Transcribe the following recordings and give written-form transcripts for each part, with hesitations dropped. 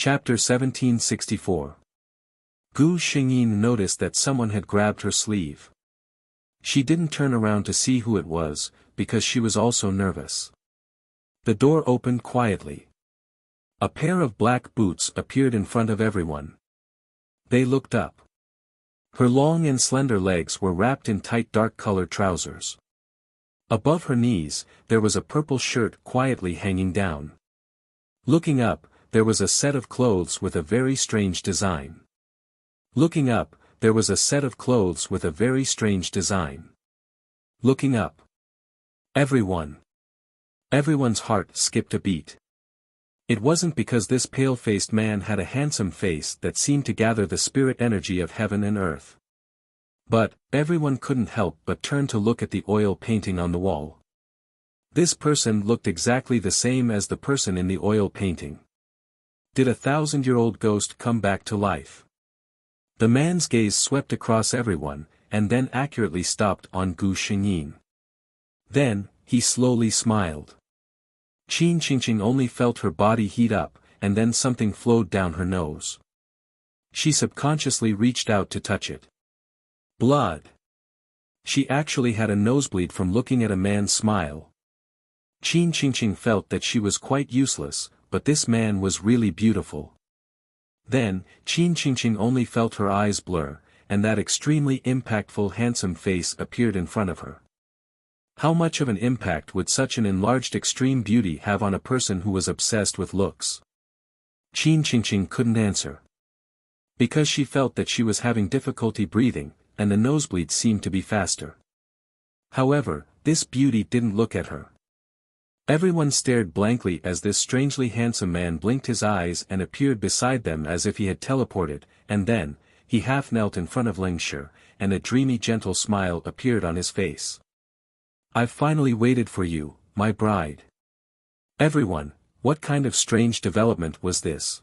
Chapter 1764. Gu Xingyin noticed that someone had grabbed her sleeve. She didn't turn around to see who it was, because she was also nervous. The door opened quietly. A pair of black boots appeared in front of everyone. They looked up. Her long and slender legs were wrapped in tight dark-colored trousers. Above her knees, there was a purple shirt quietly hanging down. Looking up, there was a set of clothes with a very strange design. Looking up, there was a set of clothes with a very strange design. Looking up. Everyone's heart skipped a beat. It wasn't because this pale-faced man had a handsome face that seemed to gather the spirit energy of heaven and earth. But, everyone couldn't help but turn to look at the oil painting on the wall. This person looked exactly the same as the person in the oil painting. Did a 1,000-year-old ghost come back to life? The man's gaze swept across everyone, and then accurately stopped on Gu Xingyin. Then, he slowly smiled. Qin Qingqing only felt her body heat up, and then something flowed down her nose. She subconsciously reached out to touch it. Blood. She actually had a nosebleed from looking at a man's smile. Qin Qingqing felt that she was quite useless, but this man was really beautiful. Then, Qin Qingqing only felt her eyes blur, and that extremely impactful handsome face appeared in front of her. How much of an impact would such an enlarged extreme beauty have on a person who was obsessed with looks? Qin Qingqing couldn't answer. Because she felt that she was having difficulty breathing, and the nosebleed seemed to be faster. However, this beauty didn't look at her. Everyone stared blankly as this strangely handsome man blinked his eyes and appeared beside them as if he had teleported, and then, he half knelt in front of Lingshi, and a dreamy gentle smile appeared on his face. "I've finally waited for you, my bride." Everyone, what kind of strange development was this?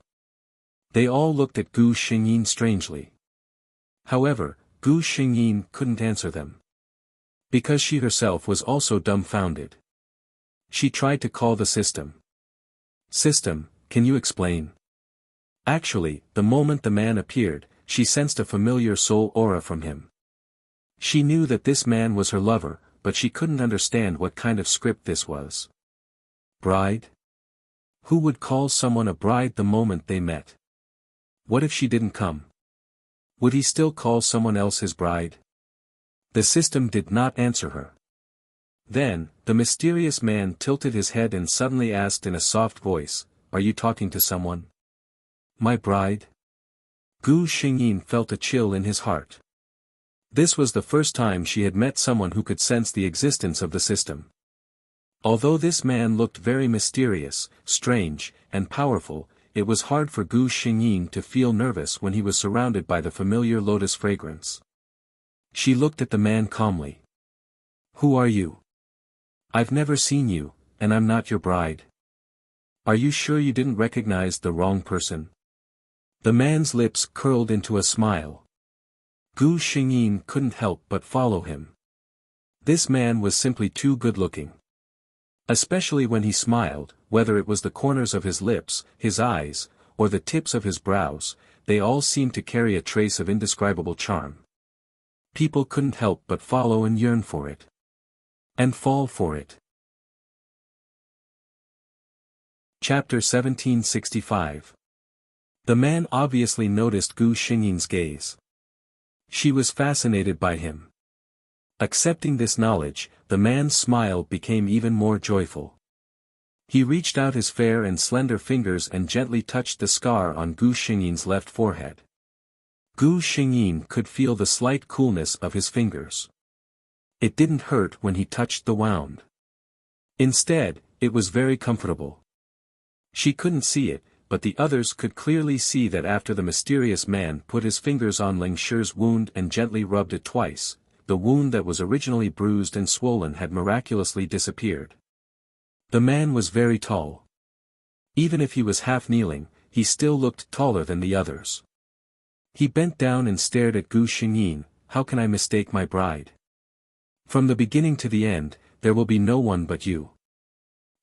They all looked at Gu Xingyin strangely. However, Gu Xingyin couldn't answer them. Because she herself was also dumbfounded. She tried to call the system. "System, can you explain?" Actually, the moment the man appeared, she sensed a familiar soul aura from him. She knew that this man was her lover, but she couldn't understand what kind of script this was. Bride? Who would call someone a bride the moment they met? What if she didn't come? Would he still call someone else his bride? The system did not answer her. Then, the mysterious man tilted his head and suddenly asked in a soft voice, "Are you talking to someone?" "My bride?" Gu Xingyin felt a chill in his heart. This was the first time she had met someone who could sense the existence of the system. Although this man looked very mysterious, strange, and powerful, it was hard for Gu Xingyin to feel nervous when he was surrounded by the familiar lotus fragrance. She looked at the man calmly. "Who are you? I've never seen you, and I'm not your bride. Are you sure you didn't recognize the wrong person?" The man's lips curled into a smile. Gu Xingyin couldn't help but follow him. This man was simply too good-looking. Especially when he smiled, whether it was the corners of his lips, his eyes, or the tips of his brows, they all seemed to carry a trace of indescribable charm. People couldn't help but follow and yearn for it. And fall for it. Chapter 1765. The man obviously noticed Gu Xingyin's gaze. She was fascinated by him. Accepting this knowledge, the man's smile became even more joyful. He reached out his fair and slender fingers and gently touched the scar on Gu Xingyin's left forehead. Gu Xingyin could feel the slight coolness of his fingers. It didn't hurt when he touched the wound. Instead, it was very comfortable. She couldn't see it, but the others could clearly see that after the mysterious man put his fingers on Lingshi's wound and gently rubbed it twice, the wound that was originally bruised and swollen had miraculously disappeared. The man was very tall. Even if he was half kneeling, he still looked taller than the others. He bent down and stared at Gu Xingyin. "How can I mistake my bride? From the beginning to the end, there will be no one but you."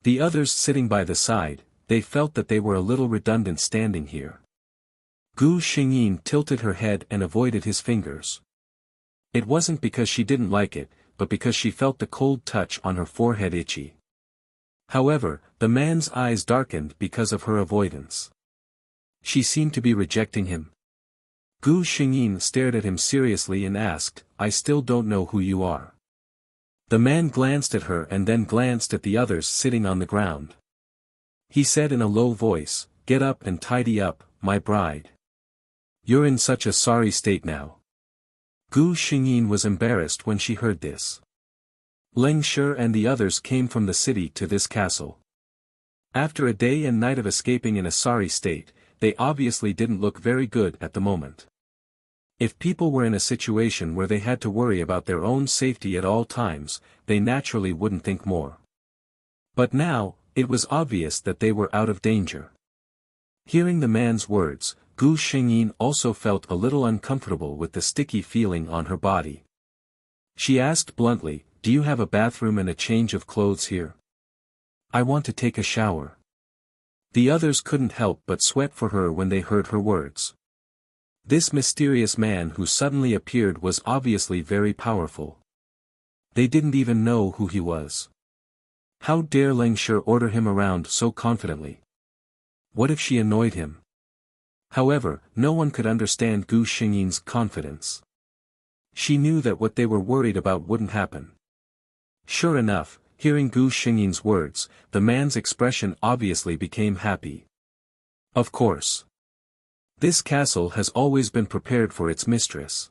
The others sitting by the side, they felt that they were a little redundant standing here. Gu Xingyin tilted her head and avoided his fingers. It wasn't because she didn't like it, but because she felt the cold touch on her forehead itchy. However, the man's eyes darkened because of her avoidance. She seemed to be rejecting him. Gu Xingyin stared at him seriously and asked, "I still don't know who you are." The man glanced at her and then glanced at the others sitting on the ground. He said in a low voice, "Get up and tidy up, my bride. You're in such a sorry state now." Gu Xingyin was embarrassed when she heard this. Leng Shi and the others came from the city to this castle. After a day and night of escaping in a sorry state, they obviously didn't look very good at the moment. If people were in a situation where they had to worry about their own safety at all times, they naturally wouldn't think more. But now, it was obvious that they were out of danger. Hearing the man's words, Gu Xingyin also felt a little uncomfortable with the sticky feeling on her body. She asked bluntly, "Do you have a bathroom and a change of clothes here? I want to take a shower." The others couldn't help but sweat for her when they heard her words. This mysterious man who suddenly appeared was obviously very powerful. They didn't even know who he was. How dare Leng Shi order him around so confidently? What if she annoyed him? However, no one could understand Gu Xingyin's confidence. She knew that what they were worried about wouldn't happen. Sure enough, hearing Gu Xingyin's words, the man's expression obviously became happy. Of course. This castle has always been prepared for its mistress.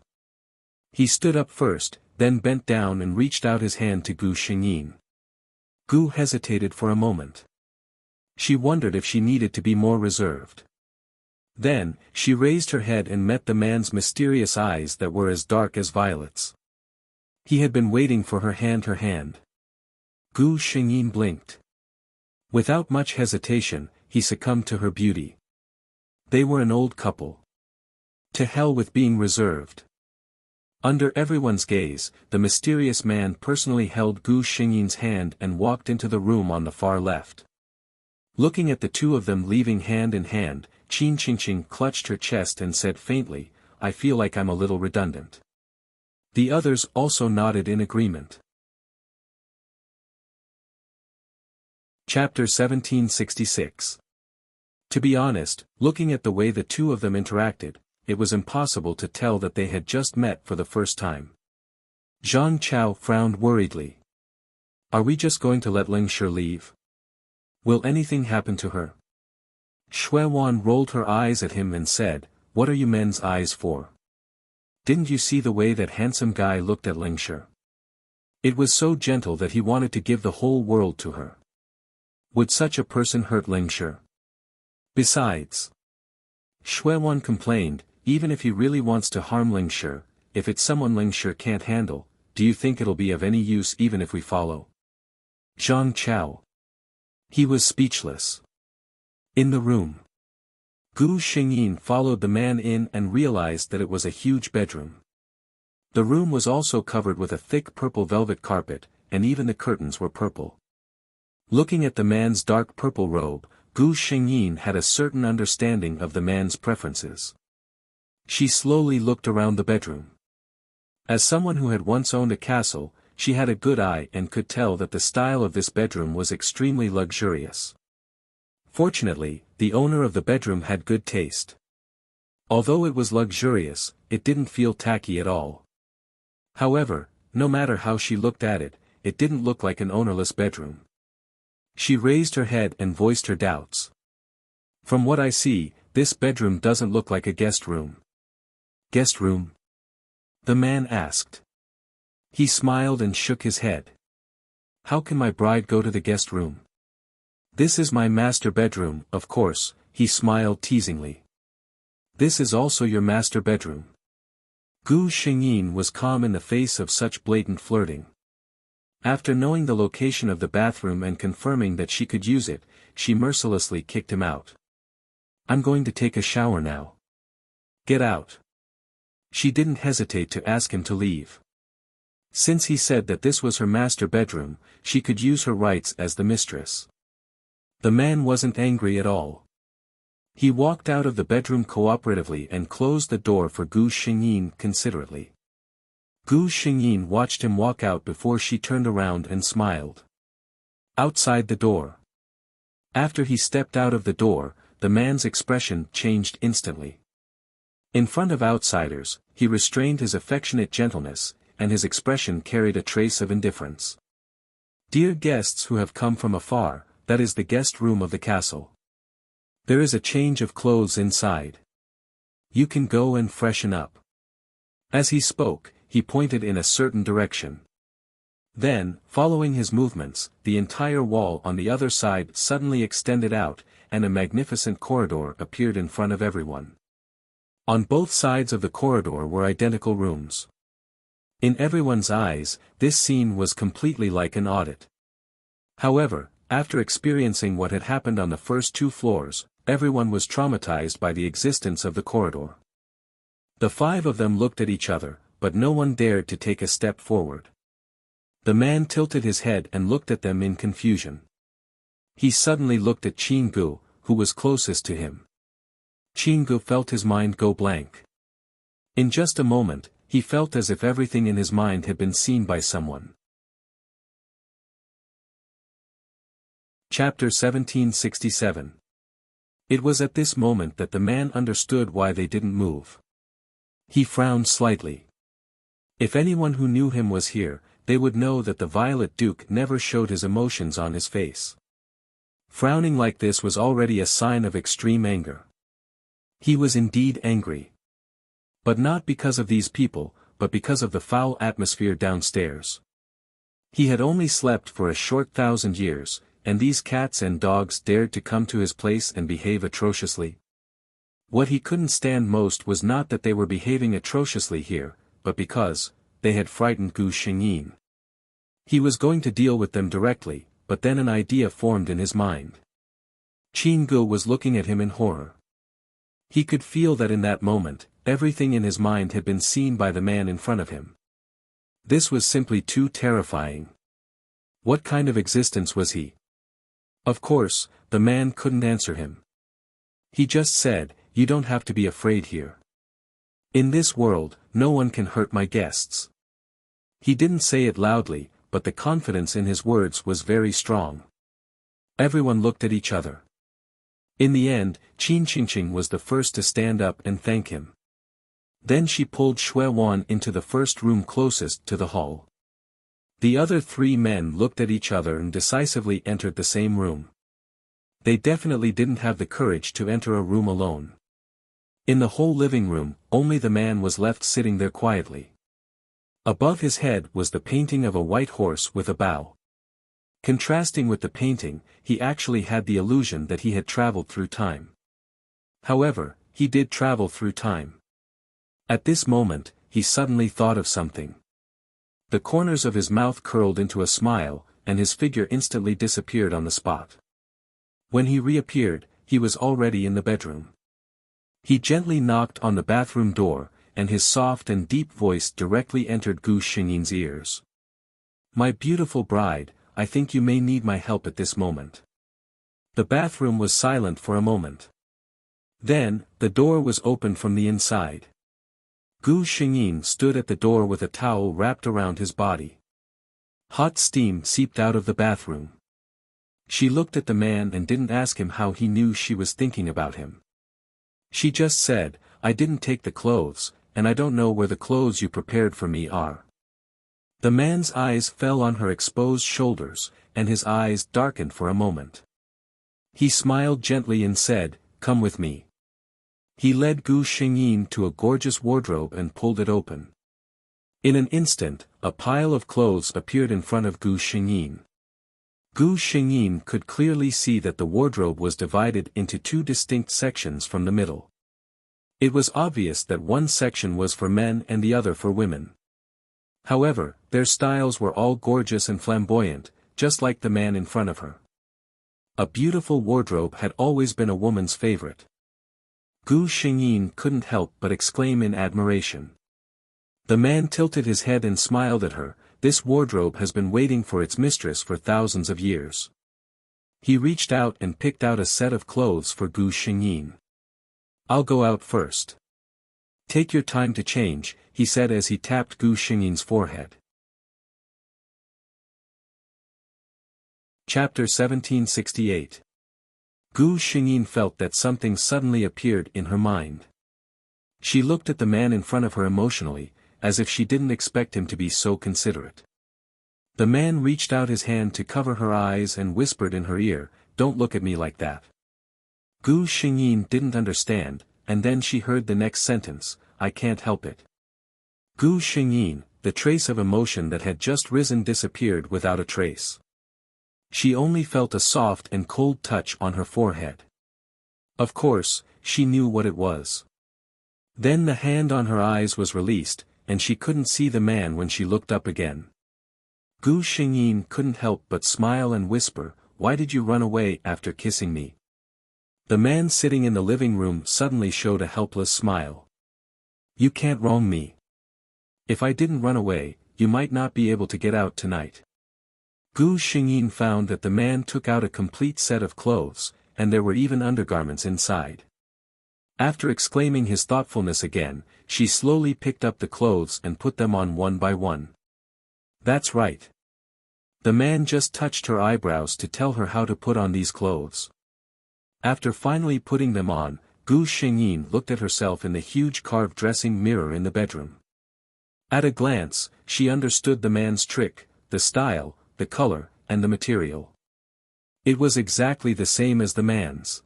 He stood up first, then bent down and reached out his hand to Gu Xingyin. Gu hesitated for a moment. She wondered if she needed to be more reserved. Then, she raised her head and met the man's mysterious eyes that were as dark as violets. He had been waiting for her hand. Gu Xingyin blinked. Without much hesitation, he succumbed to her beauty. They were an old couple. To hell with being reserved. Under everyone's gaze, the mysterious man personally held Gu Xingyin's hand and walked into the room on the far left. Looking at the two of them leaving hand in hand, Qin Qingqing clutched her chest and said faintly, "I feel like I'm a little redundant." The others also nodded in agreement. Chapter 1766. To be honest, looking at the way the two of them interacted, it was impossible to tell that they had just met for the first time. Zhang Chao frowned worriedly. "Are we just going to let Leng Shi leave? Will anything happen to her?" Xuewan rolled her eyes at him and said, "What are you men's eyes for? Didn't you see the way that handsome guy looked at Leng Shi? It was so gentle that he wanted to give the whole world to her. Would such a person hurt Leng Shi? Besides," Xuewan complained, "even if he really wants to harm Leng Shi, if it's someone Leng Shi can't handle, do you think it'll be of any use even if we follow?" Zhang Chao. He was speechless. In the room, Gu Xingyin followed the man in and realized that it was a huge bedroom. The room was also covered with a thick purple velvet carpet, and even the curtains were purple. Looking at the man's dark purple robe, Gu Xingyin had a certain understanding of the man's preferences. She slowly looked around the bedroom. As someone who had once owned a castle, she had a good eye and could tell that the style of this bedroom was extremely luxurious. Fortunately, the owner of the bedroom had good taste. Although it was luxurious, it didn't feel tacky at all. However, no matter how she looked at it, it didn't look like an ownerless bedroom. She raised her head and voiced her doubts. "From what I see, this bedroom doesn't look like a guest room." "Guest room?" the man asked. He smiled and shook his head. "How can my bride go to the guest room? This is my master bedroom, of course," he smiled teasingly. "This is also your master bedroom." Gu Xingyin was calm in the face of such blatant flirting. After knowing the location of the bathroom and confirming that she could use it, she mercilessly kicked him out. "I'm going to take a shower now. Get out." She didn't hesitate to ask him to leave. Since he said that this was her master bedroom, she could use her rights as the mistress. The man wasn't angry at all. He walked out of the bedroom cooperatively and closed the door for Gu Xingyin considerately. Gu Xingyin watched him walk out before she turned around and smiled. Outside the door. After he stepped out of the door, the man's expression changed instantly. In front of outsiders, he restrained his affectionate gentleness, and his expression carried a trace of indifference. Dear guests who have come from afar, that is the guest room of the castle. There is a change of clothes inside. You can go and freshen up. As he spoke, he pointed in a certain direction. Then, following his movements, the entire wall on the other side suddenly extended out, and a magnificent corridor appeared in front of everyone. On both sides of the corridor were identical rooms. In everyone's eyes, this scene was completely like an audit. However, after experiencing what had happened on the first 2 floors, everyone was traumatized by the existence of the corridor. The 5 of them looked at each other, but no one dared to take a step forward. The man tilted his head and looked at them in confusion. He suddenly looked at Qinggu, who was closest to him. Qinggu felt his mind go blank. In just a moment, he felt as if everything in his mind had been seen by someone. Chapter 1767. It was at this moment that the man understood why they didn't move. He frowned slightly. If anyone who knew him was here, they would know that the Violet Duke never showed his emotions on his face. Frowning like this was already a sign of extreme anger. He was indeed angry. But not because of these people, but because of the foul atmosphere downstairs. He had only slept for a short 1,000 years, and these cats and dogs dared to come to his place and behave atrociously. What he couldn't stand most was not that they were behaving atrociously here, but because they had frightened Gu Xingyin. He was going to deal with them directly, but then an idea formed in his mind. Qinggu was looking at him in horror. He could feel that in that moment, everything in his mind had been seen by the man in front of him. This was simply too terrifying. What kind of existence was he? Of course, the man couldn't answer him. He just said, "You don't have to be afraid here. In this world, no one can hurt my guests." He didn't say it loudly, but the confidence in his words was very strong. Everyone looked at each other. In the end, Qin Qingqing was the first to stand up and thank him. Then she pulled Xue Wan into the first room closest to the hall. The other 3 men looked at each other and decisively entered the same room. They definitely didn't have the courage to enter a room alone. In the whole living room, only the man was left sitting there quietly. Above his head was the painting of a white horse with a bow. Contrasting with the painting, he actually had the illusion that he had traveled through time. However, he did travel through time. At this moment, he suddenly thought of something. The corners of his mouth curled into a smile, and his figure instantly disappeared on the spot. When he reappeared, he was already in the bedroom. He gently knocked on the bathroom door, and his soft and deep voice directly entered Gu Xingyin's ears. "My beautiful bride, I think you may need my help at this moment." The bathroom was silent for a moment. Then, the door was opened from the inside. Gu Xingyin stood at the door with a towel wrapped around his body. Hot steam seeped out of the bathroom. She looked at the man and didn't ask him how he knew she was thinking about him. She just said, "I didn't take the clothes, and I don't know where the clothes you prepared for me are." The man's eyes fell on her exposed shoulders, and his eyes darkened for a moment. He smiled gently and said, "Come with me." He led Gu Xingyin to a gorgeous wardrobe and pulled it open. In an instant, a pile of clothes appeared in front of Gu Xingyin. Gu Xingyin could clearly see that the wardrobe was divided into 2 distinct sections from the middle. It was obvious that one section was for men and the other for women. However, their styles were all gorgeous and flamboyant, just like the man in front of her. A beautiful wardrobe had always been a woman's favorite. Gu Xingyin couldn't help but exclaim in admiration. The man tilted his head and smiled at her. "This wardrobe has been waiting for its mistress for thousands of years." He reached out and picked out a set of clothes for Gu Xingyin. "I'll go out first. Take your time to change," he said as he tapped Gu Xingyin's forehead. Chapter 1768. Gu Xingyin felt that something suddenly appeared in her mind. She looked at the man in front of her emotionally, as if she didn't expect him to be so considerate. The man reached out his hand to cover her eyes and whispered in her ear, "Don't look at me like that." Gu Xingyin didn't understand, and then she heard the next sentence, "I can't help it." Gu Xingyin, the trace of emotion that had just risen disappeared without a trace. She only felt a soft and cold touch on her forehead. Of course, she knew what it was. Then the hand on her eyes was released, and she couldn't see the man when she looked up again. Gu Xingyin couldn't help but smile and whisper, "Why did you run away after kissing me?" The man sitting in the living room suddenly showed a helpless smile. "You can't wrong me. If I didn't run away, you might not be able to get out tonight." Gu Xingyin found that the man took out a complete set of clothes, and there were even undergarments inside. After exclaiming his thoughtfulness again, she slowly picked up the clothes and put them on one by one. "That's right." The man just touched her eyebrows to tell her how to put on these clothes. After finally putting them on, Gu Xingyin looked at herself in the huge carved dressing mirror in the bedroom. At a glance, she understood the man's trick, the style, the color, and the material. It was exactly the same as the man's.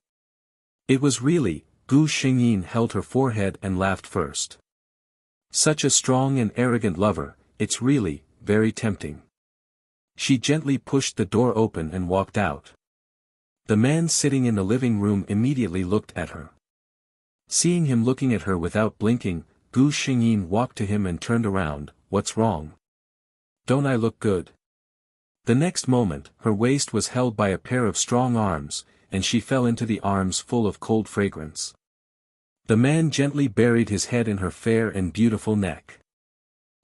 It was really, Gu Xingyin held her forehead and laughed first. "Such a strong and arrogant lover, it's really, very tempting." She gently pushed the door open and walked out. The man sitting in the living room immediately looked at her. Seeing him looking at her without blinking, Gu Xingyin walked to him and turned around, "What's wrong? Don't I look good?" The next moment, her waist was held by a pair of strong arms, and she fell into the arms full of cold fragrance. The man gently buried his head in her fair and beautiful neck.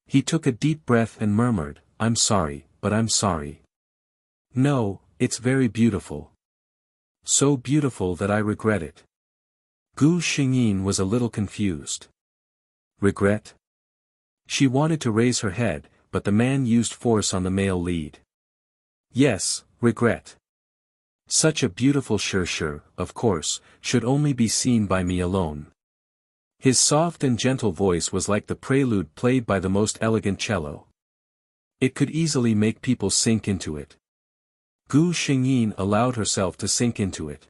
He took a deep breath and murmured, "I'm sorry, but I'm sorry. No, it's very beautiful. So beautiful that I regret it." Gu Xingyin was a little confused. Regret? She wanted to raise her head, but the man used force on the male lead. "Yes, regret. Such a beautiful sure, of course, should only be seen by me alone." His soft and gentle voice was like the prelude played by the most elegant cello. It could easily make people sink into it. Gu Xingyin allowed herself to sink into it.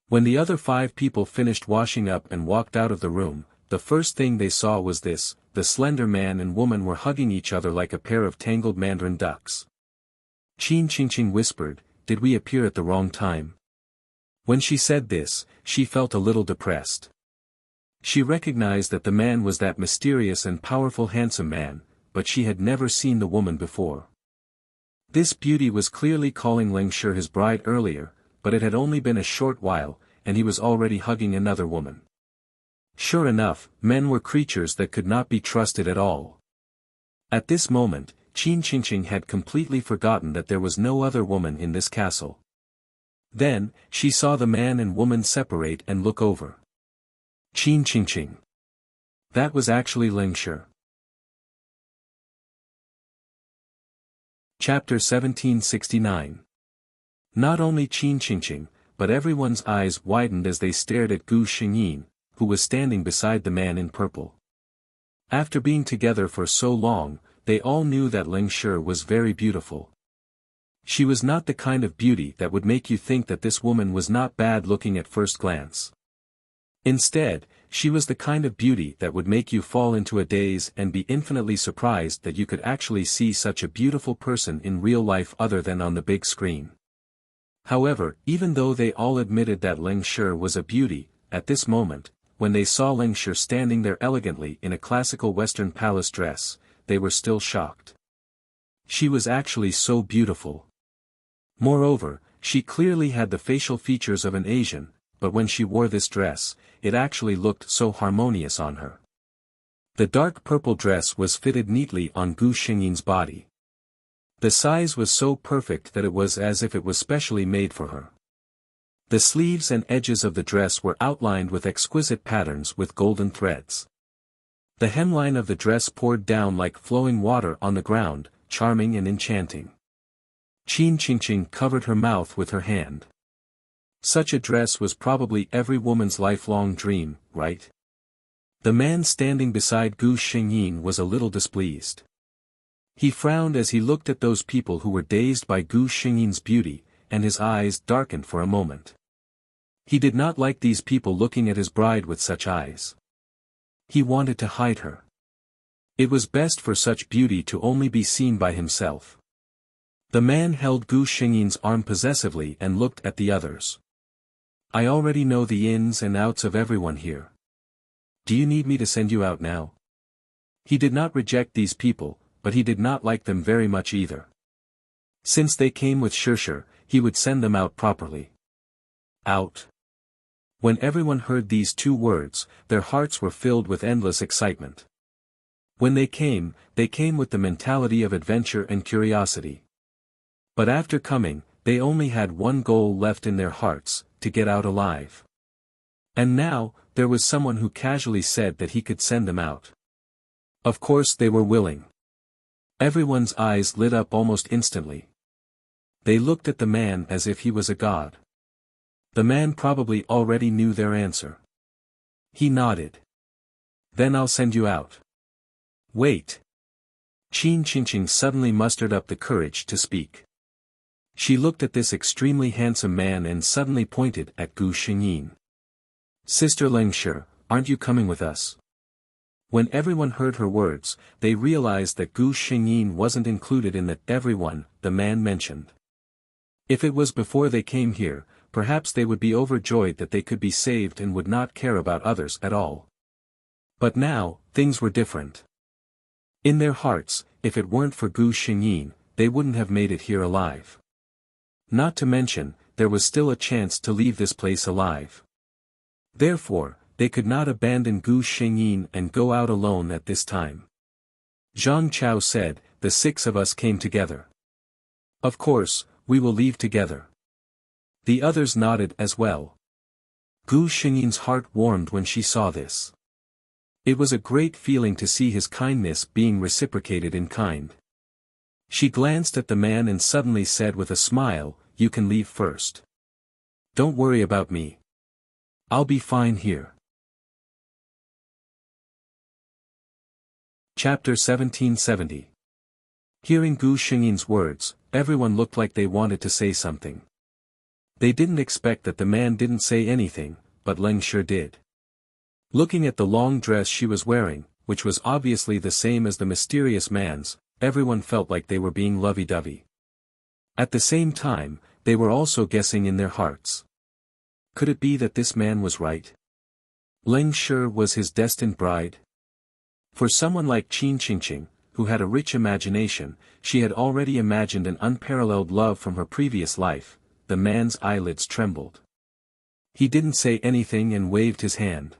When the other 5 people finished washing up and walked out of the room, the first thing they saw was this: the slender man and woman were hugging each other like a pair of tangled mandarin ducks. Qin Qingqing whispered, "Did we appear at the wrong time?" When she said this, she felt a little depressed. She recognized that the man was that mysterious and powerful handsome man, but she had never seen the woman before. This beauty was clearly calling Ling Shi his bride earlier, but it had only been a short while, and he was already hugging another woman. Sure enough, men were creatures that could not be trusted at all. At this moment, Qin Qingqing had completely forgotten that there was no other woman in this castle. Then, she saw the man and woman separate and look over. Qin Qingqing. That was actually Ling Shi. Chapter 1769. Not only Qin Qingqing, but everyone's eyes widened as they stared at Gu Xingyin, who was standing beside the man in purple. After being together for so long, they all knew that Ling Shi was very beautiful. She was not the kind of beauty that would make you think that this woman was not bad looking at first glance. Instead, she was the kind of beauty that would make you fall into a daze and be infinitely surprised that you could actually see such a beautiful person in real life other than on the big screen. However, even though they all admitted that Ling Shi was a beauty, at this moment, when they saw Ling Shi standing there elegantly in a classical Western palace dress, they were still shocked. She was actually so beautiful. Moreover, she clearly had the facial features of an Asian, but when she wore this dress, it actually looked so harmonious on her. The dark purple dress was fitted neatly on Gu Xingyin's body. The size was so perfect that it was as if it was specially made for her. The sleeves and edges of the dress were outlined with exquisite patterns with golden threads. The hemline of the dress poured down like flowing water on the ground, charming and enchanting. Qin Qingqing covered her mouth with her hand. Such a dress was probably every woman's lifelong dream, right? The man standing beside Gu Xingyin was a little displeased. He frowned as he looked at those people who were dazed by Gu Xingyin's beauty, and his eyes darkened for a moment. He did not like these people looking at his bride with such eyes. He wanted to hide her. It was best for such beauty to only be seen by himself. The man held Gu Xingyin's arm possessively and looked at the others. I already know the ins and outs of everyone here. Do you need me to send you out now? He did not reject these people, but he did not like them very much either. Since they came with Shirshir, he would send them out properly. Out. When everyone heard these two words, their hearts were filled with endless excitement. When they came with the mentality of adventure and curiosity. But after coming, they only had one goal left in their hearts, to get out alive. And now, there was someone who casually said that he could send them out. Of course they were willing. Everyone's eyes lit up almost instantly. They looked at the man as if he was a god. The man probably already knew their answer. He nodded. Then I'll send you out. Wait. Qin Qingqing suddenly mustered up the courage to speak. She looked at this extremely handsome man and suddenly pointed at Gu Xingyin. Sister Lengshi, aren't you coming with us? When everyone heard her words, they realized that Gu Xingyin wasn't included in that everyone, the man mentioned. If it was before they came here, perhaps they would be overjoyed that they could be saved and would not care about others at all. But now, things were different. In their hearts, if it weren't for Gu Xingyin, they wouldn't have made it here alive. Not to mention, there was still a chance to leave this place alive. Therefore, they could not abandon Gu Xingyin and go out alone at this time. Zhang Chao said, the six of us came together. Of course, we will leave together. The others nodded as well. Gu Xingyin's heart warmed when she saw this. It was a great feeling to see his kindness being reciprocated in kind. She glanced at the man and suddenly said with a smile, you can leave first. Don't worry about me. I'll be fine here. Chapter 1770. Hearing Gu Xingyin's words, everyone looked like they wanted to say something. They didn't expect that the man didn't say anything, but Lengshi did. Looking at the long dress she was wearing, which was obviously the same as the mysterious man's, everyone felt like they were being lovey-dovey. At the same time, they were also guessing in their hearts. Could it be that this man was right? Lengshi was his destined bride? For someone like Qin Qingqing, who had a rich imagination, she had already imagined an unparalleled love from her previous life. The man's eyelids trembled. He didn't say anything and waved his hand.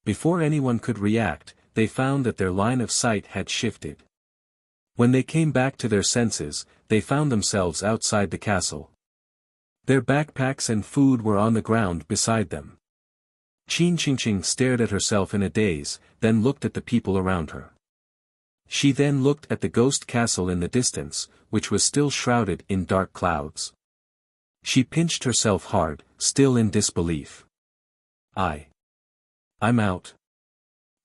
Before anyone could react, they found that their line of sight had shifted. When they came back to their senses, they found themselves outside the castle. Their backpacks and food were on the ground beside them. Qin Qingqing stared at herself in a daze, then looked at the people around her. She then looked at the ghost castle in the distance, which was still shrouded in dark clouds. She pinched herself hard, still in disbelief. I'm out.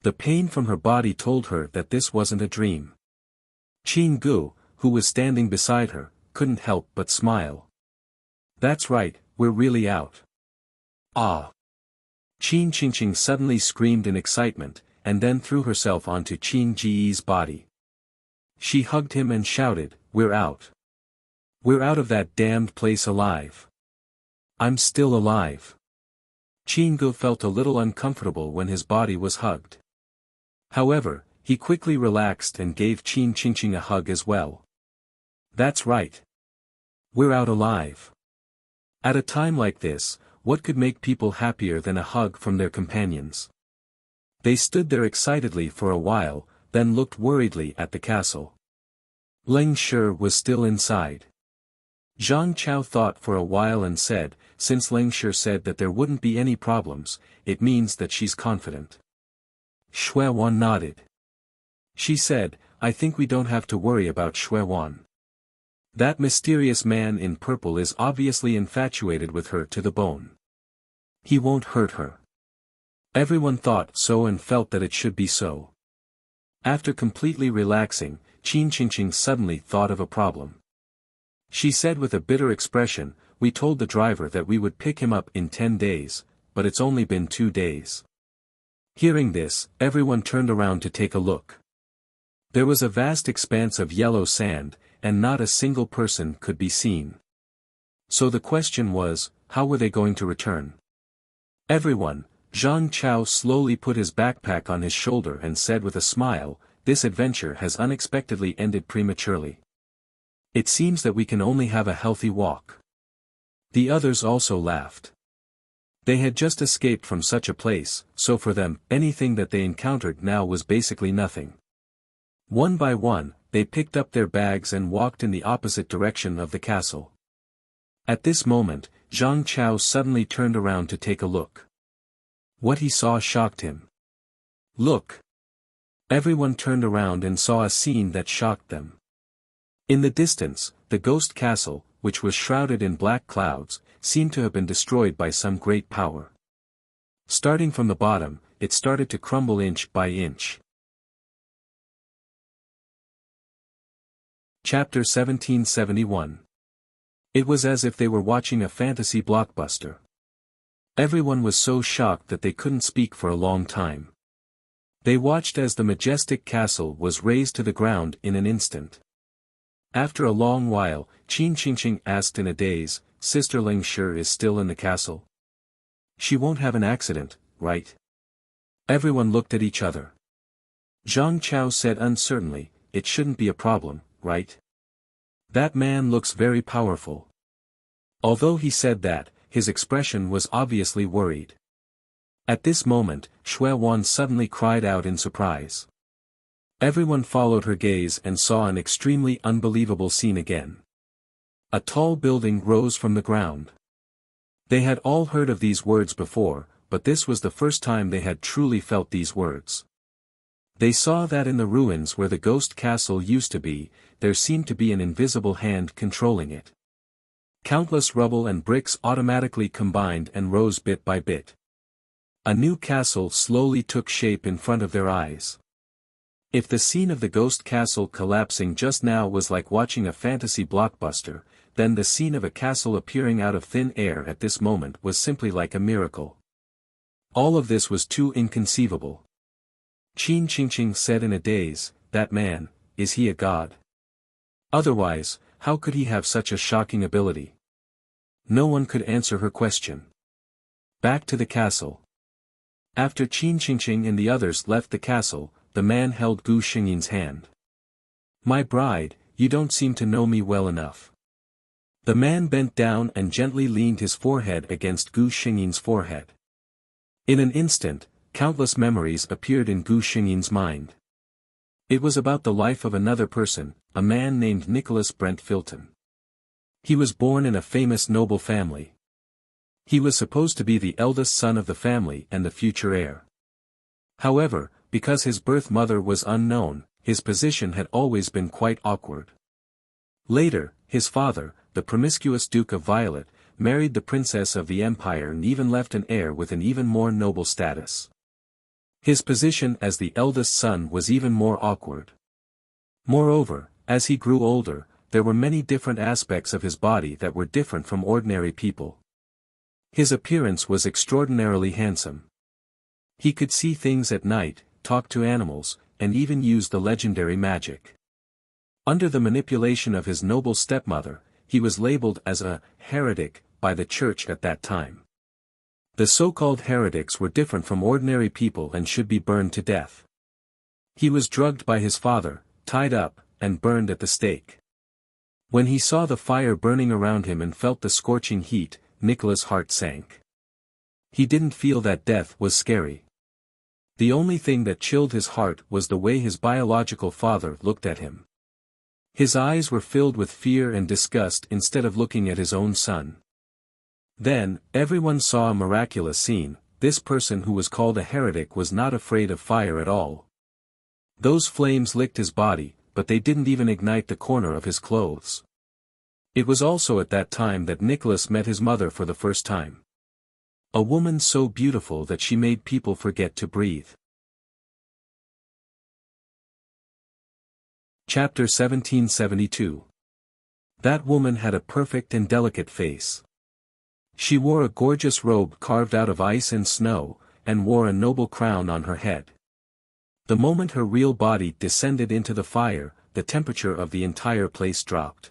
The pain from her body told her that this wasn't a dream. Qin Gu, who was standing beside her, couldn't help but smile. That's right, we're really out. Ah! Qin Qingqing suddenly screamed in excitement, and then threw herself onto Qin Ji's body. She hugged him and shouted, we're out. We're out of that damned place alive. I'm still alive. Qin Gu felt a little uncomfortable when his body was hugged. However, he quickly relaxed and gave Qin Qingqing a hug as well. That's right. We're out alive. At a time like this, what could make people happier than a hug from their companions? They stood there excitedly for a while, then looked worriedly at the castle. Leng Shi was still inside. Zhang Chao thought for a while and said, since Leng Shi said that there wouldn't be any problems, it means that she's confident. Shui Wan nodded. She said, I think we don't have to worry about Shui Wan. That mysterious man in purple is obviously infatuated with her to the bone. He won't hurt her. Everyone thought so and felt that it should be so. After completely relaxing, Qin Qingqing suddenly thought of a problem. She said with a bitter expression, we told the driver that we would pick him up in 10 days, but it's only been 2 days. Hearing this, everyone turned around to take a look. There was a vast expanse of yellow sand, and not a single person could be seen. So the question was, how were they going to return? Everyone, Zhang Chao slowly put his backpack on his shoulder and said with a smile, this adventure has unexpectedly ended prematurely. It seems that we can only have a healthy walk. The others also laughed. They had just escaped from such a place, so for them, anything that they encountered now was basically nothing. One by one, they picked up their bags and walked in the opposite direction of the castle. At this moment, Zhang Chao suddenly turned around to take a look. What he saw shocked him. Look! Everyone turned around and saw a scene that shocked them. In the distance, the ghost castle, which was shrouded in black clouds, seemed to have been destroyed by some great power. Starting from the bottom, it started to crumble inch by inch. Chapter 1771. It was as if they were watching a fantasy blockbuster. Everyone was so shocked that they couldn't speak for a long time. They watched as the majestic castle was razed to the ground in an instant. After a long while, Qin Qingqing asked in a daze, Sister Leng Shi is still in the castle? She won't have an accident, right? Everyone looked at each other. Zhang Chao said uncertainly, it shouldn't be a problem, right? That man looks very powerful. Although he said that, his expression was obviously worried. At this moment, Shui Wan suddenly cried out in surprise. Everyone followed her gaze and saw an extremely unbelievable scene again. A tall building rose from the ground. They had all heard of these words before, but this was the first time they had truly felt these words. They saw that in the ruins where the ghost castle used to be, there seemed to be an invisible hand controlling it. Countless rubble and bricks automatically combined and rose bit by bit. A new castle slowly took shape in front of their eyes. If the scene of the ghost castle collapsing just now was like watching a fantasy blockbuster, then the scene of a castle appearing out of thin air at this moment was simply like a miracle. All of this was too inconceivable. Qin Qingqing said in a daze, that man, is he a god? Otherwise, how could he have such a shocking ability? No one could answer her question. Back to the castle. After Qin Qingqing and the others left the castle, the man held Gu Xingyin's hand. My bride, you don't seem to know me well enough. The man bent down and gently leaned his forehead against Gu Xingyin's forehead. In an instant, countless memories appeared in Gu Xingyin's mind. It was about the life of another person, a man named Nicholas Brent Filton. He was born in a famous noble family. He was supposed to be the eldest son of the family and the future heir. However, because his birth mother was unknown, his position had always been quite awkward. Later, his father, the promiscuous Duke of Violet, married the princess of the empire and even left an heir with an even more noble status. His position as the eldest son was even more awkward. Moreover, as he grew older, there were many different aspects of his body that were different from ordinary people. His appearance was extraordinarily handsome. He could see things at night, talk to animals, and even use the legendary magic. Under the manipulation of his noble stepmother, he was labeled as a heretic by the church at that time. The so-called heretics were different from ordinary people and should be burned to death. He was drugged by his father, tied up, and burned at the stake. When he saw the fire burning around him and felt the scorching heat, Nicholas' heart sank. He didn't feel that death was scary. The only thing that chilled his heart was the way his biological father looked at him. His eyes were filled with fear and disgust instead of looking at his own son. Then, everyone saw a miraculous scene. This person who was called a heretic was not afraid of fire at all. Those flames licked his body, but they didn't even ignite the corner of his clothes. It was also at that time that Nicholas met his mother for the first time. A woman so beautiful that she made people forget to breathe. Chapter 1772. That woman had a perfect and delicate face. She wore a gorgeous robe carved out of ice and snow, and wore a noble crown on her head. The moment her real body descended into the fire, the temperature of the entire place dropped.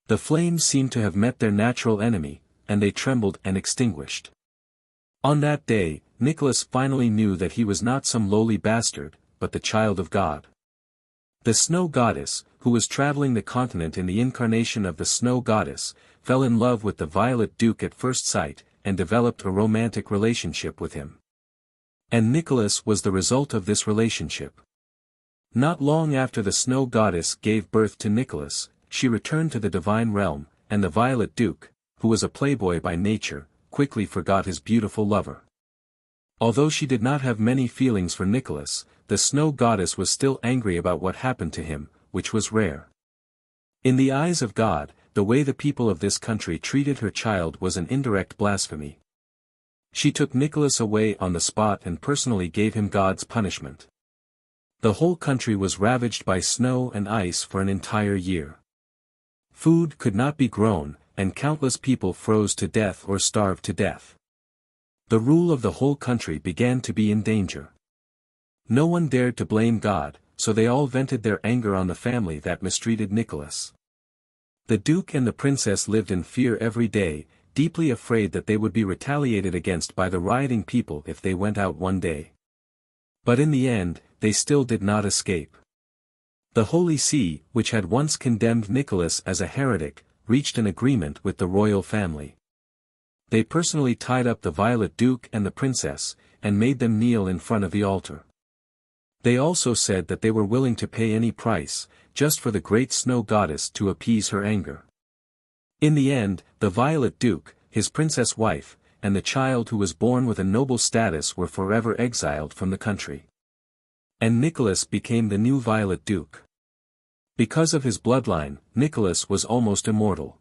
The flames seemed to have met their natural enemy, and they trembled and extinguished. On that day, Nicholas finally knew that he was not some lowly bastard, but the child of God. The snow goddess, who was traveling the continent in the incarnation of the snow goddess, fell in love with the Violet Duke at first sight, and developed a romantic relationship with him. And Nicholas was the result of this relationship. Not long after the snow goddess gave birth to Nicholas, she returned to the divine realm, and the Violet Duke, who was a playboy by nature, quickly forgot his beautiful lover. Although she did not have many feelings for Nicholas, the snow goddess was still angry about what happened to him, which was rare. In the eyes of God, the way the people of this country treated her child was an indirect blasphemy. She took Nicholas away on the spot and personally gave him God's punishment. The whole country was ravaged by snow and ice for an entire year. Food could not be grown, and countless people froze to death or starved to death. The rule of the whole country began to be in danger. No one dared to blame God, so they all vented their anger on the family that mistreated Nicholas. The Duke and the Princess lived in fear every day, deeply afraid that they would be retaliated against by the rioting people if they went out one day. But in the end, they still did not escape. The Holy See, which had once condemned Nicholas as a heretic, reached an agreement with the royal family. They personally tied up the Violet Duke and the Princess, and made them kneel in front of the altar. They also said that they were willing to pay any price, just for the great snow goddess to appease her anger. In the end, the Violet Duke, his princess wife, and the child who was born with a noble status were forever exiled from the country. And Nicholas became the new Violet Duke. Because of his bloodline, Nicholas was almost immortal.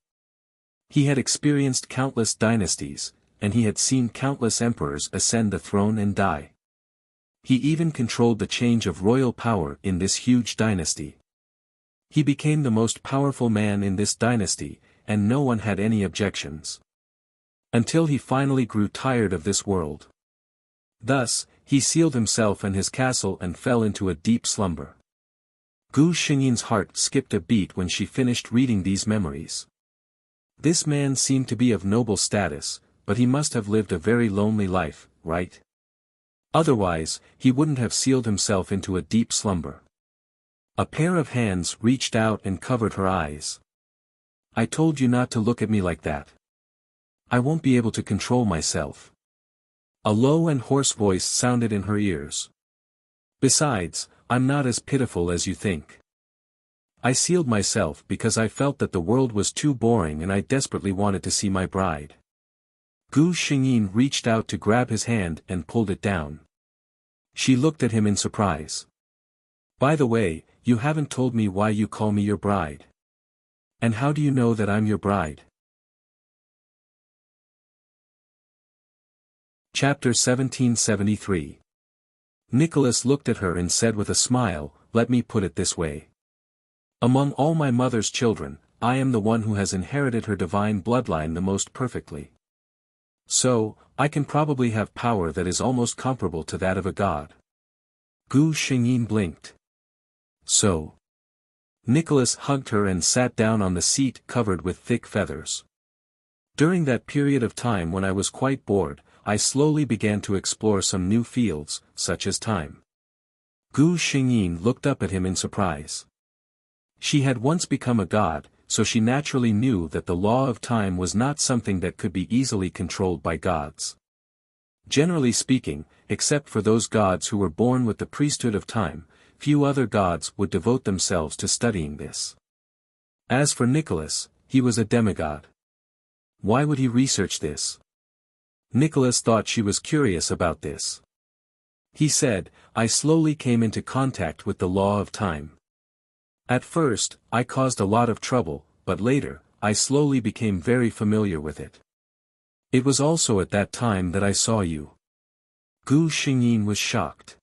He had experienced countless dynasties, and he had seen countless emperors ascend the throne and die. He even controlled the change of royal power in this huge dynasty. He became the most powerful man in this dynasty, and no one had any objections. Until he finally grew tired of this world. Thus, he sealed himself in his castle and fell into a deep slumber. Gu Xingyin's heart skipped a beat when she finished reading these memories. This man seemed to be of noble status, but he must have lived a very lonely life, right? Otherwise, he wouldn't have sealed himself into a deep slumber. A pair of hands reached out and covered her eyes. I told you not to look at me like that. I won't be able to control myself. A low and hoarse voice sounded in her ears. Besides, I'm not as pitiful as you think. I sealed myself because I felt that the world was too boring and I desperately wanted to see my bride. Gu Xingyin reached out to grab his hand and pulled it down. She looked at him in surprise. By the way, you haven't told me why you call me your bride. And how do you know that I'm your bride? Chapter 1773. Nicholas looked at her and said with a smile, let me put it this way. Among all my mother's children, I am the one who has inherited her divine bloodline the most perfectly. So, I can probably have power that is almost comparable to that of a god. Gu Xingyin blinked. So. Nicholas hugged her and sat down on the seat covered with thick feathers. During that period of time when I was quite bored, I slowly began to explore some new fields, such as time. Gu Xingyin looked up at him in surprise. She had once become a god, so she naturally knew that the law of time was not something that could be easily controlled by gods. Generally speaking, except for those gods who were born with the priesthood of time, few other gods would devote themselves to studying this. As for Nicholas, he was a demigod. Why would he research this? Nicholas thought she was curious about this. He said, I slowly came into contact with the law of time. At first, I caused a lot of trouble, but later, I slowly became very familiar with it. It was also at that time that I saw you. Gu Xingyin was shocked.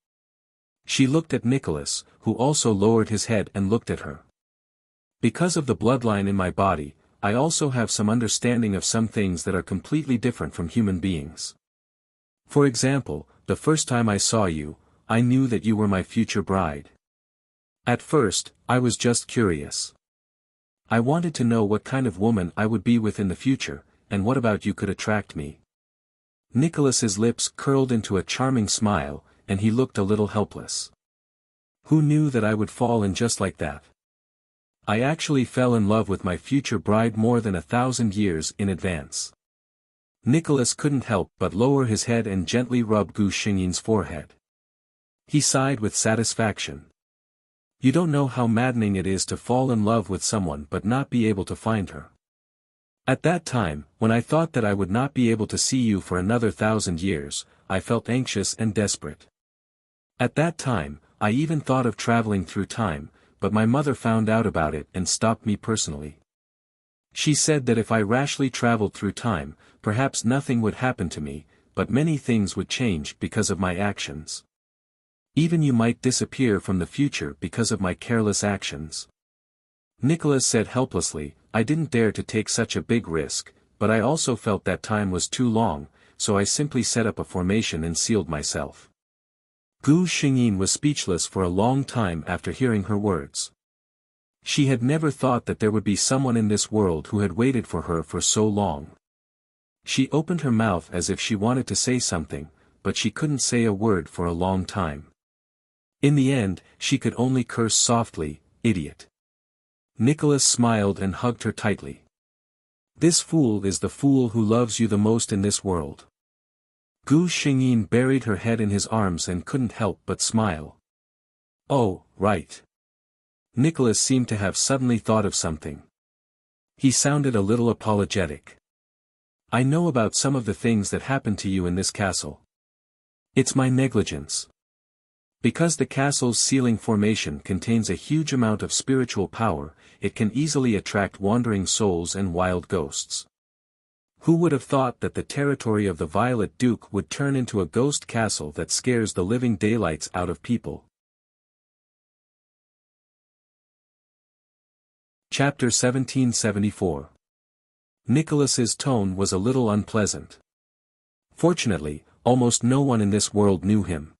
She looked at Nicholas, who also lowered his head and looked at her. Because of the bloodline in my body, I also have some understanding of some things that are completely different from human beings. For example, the first time I saw you, I knew that you were my future bride. At first, I was just curious. I wanted to know what kind of woman I would be with in the future, and what about you could attract me. Nicholas's lips curled into a charming smile, and he looked a little helpless. Who knew that I would fall in just like that? I actually fell in love with my future bride more than 1,000 years in advance. Nicholas couldn't help but lower his head and gently rub Gu Xingyin's forehead. He sighed with satisfaction. You don't know how maddening it is to fall in love with someone but not be able to find her. At that time, when I thought that I would not be able to see you for another 1,000 years, I felt anxious and desperate. At that time, I even thought of traveling through time, but my mother found out about it and stopped me personally. She said that if I rashly traveled through time, perhaps nothing would happen to me, but many things would change because of my actions. Even you might disappear from the future because of my careless actions. Nicholas said helplessly, I didn't dare to take such a big risk, but I also felt that time was too long, so I simply set up a formation and sealed myself. Gu Xingyin was speechless for a long time after hearing her words. She had never thought that there would be someone in this world who had waited for her for so long. She opened her mouth as if she wanted to say something, but she couldn't say a word for a long time. In the end, she could only curse softly, idiot. Nicholas smiled and hugged her tightly. This fool is the fool who loves you the most in this world. Gu Xingyin buried her head in his arms and couldn't help but smile. Oh, right. Nicholas seemed to have suddenly thought of something. He sounded a little apologetic. I know about some of the things that happened to you in this castle. It's my negligence. Because the castle's ceiling formation contains a huge amount of spiritual power, it can easily attract wandering souls and wild ghosts. Who would have thought that the territory of the Violet Duke would turn into a ghost castle that scares the living daylights out of people? Chapter 1774. Nicholas's tone was a little unpleasant. Fortunately, almost no one in this world knew him.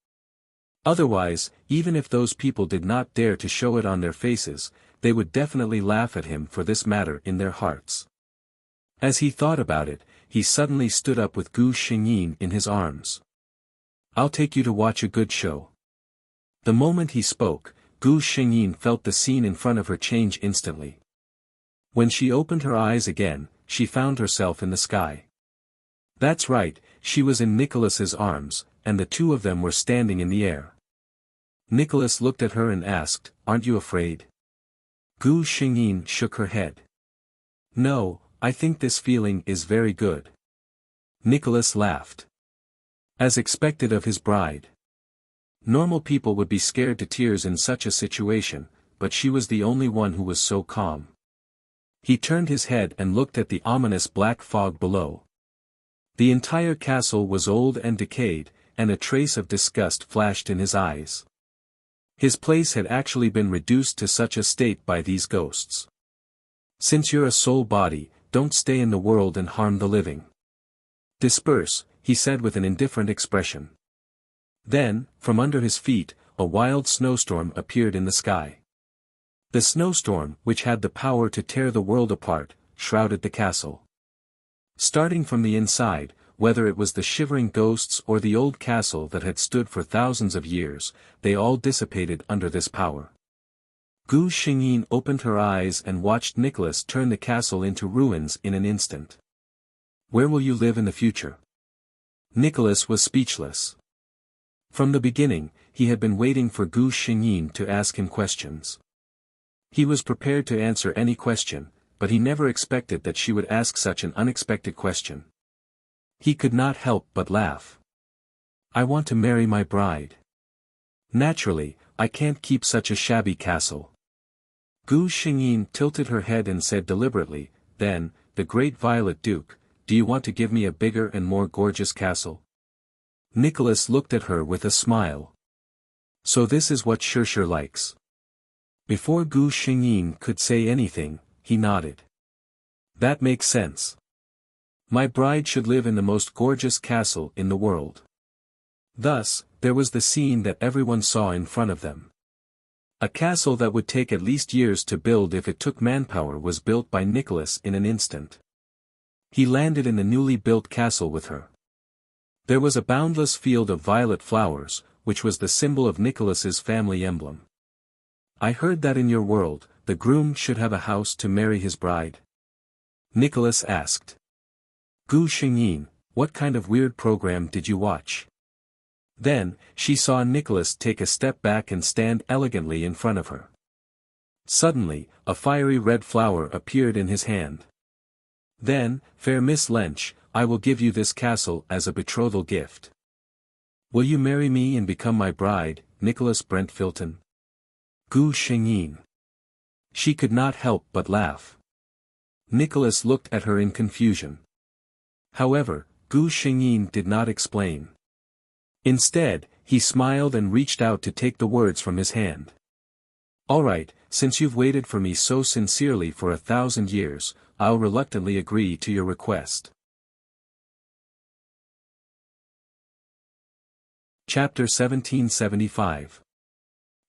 Otherwise, even if those people did not dare to show it on their faces, they would definitely laugh at him for this matter in their hearts. As he thought about it, he suddenly stood up with Gu Xingyin in his arms. I'll take you to watch a good show. The moment he spoke, Gu Xingyin felt the scene in front of her change instantly. When she opened her eyes again, she found herself in the sky. That's right, she was in Nicholas's arms, and the two of them were standing in the air. Nicholas looked at her and asked, Aren't you afraid? Gu Xingyin shook her head. No, I think this feeling is very good. Nicholas laughed. As expected of his bride. Normal people would be scared to tears in such a situation, but she was the only one who was so calm. He turned his head and looked at the ominous black fog below. The entire castle was old and decayed, and a trace of disgust flashed in his eyes. His place had actually been reduced to such a state by these ghosts. Since you're a soul body, don't stay in the world and harm the living. Disperse, he said with an indifferent expression. Then, from under his feet, a wild snowstorm appeared in the sky. The snowstorm, which had the power to tear the world apart, shrouded the castle. Starting from the inside, whether it was the shivering ghosts or the old castle that had stood for thousands of years, they all dissipated under this power. Gu Xingyin opened her eyes and watched Nicholas turn the castle into ruins in an instant. Where will you live in the future? Nicholas was speechless. From the beginning, he had been waiting for Gu Xingyin to ask him questions. He was prepared to answer any question, but he never expected that she would ask such an unexpected question. He could not help but laugh. I want to marry my bride. Naturally, I can't keep such a shabby castle. Gu Xingyin tilted her head and said deliberately, then, the great Violet Duke, do you want to give me a bigger and more gorgeous castle? Nicholas looked at her with a smile. So this is what Shirshir likes. Before Gu Xingyin could say anything, he nodded. That makes sense. My bride should live in the most gorgeous castle in the world. Thus, there was the scene that everyone saw in front of them. A castle that would take at least years to build if it took manpower was built by Nicholas in an instant. He landed in the newly built castle with her. There was a boundless field of violet flowers, which was the symbol of Nicholas's family emblem. I heard that in your world, the groom should have a house to marry his bride. Nicholas asked. Gu Xingyin, what kind of weird program did you watch? Then, she saw Nicholas take a step back and stand elegantly in front of her. Suddenly, a fiery red flower appeared in his hand. Then, fair Miss Lench, I will give you this castle as a betrothal gift. Will you marry me and become my bride, Nicholas Brent Filton? Gu Xingyin. She could not help but laugh. Nicholas looked at her in confusion. However, Gu Xingyin did not explain. Instead, he smiled and reached out to take the words from his hand. All right, since you've waited for me so sincerely for 1,000 years, I'll reluctantly agree to your request. Chapter 1775.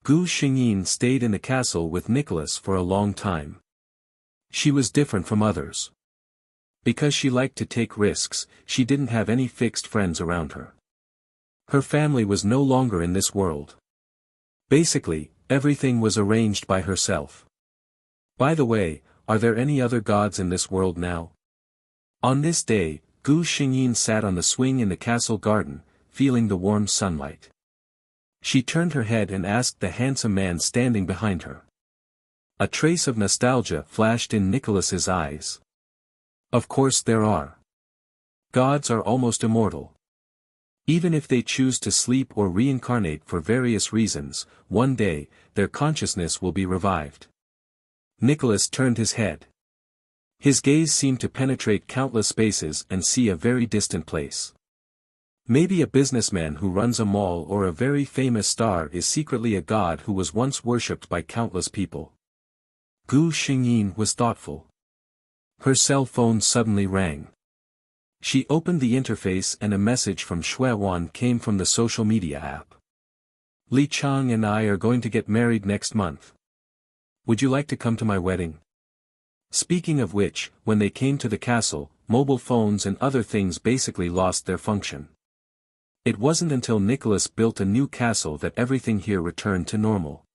Gu Xingyin stayed in the castle with Nicholas for a long time. She was different from others. Because she liked to take risks, she didn't have any fixed friends around her. Her family was no longer in this world. Basically, everything was arranged by herself. By the way, are there any other gods in this world now? On this day, Gu Xingyin sat on the swing in the castle garden, feeling the warm sunlight. She turned her head and asked the handsome man standing behind her. A trace of nostalgia flashed in Nicholas's eyes. Of course there are. Gods are almost immortal. Even if they choose to sleep or reincarnate for various reasons, one day, their consciousness will be revived. Nicholas turned his head. His gaze seemed to penetrate countless spaces and see a very distant place. Maybe a businessman who runs a mall or a very famous star is secretly a god who was once worshipped by countless people. Gu Xingyin was thoughtful. Her cell phone suddenly rang. She opened the interface and a message from Heroine came from the social media app. Li Chang and I are going to get married next month. Would you like to come to my wedding? Speaking of which, when they came to the castle, mobile phones and other things basically lost their function. It wasn't until Nicholas built a new castle that everything here returned to normal.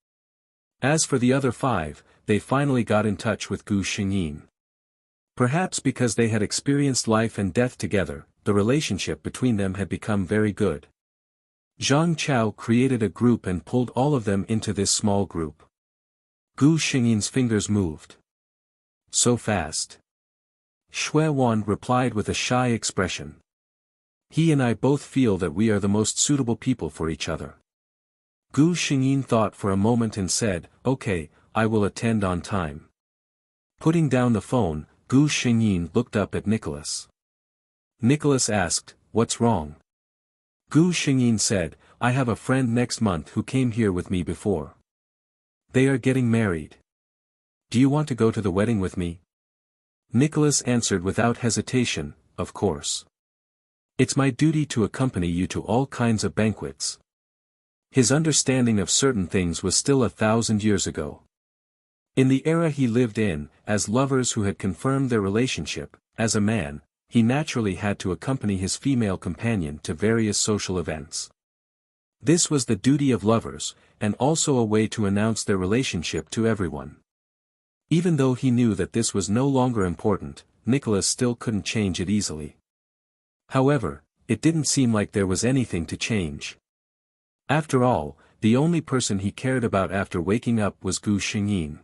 As for the other 5, they finally got in touch with Gu Xingyin. Perhaps because they had experienced life and death together, the relationship between them had become very good. Zhang Chao created a group and pulled all of them into this small group. Gu Xingyin's fingers moved. So fast. Heroine replied with a shy expression. He and I both feel that we are the most suitable people for each other. Gu Xingyin thought for a moment and said, okay, I will attend on time. Putting down the phone, Gu Xingyin looked up at Nicholas. Nicholas asked, what's wrong? Gu Xingyin said, I have a friend next month who came here with me before. They are getting married. Do you want to go to the wedding with me? Nicholas answered without hesitation, of course. It's my duty to accompany you to all kinds of banquets. His understanding of certain things was still 1,000 years ago. In the era he lived in, as lovers who had confirmed their relationship, as a man, he naturally had to accompany his female companion to various social events. This was the duty of lovers, and also a way to announce their relationship to everyone. Even though he knew that this was no longer important, Nicholas still couldn't change it easily. However, it didn't seem like there was anything to change. After all, the only person he cared about after waking up was Gu Xingyin.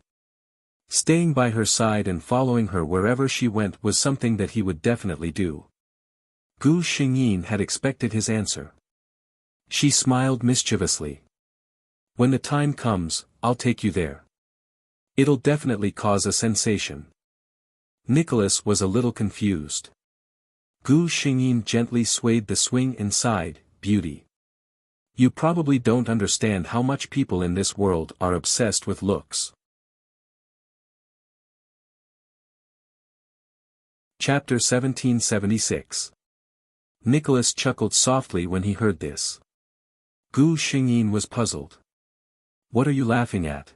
Staying by her side and following her wherever she went was something that he would definitely do. Gu Xingyin had expected his answer. She smiled mischievously. When the time comes, I'll take you there. It'll definitely cause a sensation. Nicholas was a little confused. Gu Xingyin gently swayed the swing and sighed, "Beauty. You probably don't understand how much people in this world are obsessed with looks." Chapter 1776. Nicholas chuckled softly when he heard this. Gu Xingyin was puzzled. "What are you laughing at?"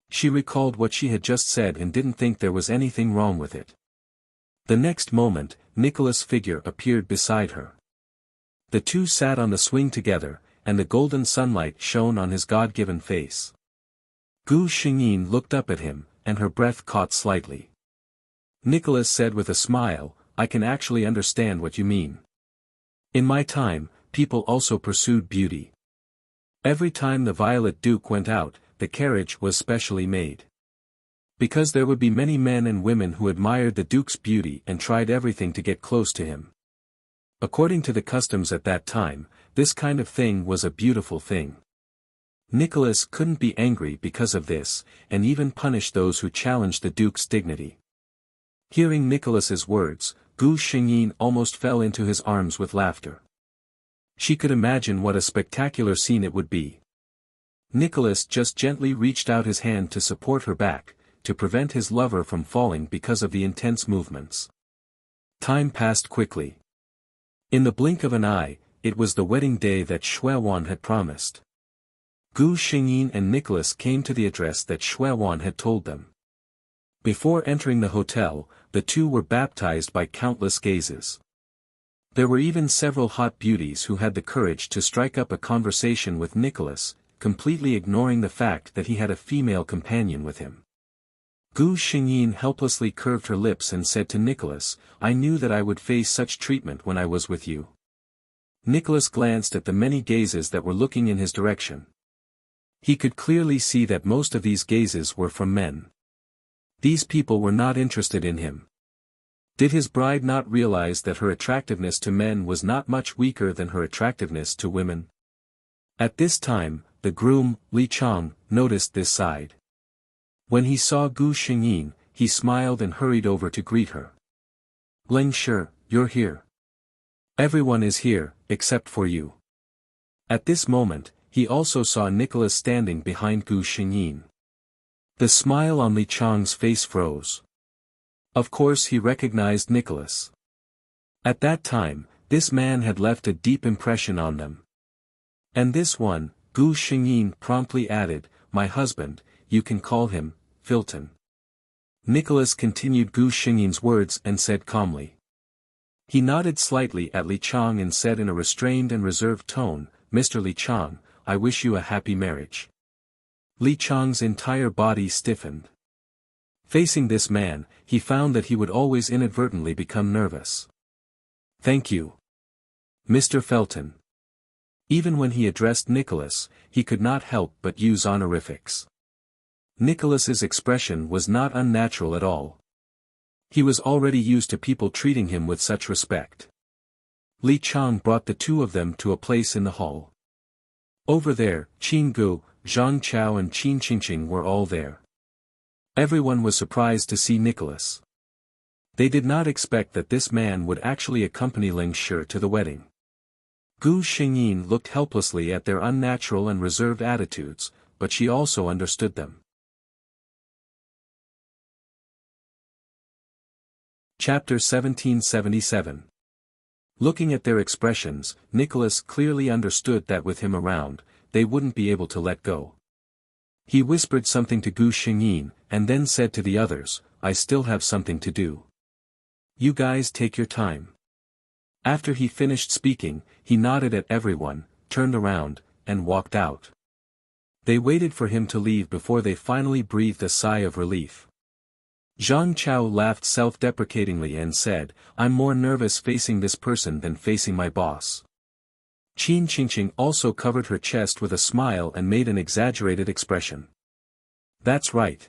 She recalled what she had just said and didn't think there was anything wrong with it. The next moment, Nicholas' figure appeared beside her. The two sat on the swing together, and the golden sunlight shone on his God-given face. Gu Xingyin looked up at him, and her breath caught slightly. Nicholas said with a smile, "I can actually understand what you mean. In my time, people also pursued beauty. Every time the Violet Duke went out, the carriage was specially made. Because there would be many men and women who admired the Duke's beauty and tried everything to get close to him. According to the customs at that time, this kind of thing was a beautiful thing." Nicholas couldn't be angry because of this, and even punished those who challenged the Duke's dignity. Hearing Nicholas's words, Gu Xingyin almost fell into his arms with laughter. She could imagine what a spectacular scene it would be. Nicholas just gently reached out his hand to support her back, to prevent his lover from falling because of the intense movements. Time passed quickly. In the blink of an eye, it was the wedding day that Heroine had promised. Gu Xingyin and Nicholas came to the address that Heroine had told them. Before entering the hotel, the two were baptized by countless gazes. There were even several hot beauties who had the courage to strike up a conversation with Nicholas, completely ignoring the fact that he had a female companion with him. Gu Xingyin helplessly curved her lips and said to Nicholas, "I knew that I would face such treatment when I was with you." Nicholas glanced at the many gazes that were looking in his direction. He could clearly see that most of these gazes were from men. These people were not interested in him. Did his bride not realize that her attractiveness to men was not much weaker than her attractiveness to women? At this time, the groom, Li Chang, noticed this side. When he saw Gu Xingyin, he smiled and hurried over to greet her. "Ling Shi, you're here. Everyone is here, except for you." At this moment, he also saw Nicholas standing behind Gu Xingyin. The smile on Li Chang's face froze. Of course he recognized Nicholas. At that time, this man had left a deep impression on them. "And this one," Gu Xingyin promptly added, "my husband, you can call him, Filton." Nicholas continued Gu Xingyin's words and said calmly. He nodded slightly at Li Chang and said in a restrained and reserved tone, "Mr. Li Chang, I wish you a happy marriage." Li Chang's entire body stiffened. Facing this man, he found that he would always inadvertently become nervous. "Thank you, Mr. Felton." Even when he addressed Nicholas, he could not help but use honorifics. Nicholas's expression was not unnatural at all. He was already used to people treating him with such respect. Li Chang brought the two of them to a place in the hall. Over there, Qin Gu, Zhang Chao and Qin Qingqing were all there. Everyone was surprised to see Nicholas. They did not expect that this man would actually accompany Ling Shi to the wedding. Gu Xingyin looked helplessly at their unnatural and reserved attitudes, but she also understood them. Chapter 1777. Looking at their expressions, Nicholas clearly understood that with him around, they wouldn't be able to let go. He whispered something to Gu Xingyin, and then said to the others, "I still have something to do. You guys take your time." After he finished speaking, he nodded at everyone, turned around, and walked out. They waited for him to leave before they finally breathed a sigh of relief. Zhang Chao laughed self-deprecatingly and said, "I'm more nervous facing this person than facing my boss." Qin Qingqing also covered her chest with a smile and made an exaggerated expression. "That's right.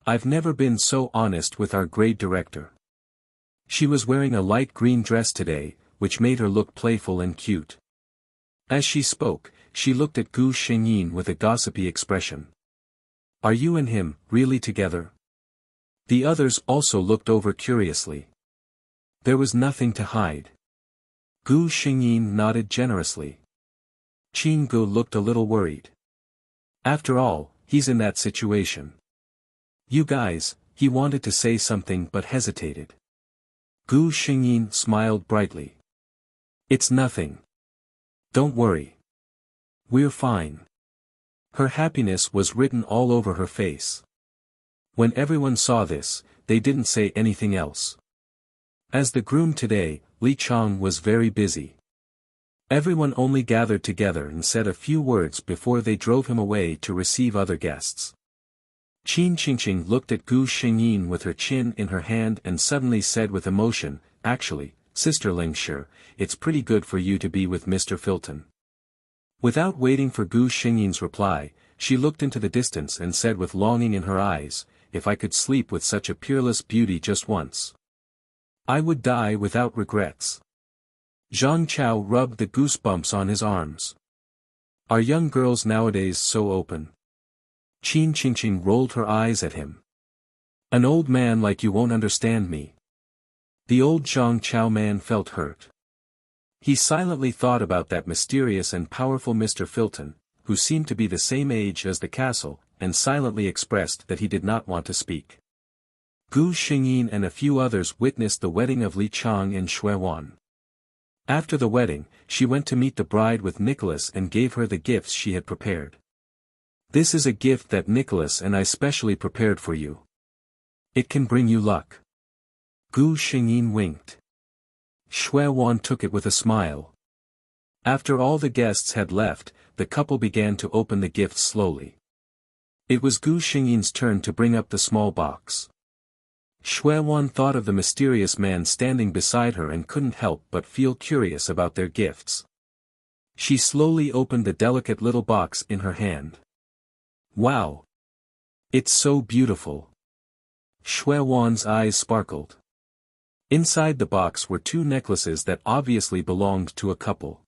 I've never been so honest with our grade director. She was wearing a light green dress today, which made her look playful and cute. As she spoke, she looked at Gu Xingyin with a gossipy expression. Are you and him, really together? The others also looked over curiously. There was nothing to hide. Gu Xingyin nodded generously. Qin Gu looked a little worried. After all, he's in that situation. You guys, he wanted to say something but hesitated. Gu Xingyin smiled brightly. It's nothing. Don't worry. We're fine. Her happiness was written all over her face. When everyone saw this, they didn't say anything else. As the groom today, Li Chang was very busy. Everyone only gathered together and said a few words before they drove him away to receive other guests. Qin Qingqing looked at Gu Xingyin with her chin in her hand and suddenly said with emotion, actually, Sister Lingshi, it's pretty good for you to be with Mr. Filton. Without waiting for Gu Xingyin's reply, she looked into the distance and said with longing in her eyes, if I could sleep with such a peerless beauty just once, I would die without regrets. Zhang Chao rubbed the goosebumps on his arms. Are young girls nowadays so open? Qin Qingqing rolled her eyes at him. An old man like you won't understand me. The old Zhang Chao man felt hurt. He silently thought about that mysterious and powerful Mr. Filton, who seemed to be the same age as the castle, and silently expressed that he did not want to speak. Gu Xingyin and a few others witnessed the wedding of Li Chang and Heroine. After the wedding, she went to meet the bride with Nicholas and gave her the gifts she had prepared. This is a gift that Nicholas and I specially prepared for you. It can bring you luck. Gu Xingyin winked. Heroine took it with a smile. After all the guests had left, the couple began to open the gifts slowly. It was Gu Xingyin's turn to bring up the small box. Heroine thought of the mysterious man standing beside her and couldn't help but feel curious about their gifts. She slowly opened the delicate little box in her hand. Wow! It's so beautiful. Heroine's eyes sparkled. Inside the box were two necklaces that obviously belonged to a couple.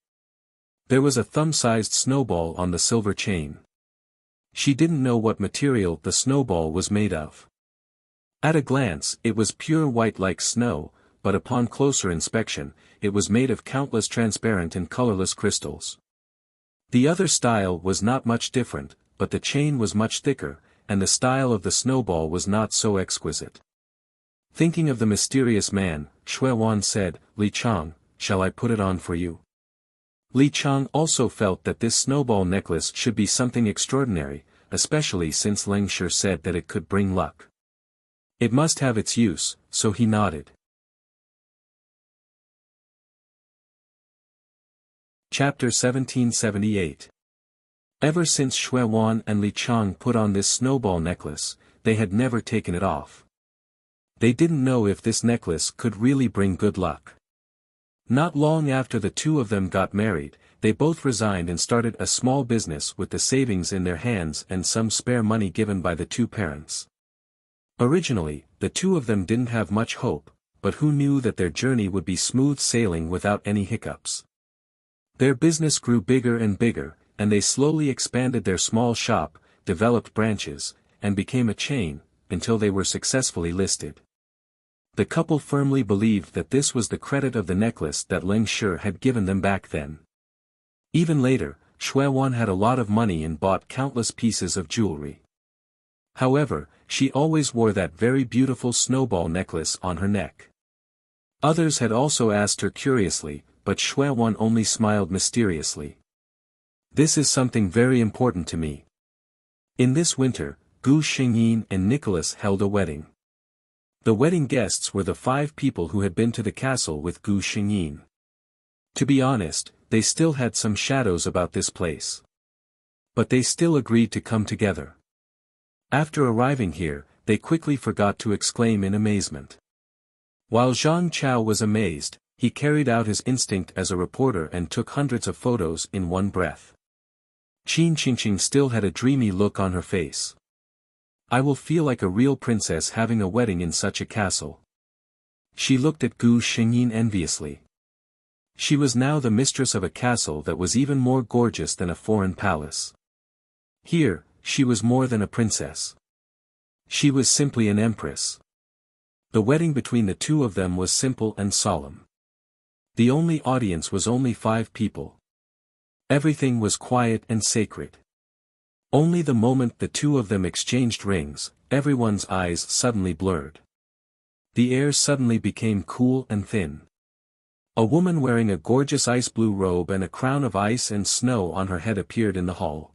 There was a thumb-sized snowball on the silver chain. She didn't know what material the snowball was made of. At a glance, it was pure white like snow, but upon closer inspection, it was made of countless transparent and colorless crystals. The other style was not much different, but the chain was much thicker, and the style of the snowball was not so exquisite. Thinking of the mysterious man, Heroine said, Li Chang, shall I put it on for you? Li Chang also felt that this snowball necklace should be something extraordinary, especially since Lingshi said that it could bring luck. It must have its use, so he nodded. Chapter 1778. Ever since Heroine and Li Chang put on this snowball necklace, they had never taken it off. They didn't know if this necklace could really bring good luck. Not long after the two of them got married, they both resigned and started a small business with the savings in their hands and some spare money given by the two parents. Originally, the two of them didn't have much hope, but who knew that their journey would be smooth sailing without any hiccups. Their business grew bigger and bigger, and they slowly expanded their small shop, developed branches, and became a chain, until they were successfully listed. The couple firmly believed that this was the credit of the necklace that Lingshi had given them back then. Even later, Heroine had a lot of money and bought countless pieces of jewelry. However, she always wore that very beautiful snowball necklace on her neck. Others had also asked her curiously, but Heroine only smiled mysteriously. This is something very important to me. In this winter, Gu Xingyin and Nicholas held a wedding. The wedding guests were the 5 people who had been to the castle with Gu Xingyin. To be honest, they still had some shadows about this place. But they still agreed to come together. After arriving here, they quickly forgot to exclaim in amazement. While Zhang Chao was amazed, he carried out his instinct as a reporter and took hundreds of photos in one breath. Qin Qingqing still had a dreamy look on her face. I will feel like a real princess having a wedding in such a castle. She looked at Gu Xingyin enviously. She was now the mistress of a castle that was even more gorgeous than a foreign palace. Here, she was more than a princess. She was simply an empress. The wedding between the two of them was simple and solemn. The only audience was only 5 people. Everything was quiet and sacred. Only the moment the two of them exchanged rings, everyone's eyes suddenly blurred. The air suddenly became cool and thin. A woman wearing a gorgeous ice blue robe and a crown of ice and snow on her head appeared in the hall.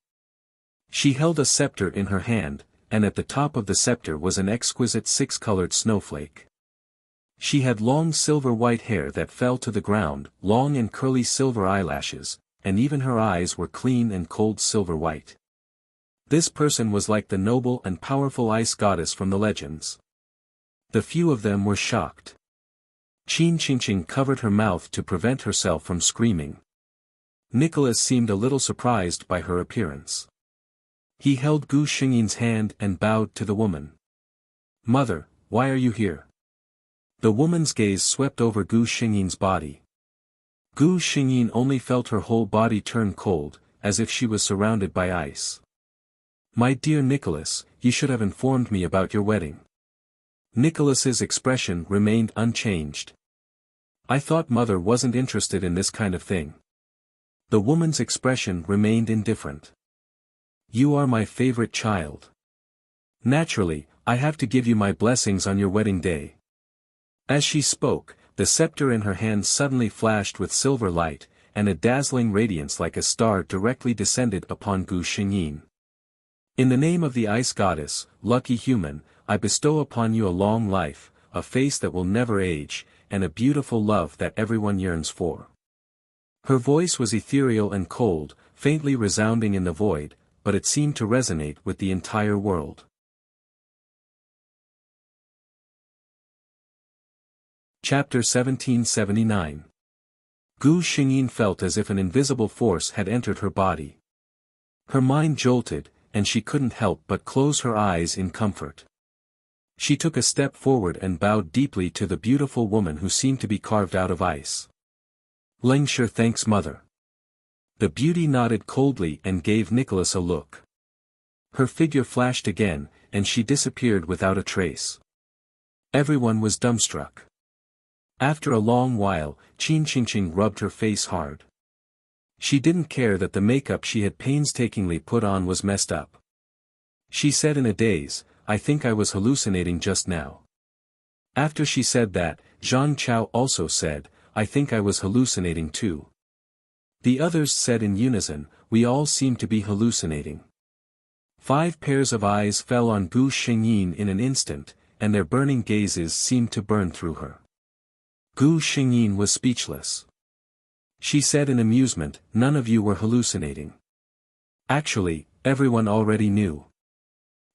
She held a scepter in her hand, and at the top of the scepter was an exquisite 6-colored snowflake. She had long silver-white hair that fell to the ground, long and curly silver eyelashes, and even her eyes were clean and cold silver-white. This person was like the noble and powerful ice goddess from the legends. The few of them were shocked. Qin Qingqing covered her mouth to prevent herself from screaming. Nicholas seemed a little surprised by her appearance. He held Gu Xingyin's hand and bowed to the woman. "Mother, why are you here?" The woman's gaze swept over Gu Xingyin's body. Gu Xingyin only felt her whole body turn cold, as if she was surrounded by ice. "My dear Nicholas, you should have informed me about your wedding." Nicholas's expression remained unchanged. "I thought mother wasn't interested in this kind of thing." The woman's expression remained indifferent. "You are my favorite child. Naturally, I have to give you my blessings on your wedding day." As she spoke, the scepter in her hand suddenly flashed with silver light, and a dazzling radiance like a star directly descended upon Gu Xingyin. "In the name of the ice goddess, lucky human, I bestow upon you a long life, a face that will never age, and a beautiful love that everyone yearns for." Her voice was ethereal and cold, faintly resounding in the void, but it seemed to resonate with the entire world. Chapter 1779. Gu Xingyin felt as if an invisible force had entered her body. Her mind jolted, and she couldn't help but close her eyes in comfort. She took a step forward and bowed deeply to the beautiful woman who seemed to be carved out of ice. "Lengshi thanks mother." The beauty nodded coldly and gave Nicholas a look. Her figure flashed again, and she disappeared without a trace. Everyone was dumbstruck. After a long while, Qin Qingqing rubbed her face hard. She didn't care that the makeup she had painstakingly put on was messed up. She said in a daze, "I think I was hallucinating just now." After she said that, Zhang Chao also said, "I think I was hallucinating too." The others said in unison, "We all seem to be hallucinating." 5 pairs of eyes fell on Gu Xingyin in an instant, and their burning gazes seemed to burn through her. Gu Xingyin was speechless. She said in amusement, "None of you were hallucinating. Actually, everyone already knew.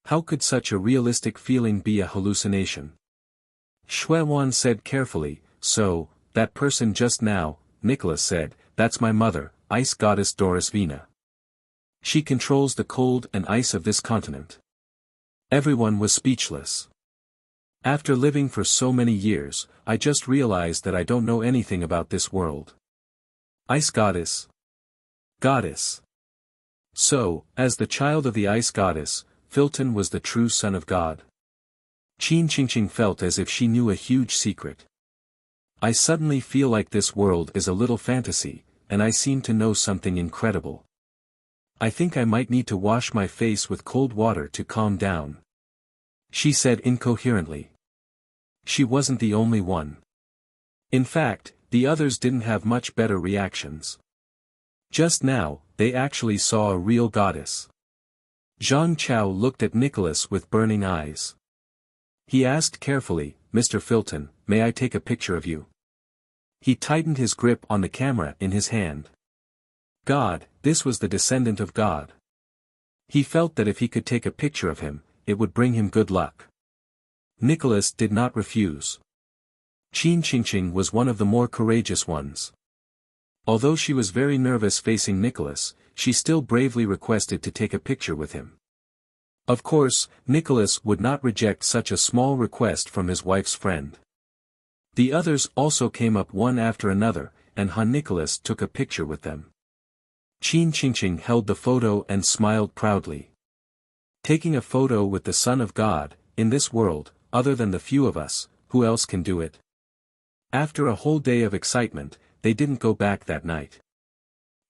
How could such a realistic feeling be a hallucination?" Xuewan said carefully, "So, that person just now," Nicholas said, "that's my mother, ice goddess Doris Vina. She controls the cold and ice of this continent." Everyone was speechless. "After living for so many years, I just realized that I don't know anything about this world. Ice goddess. Goddess. So, as the child of the ice goddess, Filton was the true son of God." Qin Qingqing felt as if she knew a huge secret. "I suddenly feel like this world is a little fantasy, and I seem to know something incredible. I think I might need to wash my face with cold water to calm down," she said incoherently. She wasn't the only one. In fact, the others didn't have much better reactions. Just now, they actually saw a real goddess. Zhang Chao looked at Nicholas with burning eyes. He asked carefully, "Mr. Filton, may I take a picture of you?" He tightened his grip on the camera in his hand. God, this was the descendant of God. He felt that if he could take a picture of him, it would bring him good luck. Nicholas did not refuse. Qin Qingqing was one of the more courageous ones. Although she was very nervous facing Nicholas, she still bravely requested to take a picture with him. Of course, Nicholas would not reject such a small request from his wife's friend. The others also came up one after another, and Han Nicholas took a picture with them. Qin Qingqing held the photo and smiled proudly. Taking a photo with the Son of God, in this world, other than the few of us, who else can do it? After a whole day of excitement, they didn't go back that night.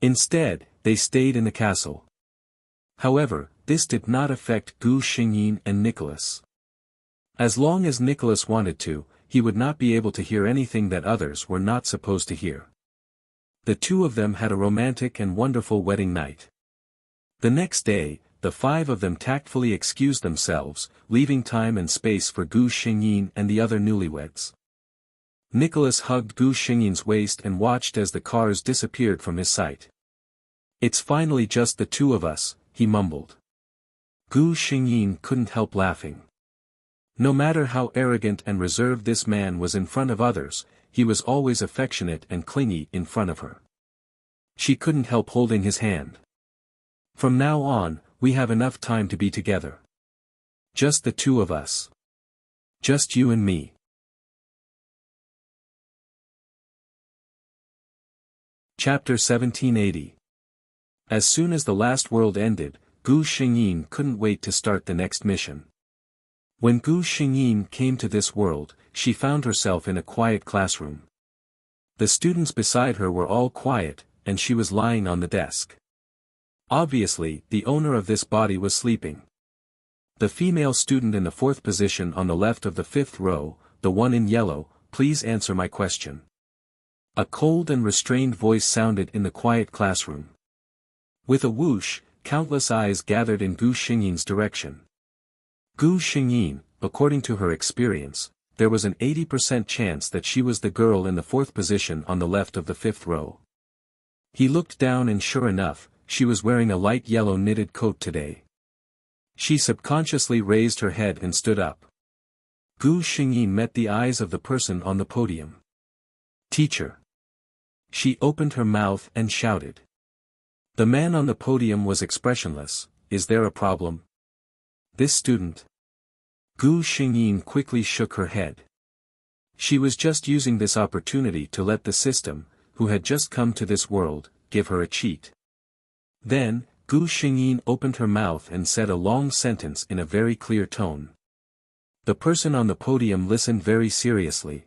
Instead, they stayed in the castle. However, this did not affect Gu Xingyin and Nicholas. As long as Nicholas wanted to, he would not be able to hear anything that others were not supposed to hear. The two of them had a romantic and wonderful wedding night. The next day, the five of them tactfully excused themselves, leaving time and space for Gu Xingyin and the other newlyweds. Nicholas hugged Gu Xingyin's waist and watched as the cars disappeared from his sight. "It's finally just the two of us," he mumbled. Gu Xingyin couldn't help laughing. No matter how arrogant and reserved this man was in front of others, he was always affectionate and clingy in front of her. She couldn't help holding his hand. "From now on, we have enough time to be together. Just the two of us. Just you and me." Chapter 1780. As soon as the last world ended, Gu Xingyin couldn't wait to start the next mission. When Gu Xingyin came to this world, she found herself in a quiet classroom. The students beside her were all quiet, and she was lying on the desk. Obviously, the owner of this body was sleeping. The female student in the fourth position on the left of the fifth row, the one in yellow, "Please answer my question." A cold and restrained voice sounded in the quiet classroom. With a whoosh, countless eyes gathered in Gu Xingyin's direction. Gu Xingyin, according to her experience, there was an 80% chance that she was the girl in the fourth position on the left of the fifth row. He looked down and sure enough, she was wearing a light yellow knitted coat today. She subconsciously raised her head and stood up. Gu Xingyin met the eyes of the person on the podium. "Teacher." She opened her mouth and shouted. The man on the podium was expressionless. "Is there a problem? This student?" Gu Xingyin quickly shook her head. She was just using this opportunity to let the system, who had just come to this world, give her a cheat. Then, Gu Xingyin opened her mouth and said a long sentence in a very clear tone. The person on the podium listened very seriously.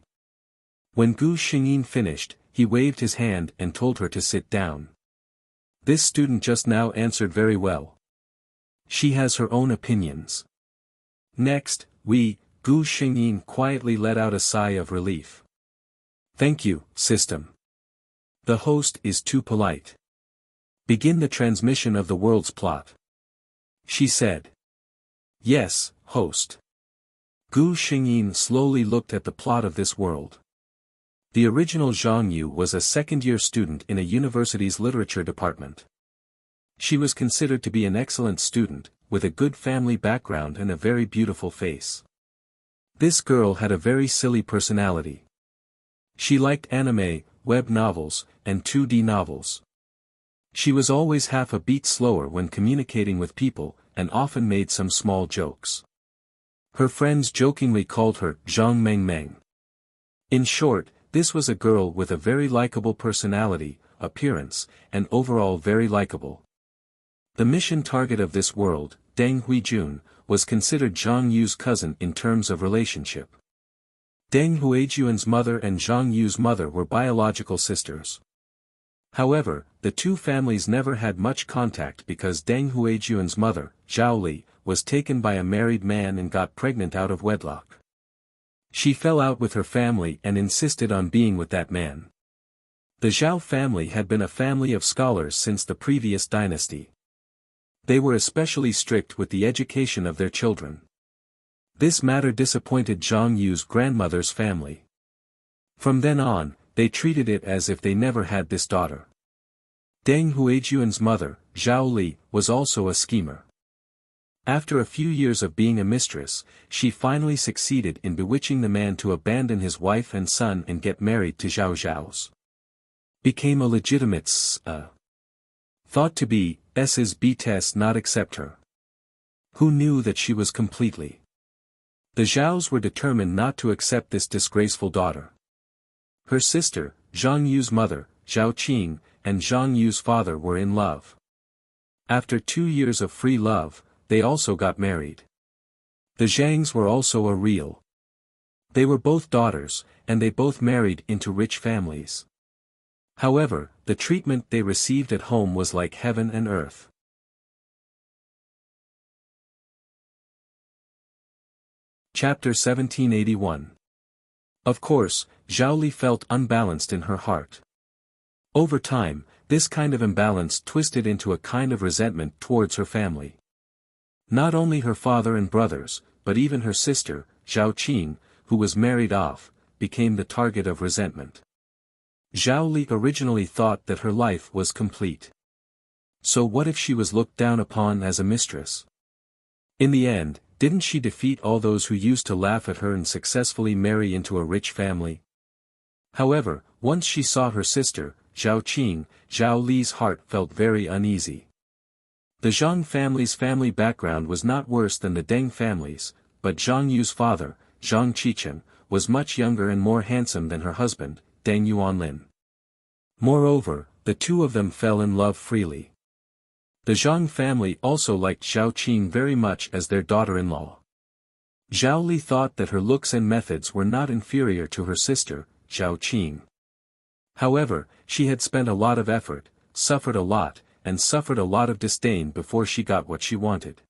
When Gu Xingyin finished, he waved his hand and told her to sit down. This student just now answered very well. She has her own opinions. Next, Gu Xingyin quietly let out a sigh of relief. "Thank you, system. The host is too polite. Begin the transmission of the world's plot," she said. "Yes, host." Gu Xingyin slowly looked at the plot of this world. The original Zhang Yu was a second-year student in a university's literature department. She was considered to be an excellent student, with a good family background and a very beautiful face. This girl had a very silly personality. She liked anime, web novels, and 2D novels. She was always half a beat slower when communicating with people, and often made some small jokes. Her friends jokingly called her Zhang Meng Meng. In short, this was a girl with a very likable personality, appearance, and overall very likable. The mission target of this world, Deng Huijun, was considered Zhang Yu's cousin in terms of relationship. Deng Huijuan's mother and Zhang Yu's mother were biological sisters. However, the two families never had much contact because Deng Huijuan's mother, Zhao Li, was taken by a married man and got pregnant out of wedlock. She fell out with her family and insisted on being with that man. The Zhao family had been a family of scholars since the previous dynasty. They were especially strict with the education of their children. This matter disappointed Zhang Yu's grandmother's family. From then on, they treated it as if they never had this daughter. Deng Huijuan's mother, Zhao Li, was also a schemer. After a few years of being a mistress, she finally succeeded in bewitching the man to abandon his wife and son and get married to Zhao Zhao's. Became a legitimate thought to be, S's B test not accept her. Who knew that she was completely? The Zhaos were determined not to accept this disgraceful daughter. Her sister, Zhang Yu's mother, Zhao Qing, and Zhang Yu's father were in love. After 2 years of free love, they also got married. The Zhangs were also a real. They were both daughters, and they both married into rich families. However, the treatment they received at home was like heaven and earth. Chapter 1781. Of course, Zhao Li felt unbalanced in her heart. Over time, this kind of imbalance twisted into a kind of resentment towards her family. Not only her father and brothers, but even her sister, Zhao Qing, who was married off, became the target of resentment. Zhao Li originally thought that her life was complete. So what if she was looked down upon as a mistress? In the end, didn't she defeat all those who used to laugh at her and successfully marry into a rich family? However, once she saw her sister, Zhao Qing, Zhao Li's heart felt very uneasy. The Zhang family's family background was not worse than the Deng family's, but Zhang Yu's father, Zhang Qichen, was much younger and more handsome than her husband, Deng Yuanlin. Moreover, the two of them fell in love freely. The Zhang family also liked Zhao Qing very much as their daughter-in-law. Zhao Li thought that her looks and methods were not inferior to her sister, Zhao Qing. However, she had spent a lot of effort, suffered a lot of disdain before she got what she wanted.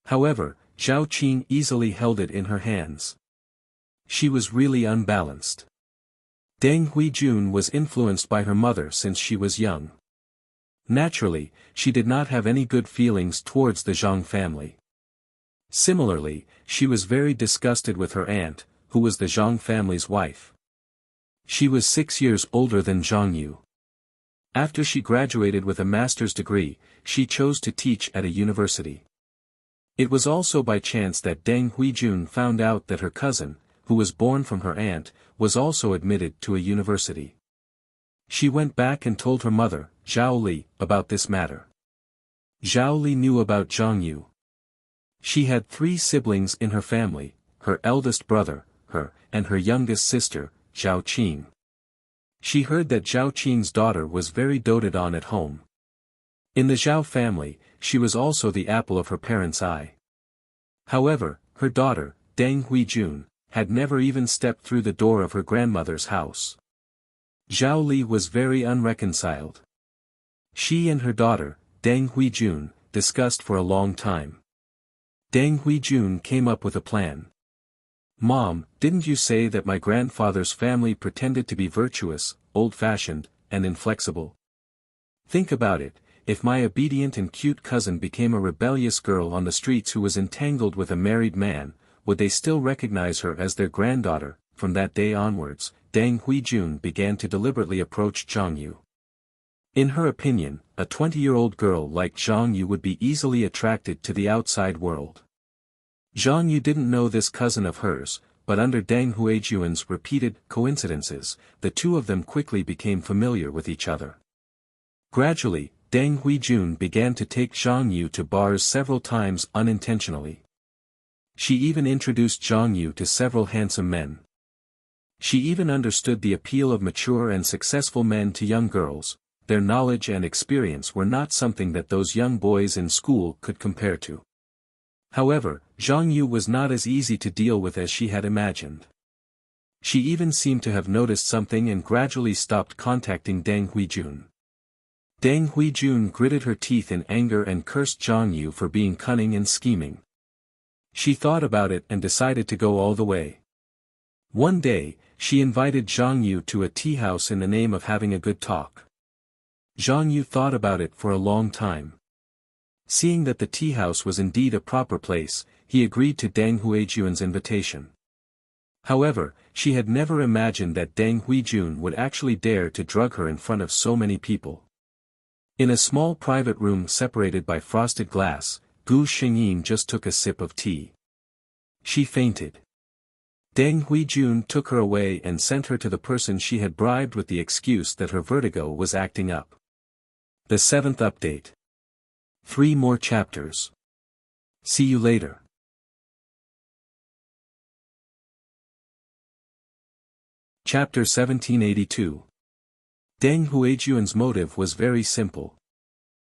However, Zhao Qing easily held it in her hands. She was really unbalanced. Deng Huijun was influenced by her mother since she was young. Naturally, she did not have any good feelings towards the Zhang family. Similarly, she was very disgusted with her aunt, who was the Zhang family's wife. She was 6 years older than Zhang Yu. After she graduated with a master's degree, she chose to teach at a university. It was also by chance that Deng Huijun found out that her cousin, who was born from her aunt, was also admitted to a university. She went back and told her mother, Zhao Li, about this matter. Zhao Li knew about Zhang Yu. She had 3 siblings in her family, her eldest brother, her, and her youngest sister, Zhao Qing. She heard that Zhao Qing's daughter was very doted on at home. In the Zhao family, she was also the apple of her parents' eye. However, her daughter, Deng Huijun, had never even stepped through the door of her grandmother's house. Zhao Li was very unreconciled. She and her daughter, Deng Huijun, discussed for a long time. Deng Huijun came up with a plan. "Mom, didn't you say that my grandfather's family pretended to be virtuous, old-fashioned, and inflexible? Think about it, if my obedient and cute cousin became a rebellious girl on the streets who was entangled with a married man, would they still recognize her as their granddaughter?" From that day onwards, Deng Huijun began to deliberately approach Zhang Yu. In her opinion, a 20-year-old girl like Zhang Yu would be easily attracted to the outside world. Zhang Yu didn't know this cousin of hers, but under Deng Huijun's repeated coincidences, the two of them quickly became familiar with each other. Gradually, Deng Huijun began to take Zhang Yu to bars several times unintentionally. She even introduced Zhang Yu to several handsome men. She even understood the appeal of mature and successful men to young girls. Their knowledge and experience were not something that those young boys in school could compare to. However, Zhang Yu was not as easy to deal with as she had imagined. She even seemed to have noticed something and gradually stopped contacting Deng Huijun. Deng Huijun gritted her teeth in anger and cursed Zhang Yu for being cunning and scheming. She thought about it and decided to go all the way. One day, she invited Zhang Yu to a tea house in the name of having a good talk. Zhang Yu thought about it for a long time. Seeing that the tea house was indeed a proper place, he agreed to Deng Huijun's invitation. However, she had never imagined that Deng Huijun would actually dare to drug her in front of so many people. In a small private room separated by frosted glass, Gu Xingyin just took a sip of tea. She fainted. Deng Huijun took her away and sent her to the person she had bribed with the excuse that her vertigo was acting up. The 7th update. 3 more chapters. See you later. Chapter 1782. Deng Huijuan's motive was very simple.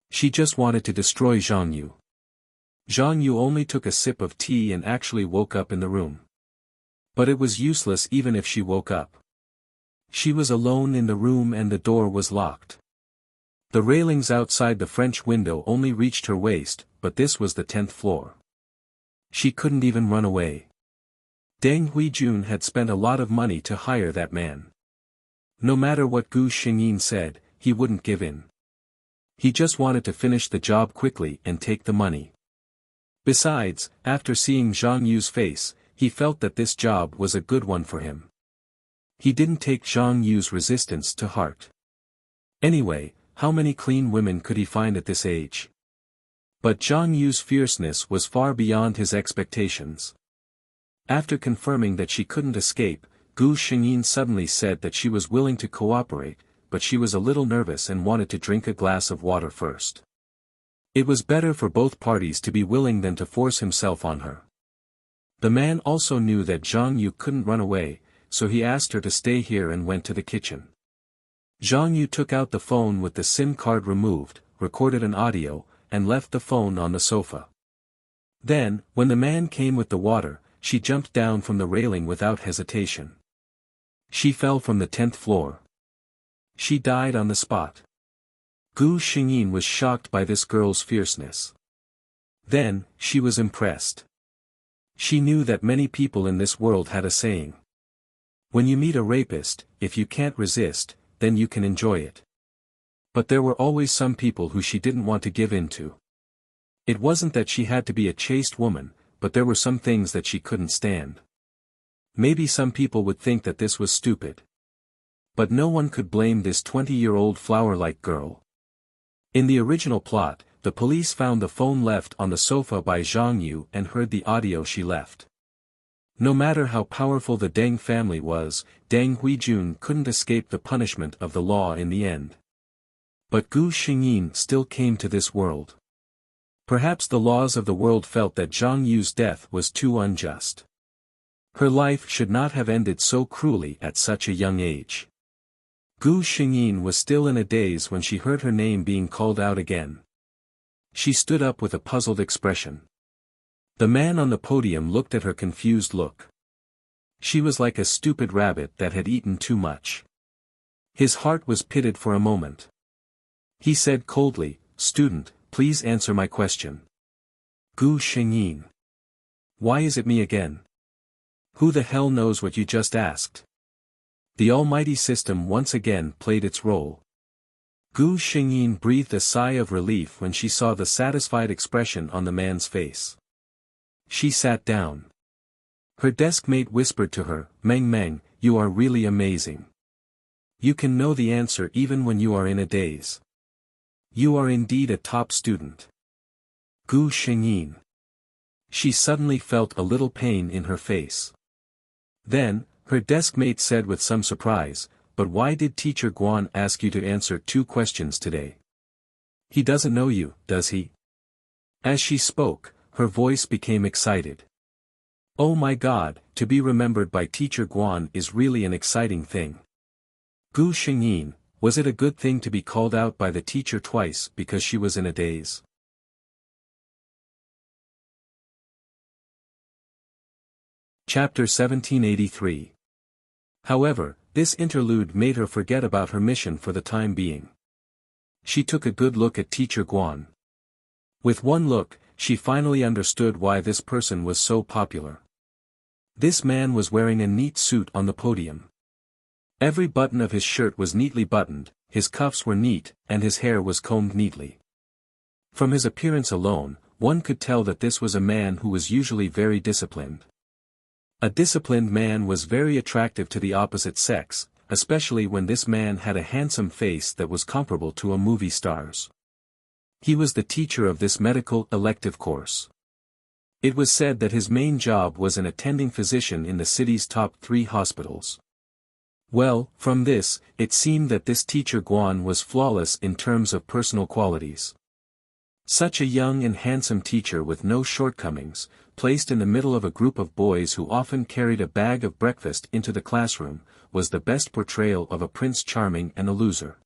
She just wanted to destroy Zhang Yu. Zhang Yu only took a sip of tea and actually woke up in the room. But it was useless even if she woke up. She was alone in the room and the door was locked. The railings outside the French window only reached her waist, but this was the 10th floor. She couldn't even run away. Deng Huijun had spent a lot of money to hire that man. No matter what Gu Xingyin said, he wouldn't give in. He just wanted to finish the job quickly and take the money. Besides, after seeing Zhang Yu's face, he felt that this job was a good one for him. He didn't take Zhang Yu's resistance to heart. Anyway, how many clean women could he find at this age? But Zhang Yu's fierceness was far beyond his expectations. After confirming that she couldn't escape, Gu Xingyin suddenly said that she was willing to cooperate, but she was a little nervous and wanted to drink a glass of water first. It was better for both parties to be willing than to force himself on her. The man also knew that Zhang Yu couldn't run away, so he asked her to stay here and went to the kitchen. Zhang Yu took out the phone with the SIM card removed, recorded an audio, and left the phone on the sofa. Then, when the man came with the water, she jumped down from the railing without hesitation. She fell from the 10th floor. She died on the spot. Gu Xingyin was shocked by this girl's fierceness. Then, she was impressed. She knew that many people in this world had a saying. When you meet a rapist, if you can't resist, then you can enjoy it. But there were always some people who she didn't want to give in to. It wasn't that she had to be a chaste woman, but there were some things that she couldn't stand. Maybe some people would think that this was stupid. But no one could blame this 20-year-old flower-like girl. In the original plot, the police found the phone left on the sofa by Zhang Yu and heard the audio she left. No matter how powerful the Deng family was, Deng Huijun couldn't escape the punishment of the law in the end. But Gu Xingyin still came to this world. Perhaps the laws of the world felt that Zhang Yu's death was too unjust. Her life should not have ended so cruelly at such a young age. Gu Xingyin was still in a daze when she heard her name being called out again. She stood up with a puzzled expression. The man on the podium looked at her confused look. She was like a stupid rabbit that had eaten too much. His heart was pitted for a moment. He said coldly, "Student, please answer my question." Gu Xingyin. Why is it me again? Who the hell knows what you just asked? The almighty system once again played its role. Gu Xingyin breathed a sigh of relief when she saw the satisfied expression on the man's face. She sat down. Her desk mate whispered to her, "Meng Meng, you are really amazing. You can know the answer even when you are in a daze. You are indeed a top student." Gu Xingyin. She suddenly felt a little pain in her face. Then, her desk mate said with some surprise, "But why did Teacher Guan ask you to answer 2 questions today? He doesn't know you, does he?" As she spoke, her voice became excited. Oh my God, to be remembered by Teacher Guan is really an exciting thing. Gu Xingyin, was it a good thing to be called out by the teacher twice because she was in a daze? Chapter 1783. However, this interlude made her forget about her mission for the time being. She took a good look at Teacher Guan. With one look, she finally understood why this person was so popular. This man was wearing a neat suit on the podium. Every button of his shirt was neatly buttoned, his cuffs were neat, and his hair was combed neatly. From his appearance alone, one could tell that this was a man who was usually very disciplined. A disciplined man was very attractive to the opposite sex, especially when this man had a handsome face that was comparable to a movie star's. He was the teacher of this medical elective course. It was said that his main job was an attending physician in the city's top 3 hospitals. Well, from this, it seemed that this Teacher Guan was flawless in terms of personal qualities. Such a young and handsome teacher with no shortcomings, placed in the middle of a group of boys who often carried a bag of breakfast into the classroom, was the best portrayal of a Prince Charming and a loser.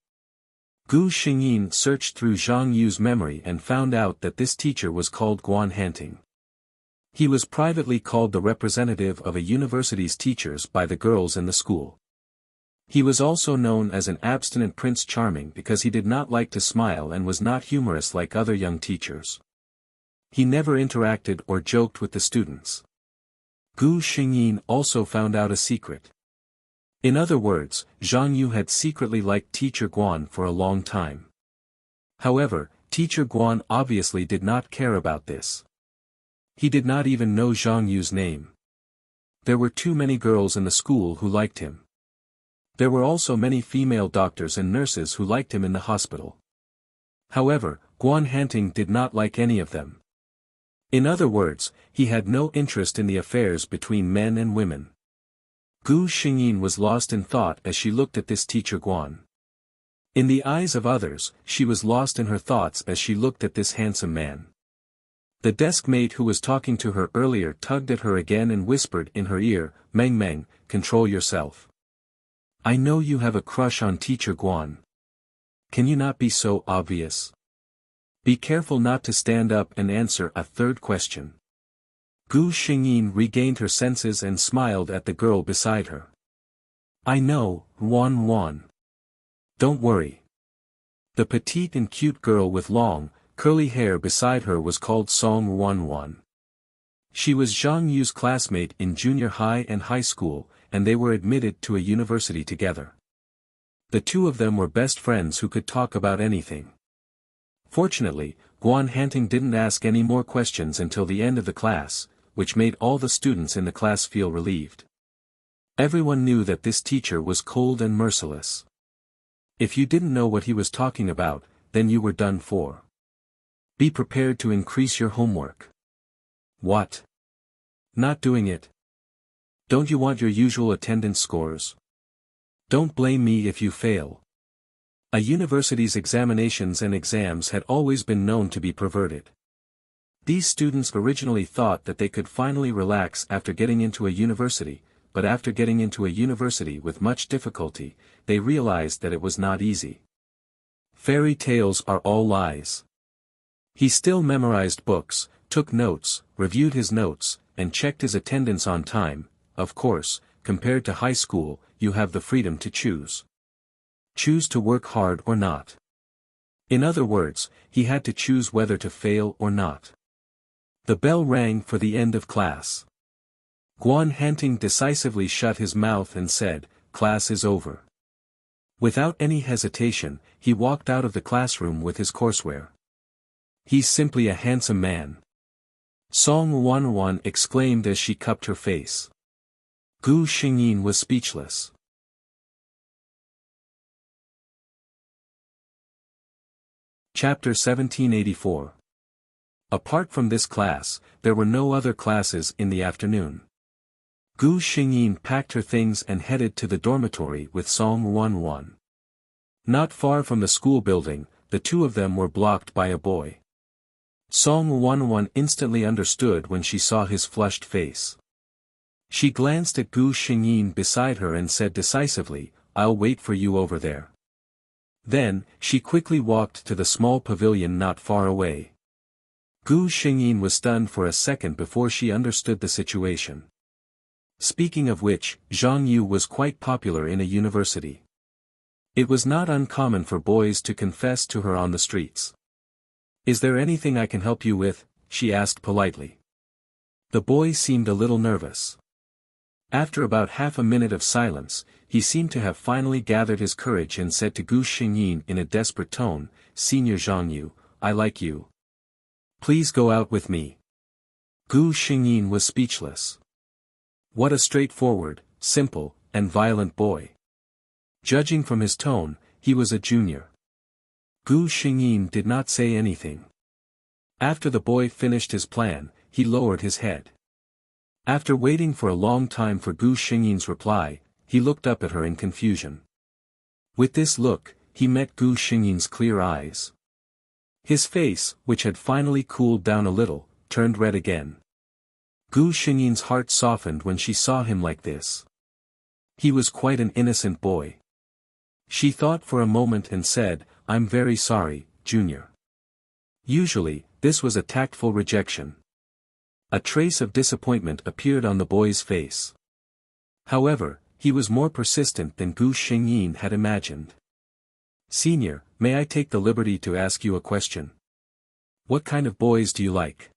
Gu Xingyin searched through Zhang Yu's memory and found out that this teacher was called Guan Hanting. He was privately called the representative of a university's teachers by the girls in the school. He was also known as an abstinent Prince Charming because he did not like to smile and was not humorous like other young teachers. He never interacted or joked with the students. Gu Xingyin also found out a secret. In other words, Zhang Yu had secretly liked Teacher Guan for a long time. However, Teacher Guan obviously did not care about this. He did not even know Zhang Yu's name. There were too many girls in the school who liked him. There were also many female doctors and nurses who liked him in the hospital. However, Guan Hanting did not like any of them. In other words, he had no interest in the affairs between men and women. Gu Xingyin was lost in thought as she looked at this teacher Guan. In the eyes of others, she was lost in her thoughts as she looked at this handsome man. The desk mate who was talking to her earlier tugged at her again and whispered in her ear, "Meng Meng, control yourself. I know you have a crush on Teacher Guan. Can you not be so obvious? Be careful not to stand up and answer a third question." Gu Xingyin regained her senses and smiled at the girl beside her. "I know, Wan Wan. Don't worry." The petite and cute girl with long, curly hair beside her was called Song Wan Wan. She was Zhang Yu's classmate in junior high and high school, and they were admitted to a university together. The two of them were best friends who could talk about anything. Fortunately, Guan Hanting didn't ask any more questions until the end of the class, which made all the students in the class feel relieved. Everyone knew that this teacher was cold and merciless. If you didn't know what he was talking about, then you were done for. Be prepared to increase your homework. What? Not doing it? Don't you want your usual attendance scores? Don't blame me if you fail. A university's examinations and exams had always been known to be perverted. These students originally thought that they could finally relax after getting into a university, but after getting into a university with much difficulty, they realized that it was not easy. Fairy tales are all lies. He still memorized books, took notes, reviewed his notes, and checked his attendance on time. Of course, compared to high school, you have the freedom to choose. Choose to work hard or not. In other words, he had to choose whether to fail or not. The bell rang for the end of class. Guan Hanting decisively shut his mouth and said, "Class is over." Without any hesitation, he walked out of the classroom with his courseware. "He's simply a handsome man," Song Wanwan exclaimed as she cupped her face. Gu Xingyin was speechless. Chapter 1784. Apart from this class, there were no other classes in the afternoon. Gu Xingyin packed her things and headed to the dormitory with Song Wanwan. Not far from the school building, the two of them were blocked by a boy. Song Wanwan instantly understood when she saw his flushed face. She glanced at Gu Xingyin beside her and said decisively, "I'll wait for you over there." Then, she quickly walked to the small pavilion not far away. Gu Xingyin was stunned for a second before she understood the situation. Speaking of which, Zhang Yu was quite popular in a university. It was not uncommon for boys to confess to her on the streets. "Is there anything I can help you with?" she asked politely. The boy seemed a little nervous. After about half a minute of silence, he seemed to have finally gathered his courage and said to Gu Xingyin in a desperate tone, "Senior Zhang Yu, I like you. Please go out with me." Gu Xingyin was speechless. What a straightforward, simple, and violent boy. Judging from his tone, he was a junior. Gu Xingyin did not say anything. After the boy finished his plan, he lowered his head. After waiting for a long time for Gu Xingyin's reply, he looked up at her in confusion. With this look, he met Gu Xingyin's clear eyes. His face, which had finally cooled down a little, turned red again. Gu Xingyin's heart softened when she saw him like this. He was quite an innocent boy. She thought for a moment and said, "I'm very sorry, Junior." Usually, this was a tactful rejection. A trace of disappointment appeared on the boy's face. However, he was more persistent than Gu Xingyin had imagined. "Senior, may I take the liberty to ask you a question? What kind of boys do you like?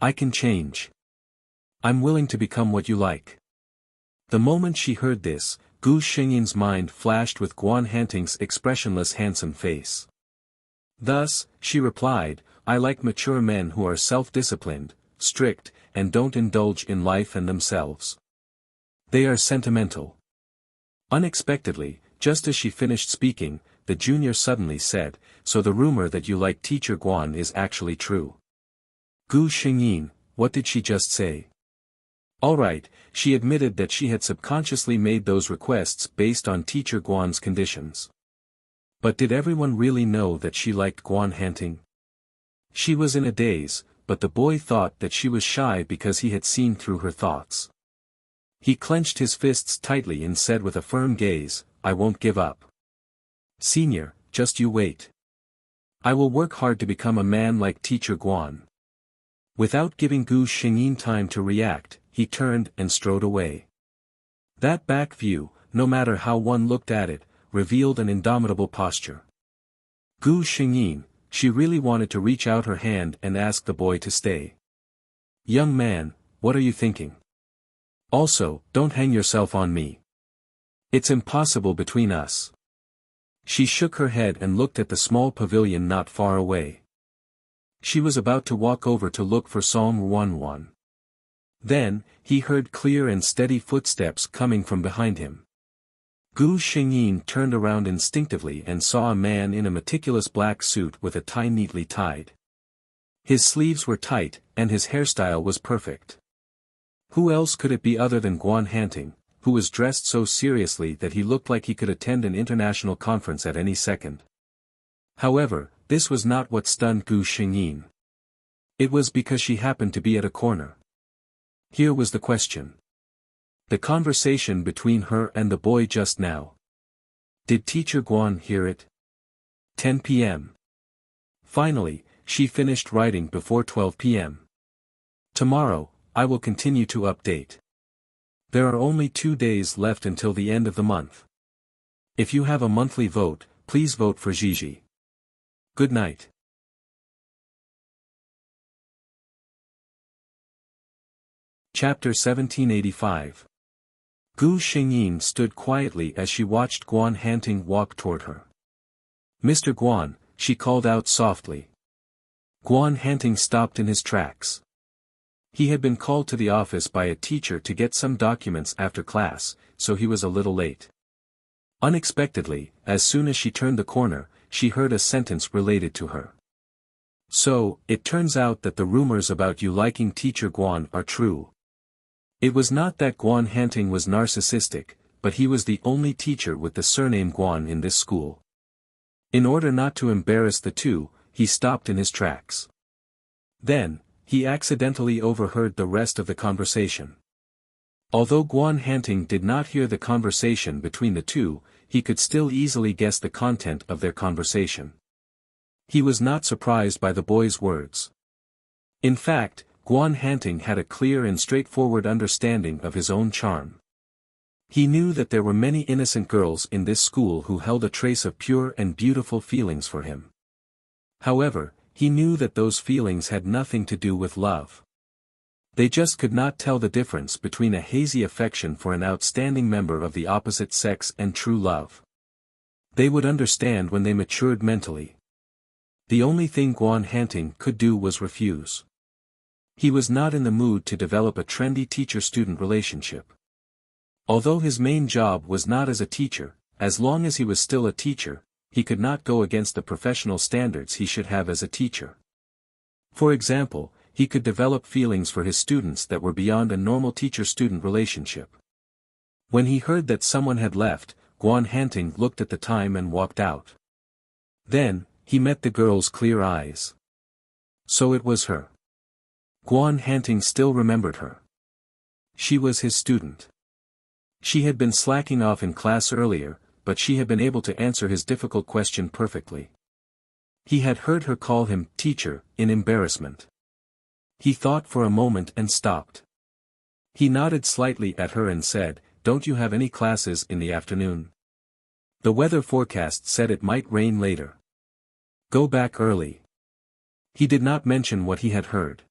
I can change. I'm willing to become what you like." The moment she heard this, Gu Xingyin's mind flashed with Guan Hanting's expressionless handsome face. Thus, she replied, "I like mature men who are self-disciplined, strict, and don't indulge in life and themselves. They are sentimental." Unexpectedly, just as she finished speaking, the junior suddenly said, "So the rumor that you like Teacher Guan is actually true." Gu Xingyin, what did she just say? Alright, she admitted that she had subconsciously made those requests based on Teacher Guan's conditions. But did everyone really know that she liked Guan Hanting? She was in a daze, but the boy thought that she was shy because he had seen through her thoughts. He clenched his fists tightly and said with a firm gaze, "I won't give up. Senior, just you wait. I will work hard to become a man like Teacher Guan." Without giving Gu Xingyin time to react, he turned and strode away. That back view, no matter how one looked at it, revealed an indomitable posture. Gu Xingyin, she really wanted to reach out her hand and ask the boy to stay. "Young man, what are you thinking? Also, don't hang yourself on me. It's impossible between us." She shook her head and looked at the small pavilion not far away. She was about to walk over to look for Song Ruanruan. Then, he heard clear and steady footsteps coming from behind him. Gu Xingyin turned around instinctively and saw a man in a meticulous black suit with a tie neatly tied. His sleeves were tight, and his hairstyle was perfect. Who else could it be other than Guan Hanting, who was dressed so seriously that he looked like he could attend an international conference at any second? However, this was not what stunned Gu Xingyin. It was because she happened to be at a corner. Here was the question. The conversation between her and the boy just now. Did Teacher Guan hear it? 10 p.m. Finally, she finished writing before 12 p.m. Tomorrow, I will continue to update. There are only 2 days left until the end of the month. If you have a monthly vote, please vote for Gigi. Good night. Chapter 1785. Gu Xingyin stood quietly as she watched Guan Hanting walk toward her. "Mr. Guan," she called out softly. Guan Hanting stopped in his tracks. He had been called to the office by a teacher to get some documents after class, so he was a little late. Unexpectedly, as soon as she turned the corner, she heard a sentence related to her. "So, it turns out that the rumors about you liking Teacher Guan are true." It was not that Guan Hanting was narcissistic, but he was the only teacher with the surname Guan in this school. In order not to embarrass the two, he stopped in his tracks. Then, he accidentally overheard the rest of the conversation. Although Guan Hanting did not hear the conversation between the two, he could still easily guess the content of their conversation. He was not surprised by the boy's words. In fact, Guan Hanting had a clear and straightforward understanding of his own charm. He knew that there were many innocent girls in this school who held a trace of pure and beautiful feelings for him. However, he knew that those feelings had nothing to do with love. They just could not tell the difference between a hazy affection for an outstanding member of the opposite sex and true love. They would understand when they matured mentally. The only thing Guan Hanting could do was refuse. He was not in the mood to develop a trendy teacher-student relationship. Although his main job was not as a teacher, as long as he was still a teacher, he could not go against the professional standards he should have as a teacher. For example, he could develop feelings for his students that were beyond a normal teacher-student relationship. When he heard that someone had left, Guan Hanting looked at the time and walked out. Then, He met the girl's clear eyes. So it was her. Guan Hanting still remembered her. She was his student. She had been slacking off in class earlier, but she had been able to answer his difficult question perfectly. He had heard her call him teacher in embarrassment. He thought for a moment and stopped. He nodded slightly at her and said, "Don't you have any classes in the afternoon? The weather forecast said it might rain later. Go back early." He did not mention what he had heard.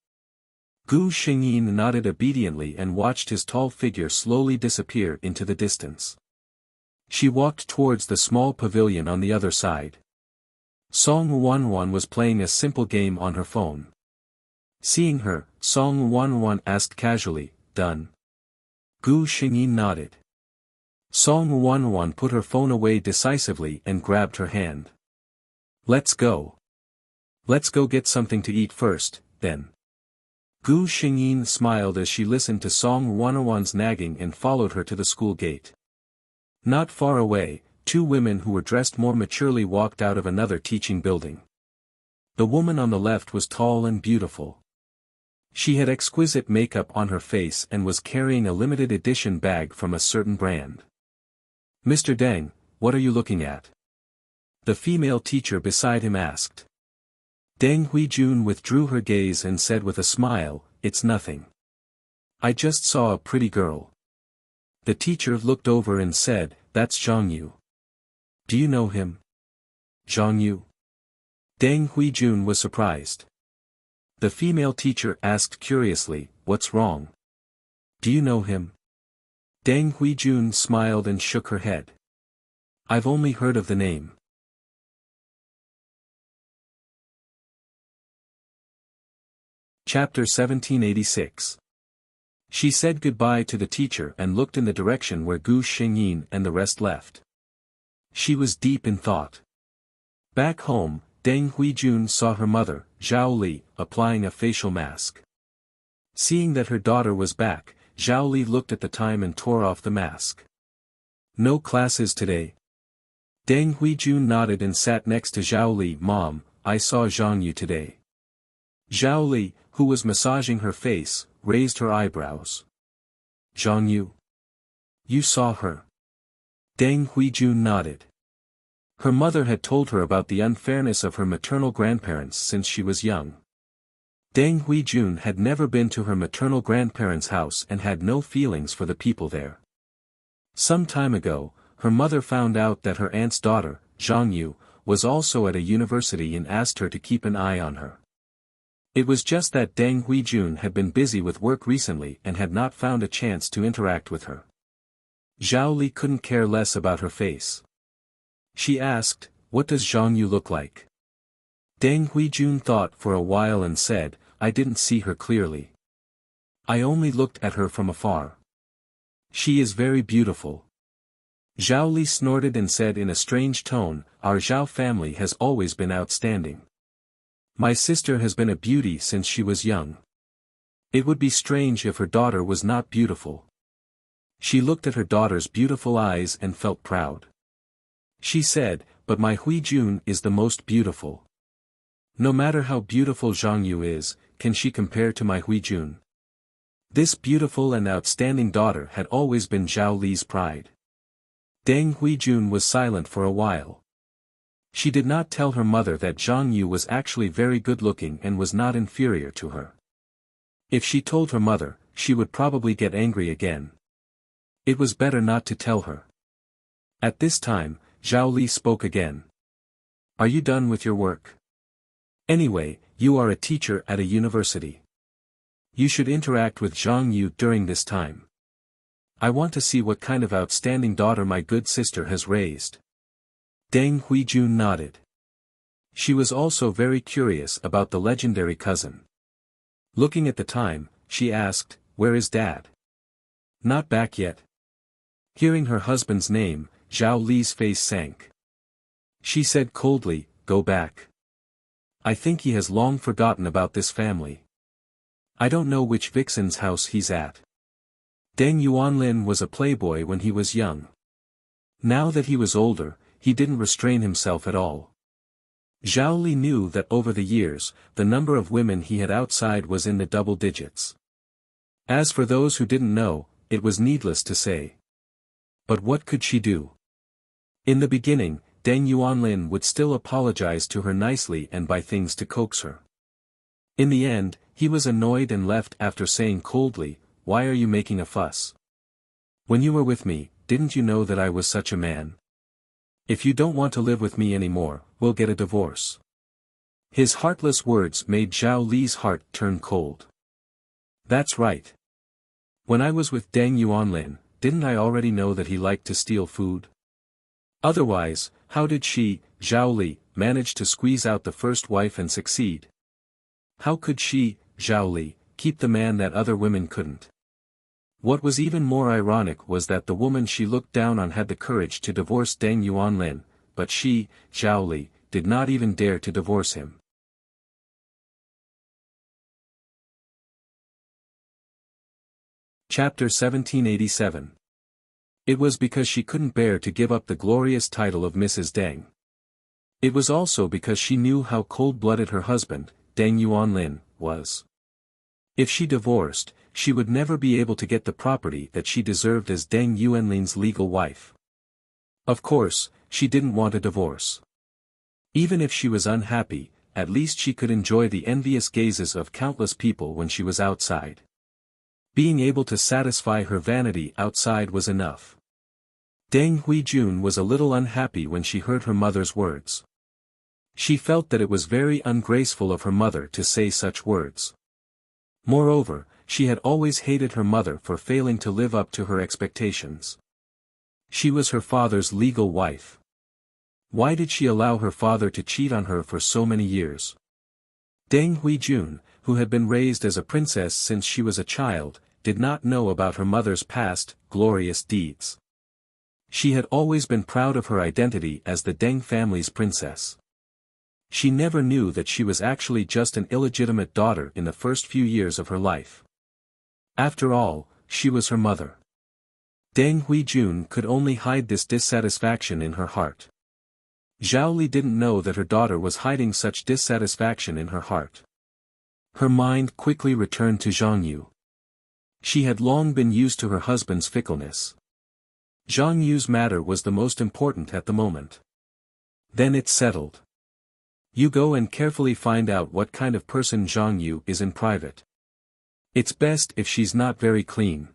Gu Xingyin nodded obediently and watched his tall figure slowly disappear into the distance. She walked towards the small pavilion on the other side. Song Wanwan was playing a simple game on her phone. Seeing her, Song Wanwan asked casually, "Done?" Gu Xingyin nodded. Song Wanwan put her phone away decisively and grabbed her hand. "Let's go. Let's go get something to eat first, then." Gu Xingyin smiled as she listened to Song Wanwan's nagging and followed her to the school gate. Not far away, two women who were dressed more maturely walked out of another teaching building. The woman on the left was tall and beautiful. She had exquisite makeup on her face and was carrying a limited edition bag from a certain brand. "Mr. Deng, what are you looking at?" the female teacher beside him asked. Deng Huijun withdrew her gaze and said with a smile, "It's nothing. I just saw a pretty girl." The teacher looked over and said, "That's Zhang Yu. Do you know him?" "Zhang Yu?" Deng Huijun was surprised. The female teacher asked curiously, "What's wrong? Do you know him?" Deng Huijun smiled and shook her head. "I've only heard of the name." Chapter 1786. She said goodbye to the teacher and looked in the direction where Gu Xingyin and the rest left. She was deep in thought. Back home, Deng Huijun saw her mother, Zhao Li, applying a facial mask. Seeing that her daughter was back, Zhao Li looked at the time and tore off the mask. "No classes today?" Deng Huijun nodded and sat next to Zhao Li. "Mom, I saw Zhang Yu today." Zhao Li, who was massaging her face, raised her eyebrows. "Zhang Yu? You saw her?" Deng Huijun nodded. Her mother had told her about the unfairness of her maternal grandparents since she was young. Deng Huijun had never been to her maternal grandparents' house and had no feelings for the people there. Some time ago, her mother found out that her aunt's daughter, Zhang Yu, was also at a university and asked her to keep an eye on her. It was just that Deng Huijun had been busy with work recently and had not found a chance to interact with her. Zhao Li couldn't care less about her face. She asked, "What does Zhang Yu look like?" Deng Huijun thought for a while and said, "I didn't see her clearly. I only looked at her from afar. She is very beautiful." Zhao Li snorted and said in a strange tone, "Our Zhao family has always been outstanding. My sister has been a beauty since she was young. It would be strange if her daughter was not beautiful." She looked at her daughter's beautiful eyes and felt proud. She said, "But my Huijun is the most beautiful. No matter how beautiful Zhang Yu is, can she compare to my Huijun?" This beautiful and outstanding daughter had always been Zhao Li's pride. Deng Huijun was silent for a while. She did not tell her mother that Zhang Yu was actually very good-looking and was not inferior to her. If she told her mother, she would probably get angry again. It was better not to tell her. At this time, Zhao Li spoke again. "Are you done with your work? Anyway, you are a teacher at a university. You should interact with Zhang Yu during this time. I want to see what kind of outstanding daughter my good sister has raised." Deng Huijun nodded. She was also very curious about the legendary cousin. Looking at the time, she asked, "Where is Dad?" "Not back yet." Hearing her husband's name, Zhao Li's face sank. She said coldly, "Go back. I think he has long forgotten about this family. I don't know which vixen's house he's at." Deng Yuanlin was a playboy when he was young. Now that he was older, he didn't restrain himself at all. Zhao Li knew that over the years, the number of women he had outside was in the double digits. As for those who didn't know, it was needless to say. But what could she do? In the beginning, Deng Yuanlin would still apologize to her nicely and buy things to coax her. In the end, he was annoyed and left after saying coldly, "Why are you making a fuss? When you were with me, didn't you know that I was such a man? If you don't want to live with me anymore, we'll get a divorce." His heartless words made Zhao Li's heart turn cold. That's right. When I was with Deng Yuanlin, didn't I already know that he liked to steal food? Otherwise, how did she, Zhao Li, manage to squeeze out the first wife and succeed? How could she, Zhao Li, keep the man that other women couldn't? What was even more ironic was that the woman she looked down on had the courage to divorce Deng Yuanlin, but she, Zhao Li, did not even dare to divorce him. Chapter 1787. It was because she couldn't bear to give up the glorious title of Mrs. Deng. It was also because she knew how cold-blooded her husband, Deng Yuanlin, was. If she divorced, she would never be able to get the property that she deserved as Deng Yuanlin's legal wife. Of course, she didn't want a divorce. Even if she was unhappy, at least she could enjoy the envious gazes of countless people when she was outside. Being able to satisfy her vanity outside was enough. Deng Huijun was a little unhappy when she heard her mother's words. She felt that it was very ungraceful of her mother to say such words. Moreover, she had always hated her mother for failing to live up to her expectations. She was her father's legal wife. Why did she allow her father to cheat on her for so many years? Deng Huijun, who had been raised as a princess since she was a child, did not know about her mother's past, glorious deeds. She had always been proud of her identity as the Deng family's princess. She never knew that she was actually just an illegitimate daughter in the first few years of her life. After all, she was her mother. Deng Huijun could only hide this dissatisfaction in her heart. Zhao Li didn't know that her daughter was hiding such dissatisfaction in her heart. Her mind quickly returned to Zhang Yu. She had long been used to her husband's fickleness. Zhang Yu's matter was the most important at the moment. Then it's settled. You go and carefully find out what kind of person Zhang Yu is in private. It's best if she's not very clean.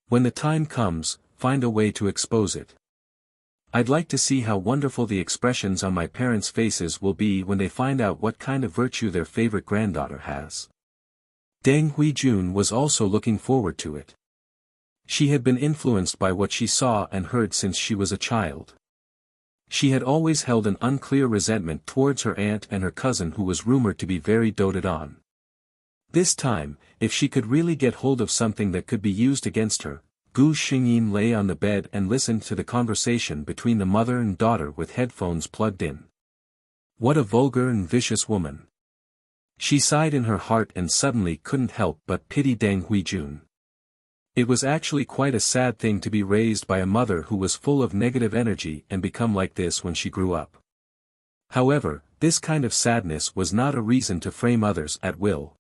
When the time comes, find a way to expose it. I'd like to see how wonderful the expressions on my parents' faces will be when they find out what kind of virtue their favorite granddaughter has. Deng Huijun was also looking forward to it. She had been influenced by what she saw and heard since she was a child. She had always held an unclear resentment towards her aunt and her cousin who was rumored to be very doted on. This time, if she could really get hold of something that could be used against her, Gu Xingyin lay on the bed and listened to the conversation between the mother and daughter with headphones plugged in. What a vulgar and vicious woman. She sighed in her heart and suddenly couldn't help but pity Deng Huijun. It was actually quite a sad thing to be raised by a mother who was full of negative energy and become like this when she grew up. However, this kind of sadness was not a reason to frame others at will.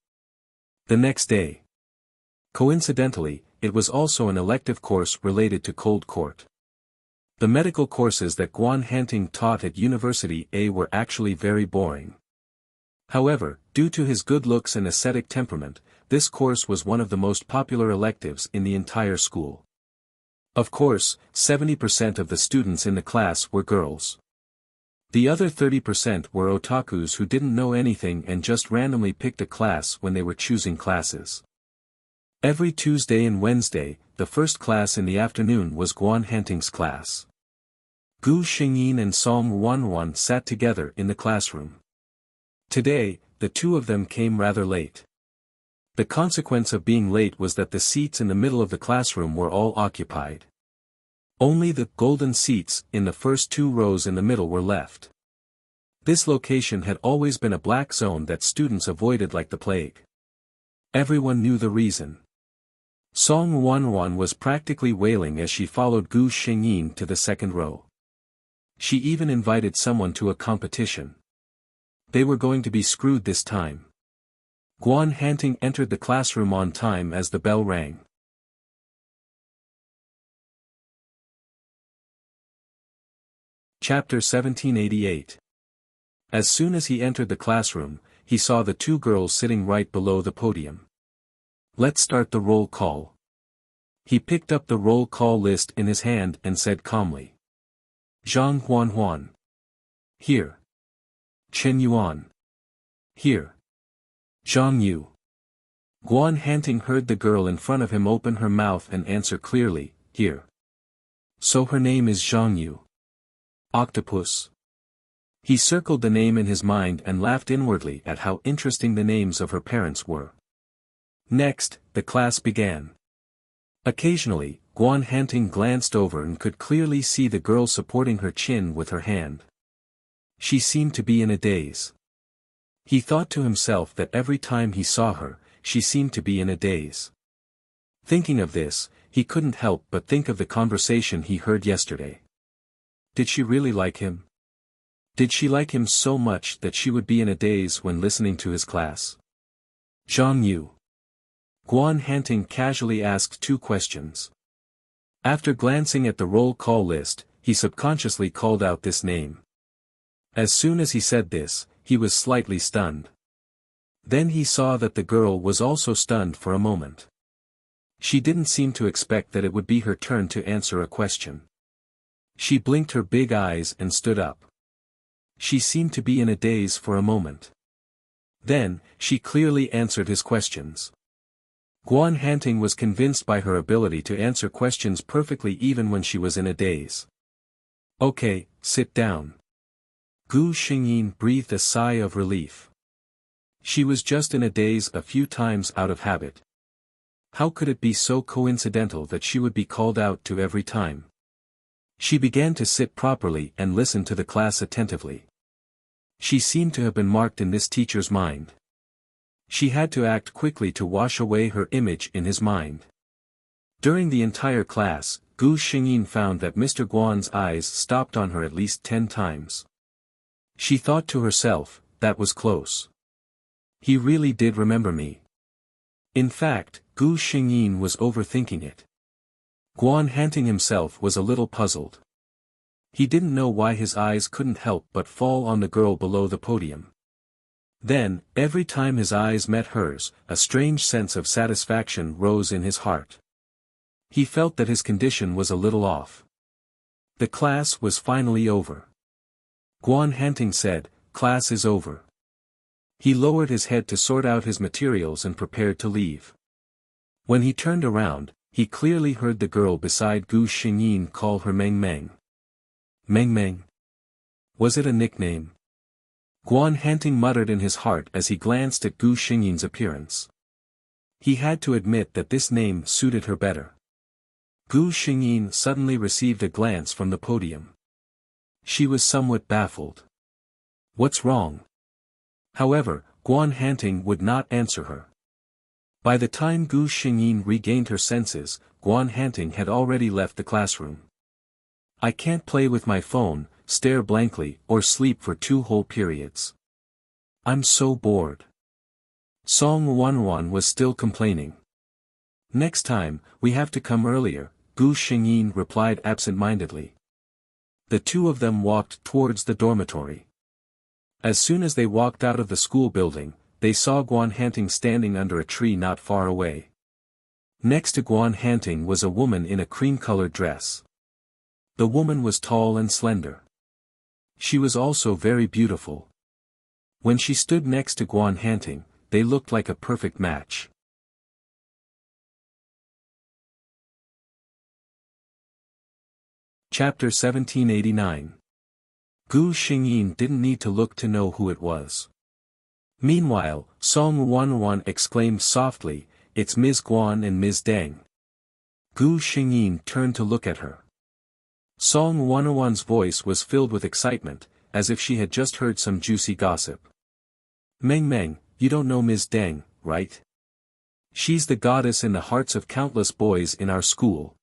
The next day. Coincidentally, it was also an elective course related to cold court. The medical courses that Guan Hanting taught at University A were actually very boring. However, due to his good looks and ascetic temperament, this course was one of the most popular electives in the entire school. Of course, 70% of the students in the class were girls. The other 30% were otakus who didn't know anything and just randomly picked a class when they were choosing classes. Every Tuesday and Wednesday, the first class in the afternoon was Guan Hanting's class. Gu Xingyin and Song Wanwan sat together in the classroom. Today, the two of them came rather late. The consequence of being late was that the seats in the middle of the classroom were all occupied. Only the golden seats in the first two rows in the middle were left. This location had always been a black zone that students avoided like the plague. Everyone knew the reason. Song Wanwan was practically wailing as she followed Gu Xingyin to the second row. She even invited someone to a competition. They were going to be screwed this time. Guan Hanting entered the classroom on time as the bell rang. Chapter 1788. As soon as he entered the classroom, he saw the two girls sitting right below the podium. Let's start the roll call. He picked up the roll call list in his hand and said calmly. Zhang Huanhuan. Here. Chen Yuan. Here. Zhang Yu. Guan Hanting heard the girl in front of him open her mouth and answer clearly, here. So her name is Zhang Yu. Octopus. He circled the name in his mind and laughed inwardly at how interesting the names of her parents were. Next, the class began. Occasionally, Guan Hanting glanced over and could clearly see the girl supporting her chin with her hand. She seemed to be in a daze. He thought to himself that every time he saw her, she seemed to be in a daze. Thinking of this, he couldn't help but think of the conversation he heard yesterday. Did she really like him? Did she like him so much that she would be in a daze when listening to his class? Zhang Yu. Guan Hanting casually asked two questions. After glancing at the roll call list, he subconsciously called out this name. As soon as he said this, he was slightly stunned. Then he saw that the girl was also stunned for a moment. She didn't seem to expect that it would be her turn to answer a question. She blinked her big eyes and stood up. She seemed to be in a daze for a moment. Then, she clearly answered his questions. Guan Hanting was convinced by her ability to answer questions perfectly even when she was in a daze. Okay, sit down. Gu Xingyin breathed a sigh of relief. She was just in a daze a few times out of habit. How could it be so coincidental that she would be called out to every time? She began to sit properly and listen to the class attentively. She seemed to have been marked in this teacher's mind. She had to act quickly to wash away her image in his mind. During the entire class, Gu Xingyin found that Mr. Guan's eyes stopped on her at least 10 times. She thought to herself, that was close. He really did remember me. In fact, Gu Xingyin was overthinking it. Guan Hanting himself was a little puzzled. He didn't know why his eyes couldn't help but fall on the girl below the podium. Then, every time his eyes met hers, a strange sense of satisfaction rose in his heart. He felt that his condition was a little off. The class was finally over. Guan Hanting said, "Class is over." He lowered his head to sort out his materials and prepared to leave. When he turned around, he clearly heard the girl beside Gu Xingyin call her Meng Meng. Meng Meng? Was it a nickname? Guan Hanting muttered in his heart as he glanced at Gu Xingyin's appearance. He had to admit that this name suited her better. Gu Xingyin suddenly received a glance from the podium. She was somewhat baffled. What's wrong? However, Guan Hanting would not answer her. By the time Gu Xingyin regained her senses, Guan Hanting had already left the classroom. I can't play with my phone, stare blankly, or sleep for 2 whole periods. I'm so bored. Song Wanwan was still complaining. Next time, we have to come earlier, Gu Xingyin replied absent-mindedly. The two of them walked towards the dormitory. As soon as they walked out of the school building, they saw Guan Hanting standing under a tree not far away. Next to Guan Hanting was a woman in a cream-colored dress. The woman was tall and slender. She was also very beautiful. When she stood next to Guan Hanting, they looked like a perfect match. Chapter 1789. Gu Xingyin didn't need to look to know who it was. Meanwhile, Song Wanwan exclaimed softly, "It's Ms. Guan and Ms. Deng." Gu Xingyin turned to look at her. Song Wanwan's voice was filled with excitement, as if she had just heard some juicy gossip. Meng Meng, you don't know Ms. Deng, right? She's the goddess in the hearts of countless boys in our school.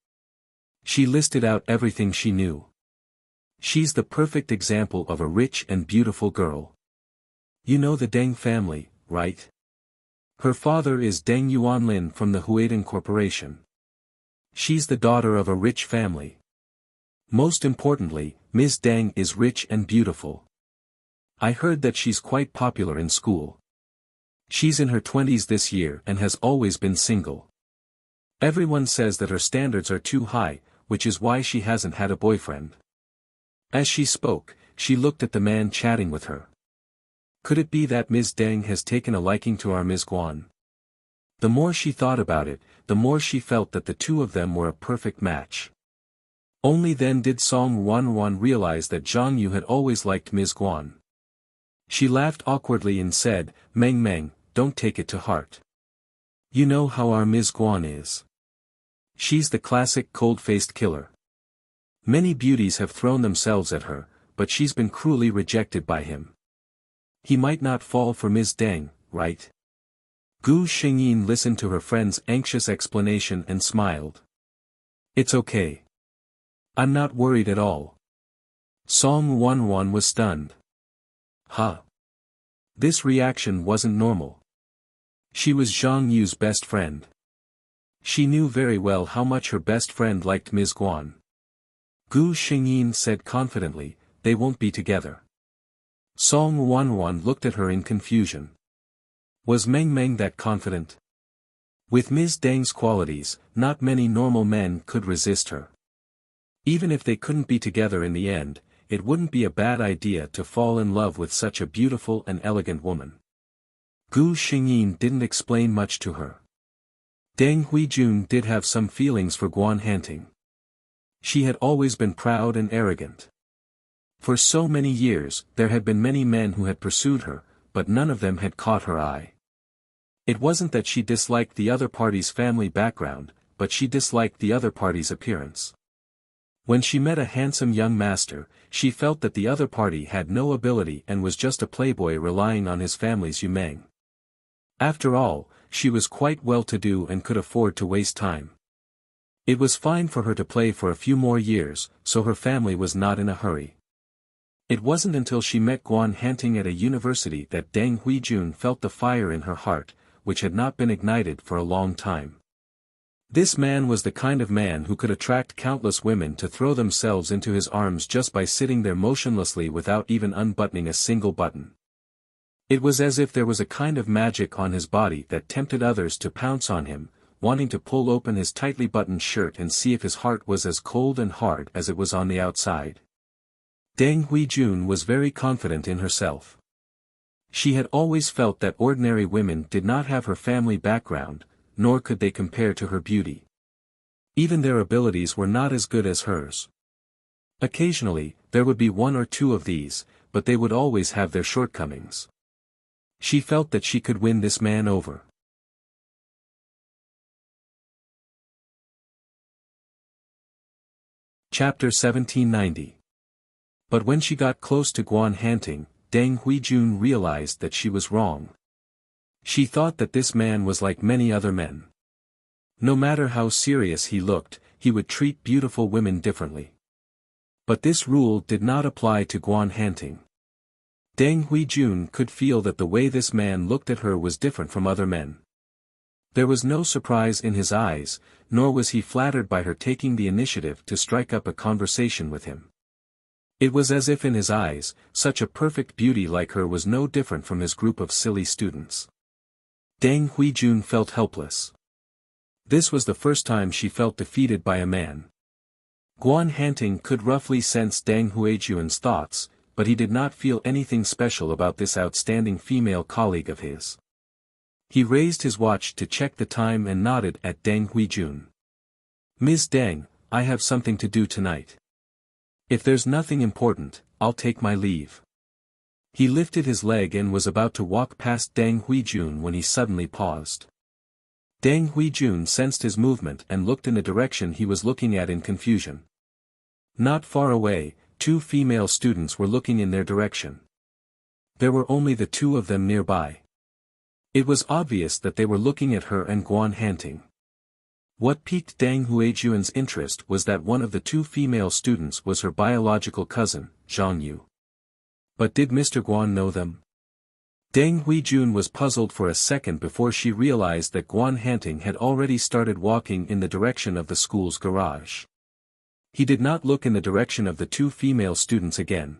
She listed out everything she knew. She's the perfect example of a rich and beautiful girl. You know the Deng family, right? Her father is Deng Yuanlin from the Heroine Corporation. She's the daughter of a rich family. Most importantly, Ms. Deng is rich and beautiful. I heard that she's quite popular in school. She's in her 20s this year and has always been single. Everyone says that her standards are too high, which is why she hasn't had a boyfriend. As she spoke, she looked at the man chatting with her. Could it be that Ms. Deng has taken a liking to our Ms. Guan? The more she thought about it, the more she felt that the two of them were a perfect match. Only then did Song Wanwan realize that Zhang Yu had always liked Ms. Guan. She laughed awkwardly and said, "Meng Meng, don't take it to heart. You know how our Ms. Guan is. She's the classic cold-faced killer. Many beauties have thrown themselves at her, but she's been cruelly rejected by him. He might not fall for Ms. Deng, right?" Gu Xingyin listened to her friend's anxious explanation and smiled. "It's okay. I'm not worried at all." Song Wanwan was stunned. Huh? This reaction wasn't normal. She was Zhang Yu's best friend. She knew very well how much her best friend liked Ms. Guan. Gu Xingyin said confidently, "They won't be together." Song Wanwan looked at her in confusion. Was Meng Meng that confident? With Ms. Deng's qualities, not many normal men could resist her. Even if they couldn't be together in the end, it wouldn't be a bad idea to fall in love with such a beautiful and elegant woman. Gu Xingyin didn't explain much to her. Deng Huijun did have some feelings for Guan Hanting. She had always been proud and arrogant. For so many years, there had been many men who had pursued her, but none of them had caught her eye. It wasn't that she disliked the other party's family background, but she disliked the other party's appearance. When she met a handsome young master, she felt that the other party had no ability and was just a playboy relying on his family's yumeng. After all, she was quite well-to-do and could afford to waste time. It was fine for her to play for a few more years, so her family was not in a hurry. It wasn't until she met Guan Hanting at a university that Deng Huijun felt the fire in her heart, which had not been ignited for a long time. This man was the kind of man who could attract countless women to throw themselves into his arms just by sitting there motionlessly without even unbuttoning a single button. It was as if there was a kind of magic on his body that tempted others to pounce on him, wanting to pull open his tightly buttoned shirt and see if his heart was as cold and hard as it was on the outside. Deng Huijun was very confident in herself. She had always felt that ordinary women did not have her family background, nor could they compare to her beauty. Even their abilities were not as good as hers. Occasionally, there would be one or two of these, but they would always have their shortcomings. She felt that she could win this man over. Chapter 1790. But when she got close to Guan Hanting, Deng Huijun realized that she was wrong. She thought that this man was like many other men. No matter how serious he looked, he would treat beautiful women differently. But this rule did not apply to Guan Hanting. Deng Huijun could feel that the way this man looked at her was different from other men. There was no surprise in his eyes, nor was he flattered by her taking the initiative to strike up a conversation with him. It was as if in his eyes, such a perfect beauty like her was no different from his group of silly students. Deng Huijun felt helpless. This was the first time she felt defeated by a man. Guan Hanting could roughly sense Deng Huijun's thoughts, but he did not feel anything special about this outstanding female colleague of his. He raised his watch to check the time and nodded at Deng Huijun. "Ms. Deng, I have something to do tonight. If there's nothing important, I'll take my leave." He lifted his leg and was about to walk past Deng Huijun when he suddenly paused. Deng Huijun sensed his movement and looked in the direction he was looking at in confusion. Not far away, two female students were looking in their direction. There were only the two of them nearby. It was obvious that they were looking at her and Guan Hanting. What piqued Deng Huijun's interest was that one of the two female students was her biological cousin, Zhang Yu. But did Mr. Guan know them? Deng Huijun was puzzled for a second before she realized that Guan Hanting had already started walking in the direction of the school's garage. He did not look in the direction of the two female students again.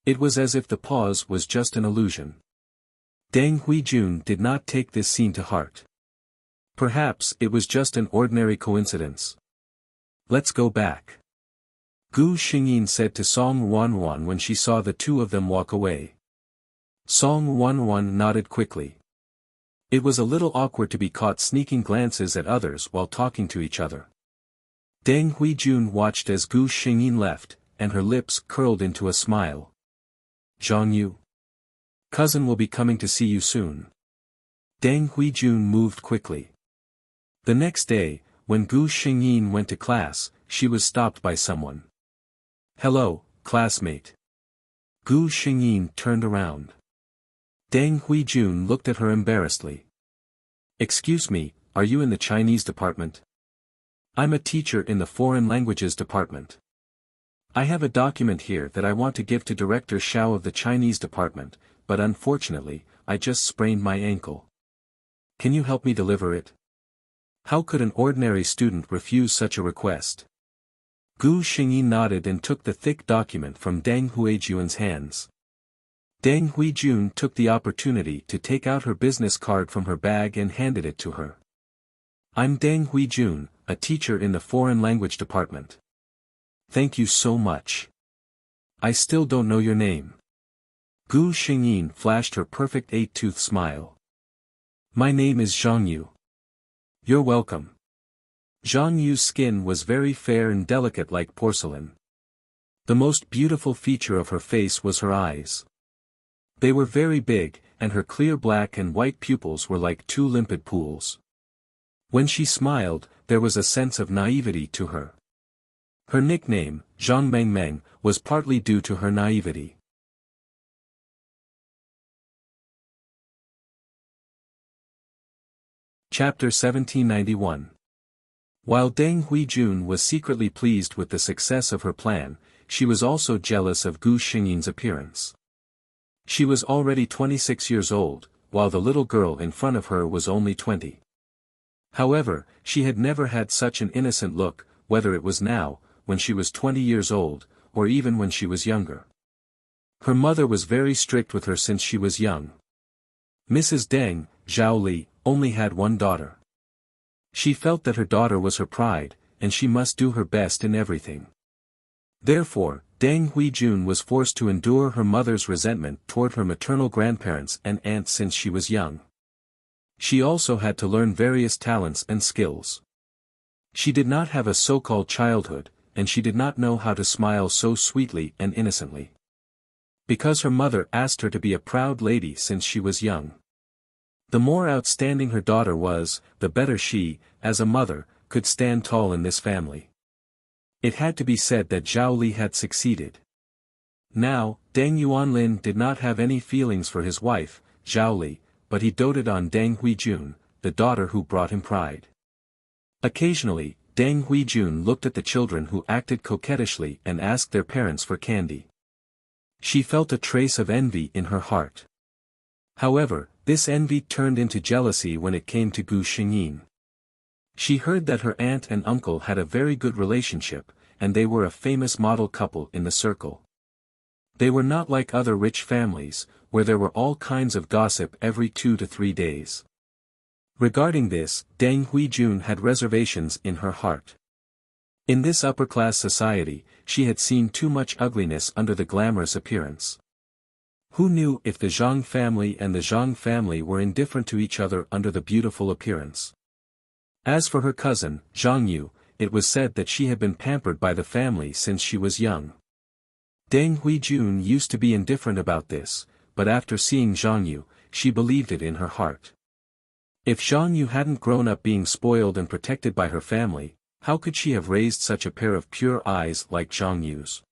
It was as if the pause was just an illusion. Deng Huijun did not take this scene to heart. Perhaps it was just an ordinary coincidence. Let's go back. Gu Xingyin said to Song Wanwan when she saw the two of them walk away. Song Wanwan nodded quickly. It was a little awkward to be caught sneaking glances at others while talking to each other. Deng Huijun watched as Gu Xingyin left, and her lips curled into a smile. Zhang Yu. Cousin will be coming to see you soon. Deng Huijun moved quickly. The next day, when Gu Xingyin went to class, she was stopped by someone. Hello, classmate. Gu Xingyin turned around. Deng Huijun looked at her embarrassedly. Excuse me, are you in the Chinese department? I'm a teacher in the foreign languages department. I have a document here that I want to give to Director Xiao of the Chinese department, but unfortunately, I just sprained my ankle. Can you help me deliver it? How could an ordinary student refuse such a request? Gu Xingyi nodded and took the thick document from Deng Huijun's hands. Deng Huijun took the opportunity to take out her business card from her bag and handed it to her. I'm Deng Huijun, a teacher in the foreign language department. Thank you so much. I still don't know your name. Gu Xingyin flashed her perfect eight-tooth smile. My name is Zhang Yu. You're welcome. Zhang Yu's skin was very fair and delicate like porcelain. The most beautiful feature of her face was her eyes. They were very big, and her clear black and white pupils were like two limpid pools. When she smiled, there was a sense of naivety to her. Her nickname, Zhang Mengmeng, was partly due to her naivety. Chapter 1791. While Deng Huijun was secretly pleased with the success of her plan, she was also jealous of Gu Xingyin's appearance. She was already 26 years old, while the little girl in front of her was only 20. However, she had never had such an innocent look, whether it was now, when she was 20 years old, or even when she was younger. Her mother was very strict with her since she was young. Mrs. Deng, Zhao Li, only had one daughter. She felt that her daughter was her pride, and she must do her best in everything. Therefore, Deng Huijun was forced to endure her mother's resentment toward her maternal grandparents and aunts since she was young. She also had to learn various talents and skills. She did not have a so-called childhood, and she did not know how to smile so sweetly and innocently. Because her mother asked her to be a proud lady since she was young. The more outstanding her daughter was, the better she, as a mother, could stand tall in this family. It had to be said that Zhao Li had succeeded. Now, Deng Yuanlin did not have any feelings for his wife, Zhao Li, but he doted on Deng Huijun, the daughter who brought him pride. Occasionally, Deng Huijun looked at the children who acted coquettishly and asked their parents for candy. She felt a trace of envy in her heart. However, this envy turned into jealousy when it came to Gu Xingyin. She heard that her aunt and uncle had a very good relationship, and they were a famous model couple in the circle. They were not like other rich families, where there were all kinds of gossip every 2 to 3 days. Regarding this, Deng Huijun had reservations in her heart. In this upper-class society, she had seen too much ugliness under the glamorous appearance. Who knew if the Zhang family and the Zhang family were indifferent to each other under the beautiful appearance? As for her cousin, Zhang Yu, it was said that she had been pampered by the family since she was young. Deng Huijun used to be indifferent about this, but after seeing Zhang Yu, she believed it in her heart. If Zhang Yu hadn't grown up being spoiled and protected by her family, how could she have raised such a pair of pure eyes like Zhang Yu's?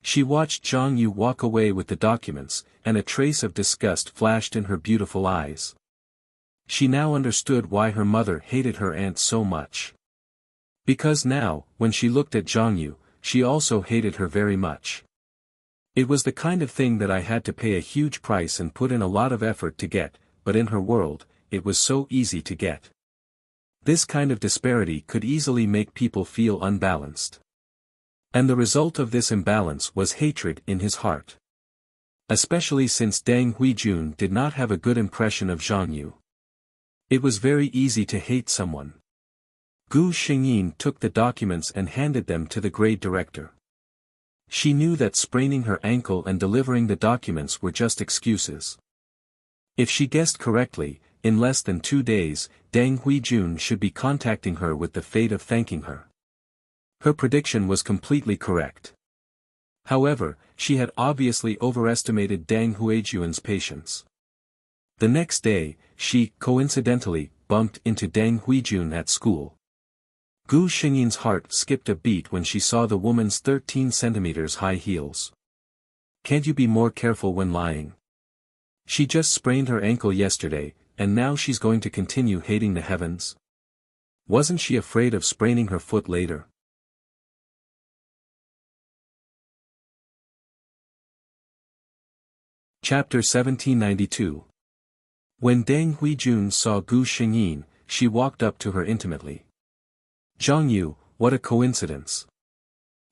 She watched Zhang Yu walk away with the documents, and a trace of disgust flashed in her beautiful eyes. She now understood why her mother hated her aunt so much. Because now, when she looked at Zhang Yu, she also hated her very much. It was the kind of thing that I had to pay a huge price and put in a lot of effort to get, but in her world, it was so easy to get. This kind of disparity could easily make people feel unbalanced. And the result of this imbalance was hatred in his heart. Especially since Deng Huijun did not have a good impression of Zhang Yu. It was very easy to hate someone. Gu Xingyin took the documents and handed them to the grade director. She knew that spraining her ankle and delivering the documents were just excuses. If she guessed correctly, in less than 2 days, Deng Huijun should be contacting her with the fate of thanking her. Her prediction was completely correct. However, she had obviously overestimated Deng Huijun's patience. The next day, she, coincidentally, bumped into Deng Huijun at school. Gu Xingyin's heart skipped a beat when she saw the woman's 13 centimeters high heels. Can't you be more careful when lying? She just sprained her ankle yesterday, and now she's going to continue hating the heavens? Wasn't she afraid of spraining her foot later? Chapter 1792. When Deng Huijun saw Gu Xingyin, she walked up to her intimately. Zhang Yu, what a coincidence.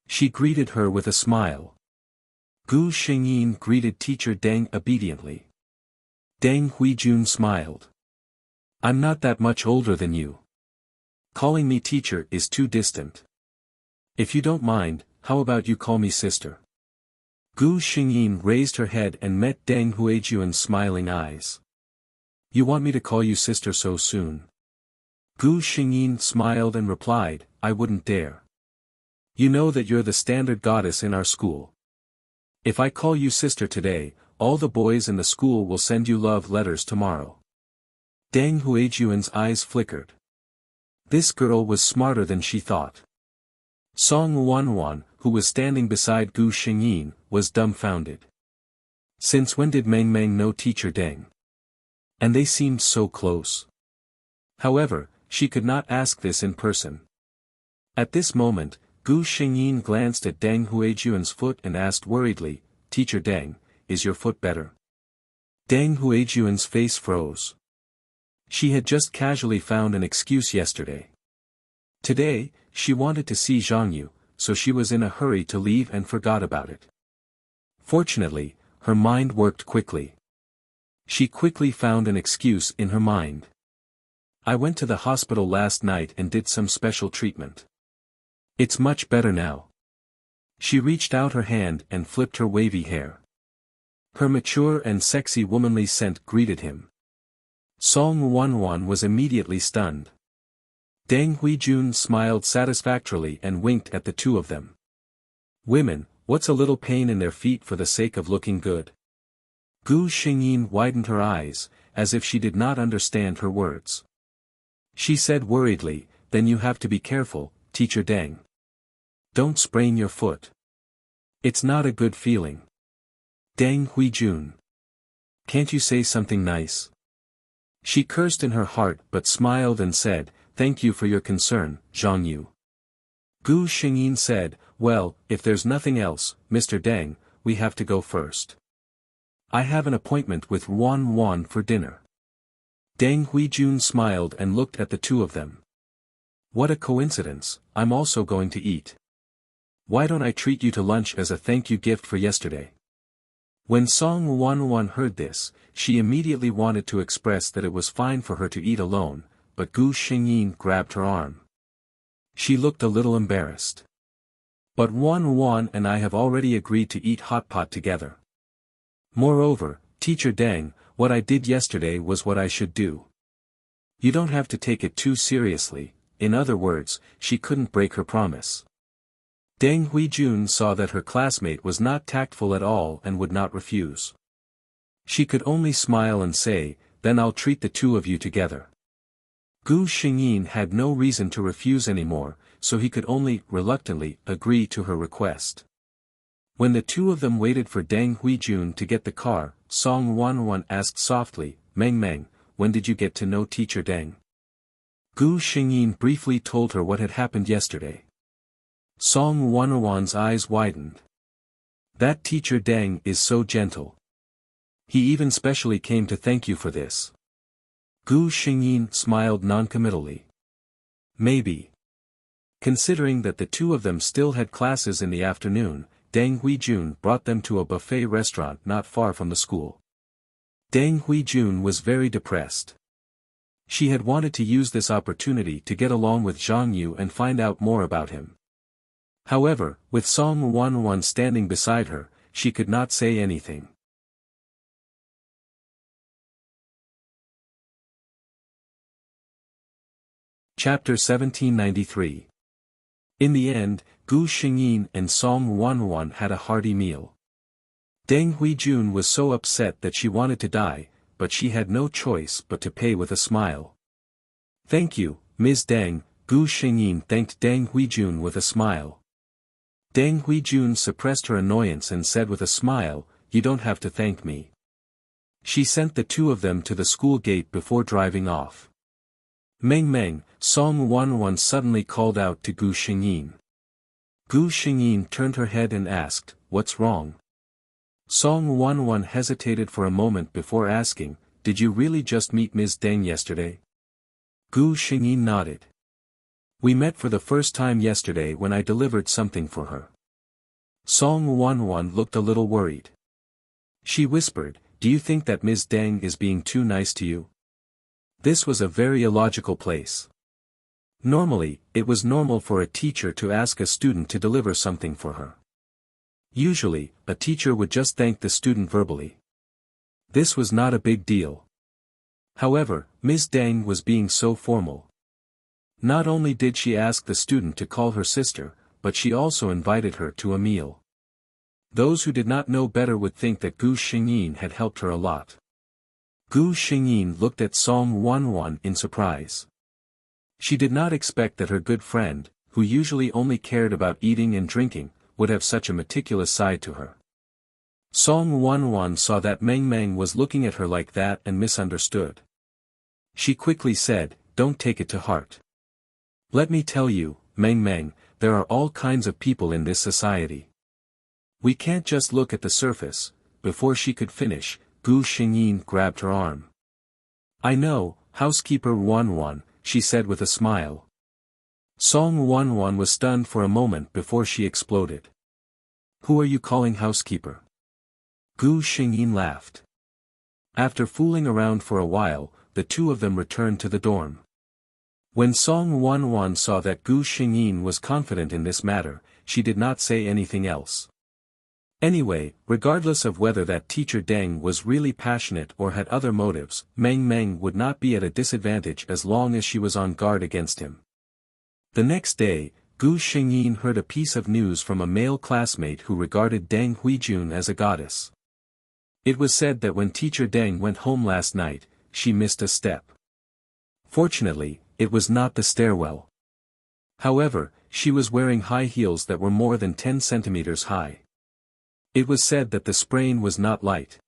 She greeted her with a smile. Gu Xingyin greeted teacher Deng obediently. Deng Huijun smiled. I'm not that much older than you. Calling me teacher is too distant. If you don't mind, how about you call me sister? Gu Xingyin raised her head and met Deng Huijun's smiling eyes. You want me to call you sister so soon? Gu Xingyin smiled and replied, I wouldn't dare. You know that you're the standard goddess in our school. If I call you sister today, all the boys in the school will send you love letters tomorrow. Deng Huijun's eyes flickered. This girl was smarter than she thought. Song Wanwan, who was standing beside Gu Xingyin, was dumbfounded. Since when did Meng Meng know teacher Deng? And they seemed so close. However, she could not ask this in person. At this moment, Gu Xingyin glanced at Deng Huijun's foot and asked worriedly, Teacher Deng, is your foot better? Deng Huijun's face froze. She had just casually found an excuse yesterday. Today, she wanted to see Zhang Yu, so she was in a hurry to leave and forgot about it. Fortunately, her mind worked quickly. She quickly found an excuse in her mind. I went to the hospital last night and did some special treatment. It's much better now. She reached out her hand and flipped her wavy hair. Her mature and sexy womanly scent greeted him. Song Wanwan was immediately stunned. Deng Huijun smiled satisfactorily and winked at the two of them. Women, what's a little pain in their feet for the sake of looking good? Gu Xingyin widened her eyes, as if she did not understand her words. She said worriedly, then you have to be careful, Teacher Deng. Don't sprain your foot. It's not a good feeling. Deng Huijun. Can't you say something nice? She cursed in her heart but smiled and said, thank you for your concern, Zhang Yu. Gu Xingyin said, well, if there's nothing else, Mr. Deng, we have to go first. I have an appointment with Wan for dinner. Deng Huijun smiled and looked at the two of them. What a coincidence, I'm also going to eat. Why don't I treat you to lunch as a thank you gift for yesterday? When Song Wanwan heard this, she immediately wanted to express that it was fine for her to eat alone, but Gu Xingyin grabbed her arm. She looked a little embarrassed. But Wan and I have already agreed to eat hot pot together. Moreover, Teacher Deng, what I did yesterday was what I should do. You don't have to take it too seriously, in other words, she couldn't break her promise. Deng Huijun saw that her classmate was not tactful at all and would not refuse. She could only smile and say, then I'll treat the two of you together. Gu Xingyin had no reason to refuse anymore, so he could only, reluctantly, agree to her request. When the two of them waited for Deng Huijun to get the car, Song Wanwan asked softly, Meng Meng, when did you get to know Teacher Deng? Gu Xingyin briefly told her what had happened yesterday. Song Wanwan's eyes widened. That teacher Deng is so gentle. He even specially came to thank you for this. Gu Xingyin smiled noncommittally. Maybe. Considering that the two of them still had classes in the afternoon, Deng Huijun brought them to a buffet restaurant not far from the school. Deng Huijun was very depressed. She had wanted to use this opportunity to get along with Zhang Yu and find out more about him. However, with Song Wanwan standing beside her, she could not say anything. Chapter 1793. In the end, Gu Xingyin and Song Wanwan had a hearty meal. Deng Huijun was so upset that she wanted to die, but she had no choice but to pay with a smile. Thank you, Ms. Deng. Gu Xingyin thanked Deng Huijun with a smile. Deng Huijun suppressed her annoyance and said with a smile, "You don't have to thank me." She sent the two of them to the school gate before driving off. Meng Meng, Song Wanwan suddenly called out to Gu Xingyin. Gu Xingyin turned her head and asked, "What's wrong?" Song Wanwan hesitated for a moment before asking, "Did you really just meet Ms. Deng yesterday?" Gu Xingyin nodded. "We met for the first time yesterday when I delivered something for her." Song Wanwan looked a little worried. She whispered, "Do you think that Ms. Deng is being too nice to you?" This was a very illogical place. Normally, it was normal for a teacher to ask a student to deliver something for her. Usually, a teacher would just thank the student verbally. This was not a big deal. However, Ms. Deng was being so formal. Not only did she ask the student to call her sister, but she also invited her to a meal. Those who did not know better would think that Gu Xingyin had helped her a lot. Gu Xingyin looked at Song Wanwan in surprise. She did not expect that her good friend, who usually only cared about eating and drinking, would have such a meticulous side to her. Song Wanwan saw that Meng Meng was looking at her like that and misunderstood. She quickly said, "Don't take it to heart. Let me tell you, Meng Meng, there are all kinds of people in this society. We can't just look at the surface." Before she could finish, Gu Xingyin grabbed her arm. "I know, housekeeper Wanwan," she said with a smile. Song Wanwan was stunned for a moment before she exploded. "Who are you calling housekeeper?" Gu Xingyin laughed. After fooling around for a while, the two of them returned to the dorm. When Song Wanwan saw that Gu Xingyin was confident in this matter, she did not say anything else. Anyway, regardless of whether that teacher Deng was really passionate or had other motives, Meng Meng would not be at a disadvantage as long as she was on guard against him. The next day, Gu Xingyin heard a piece of news from a male classmate who regarded Deng Huijun as a goddess. It was said that when teacher Deng went home last night, she missed a step. Fortunately, it was not the stairwell. However, she was wearing high heels that were more than 10 centimeters high. It was said that the sprain was not light.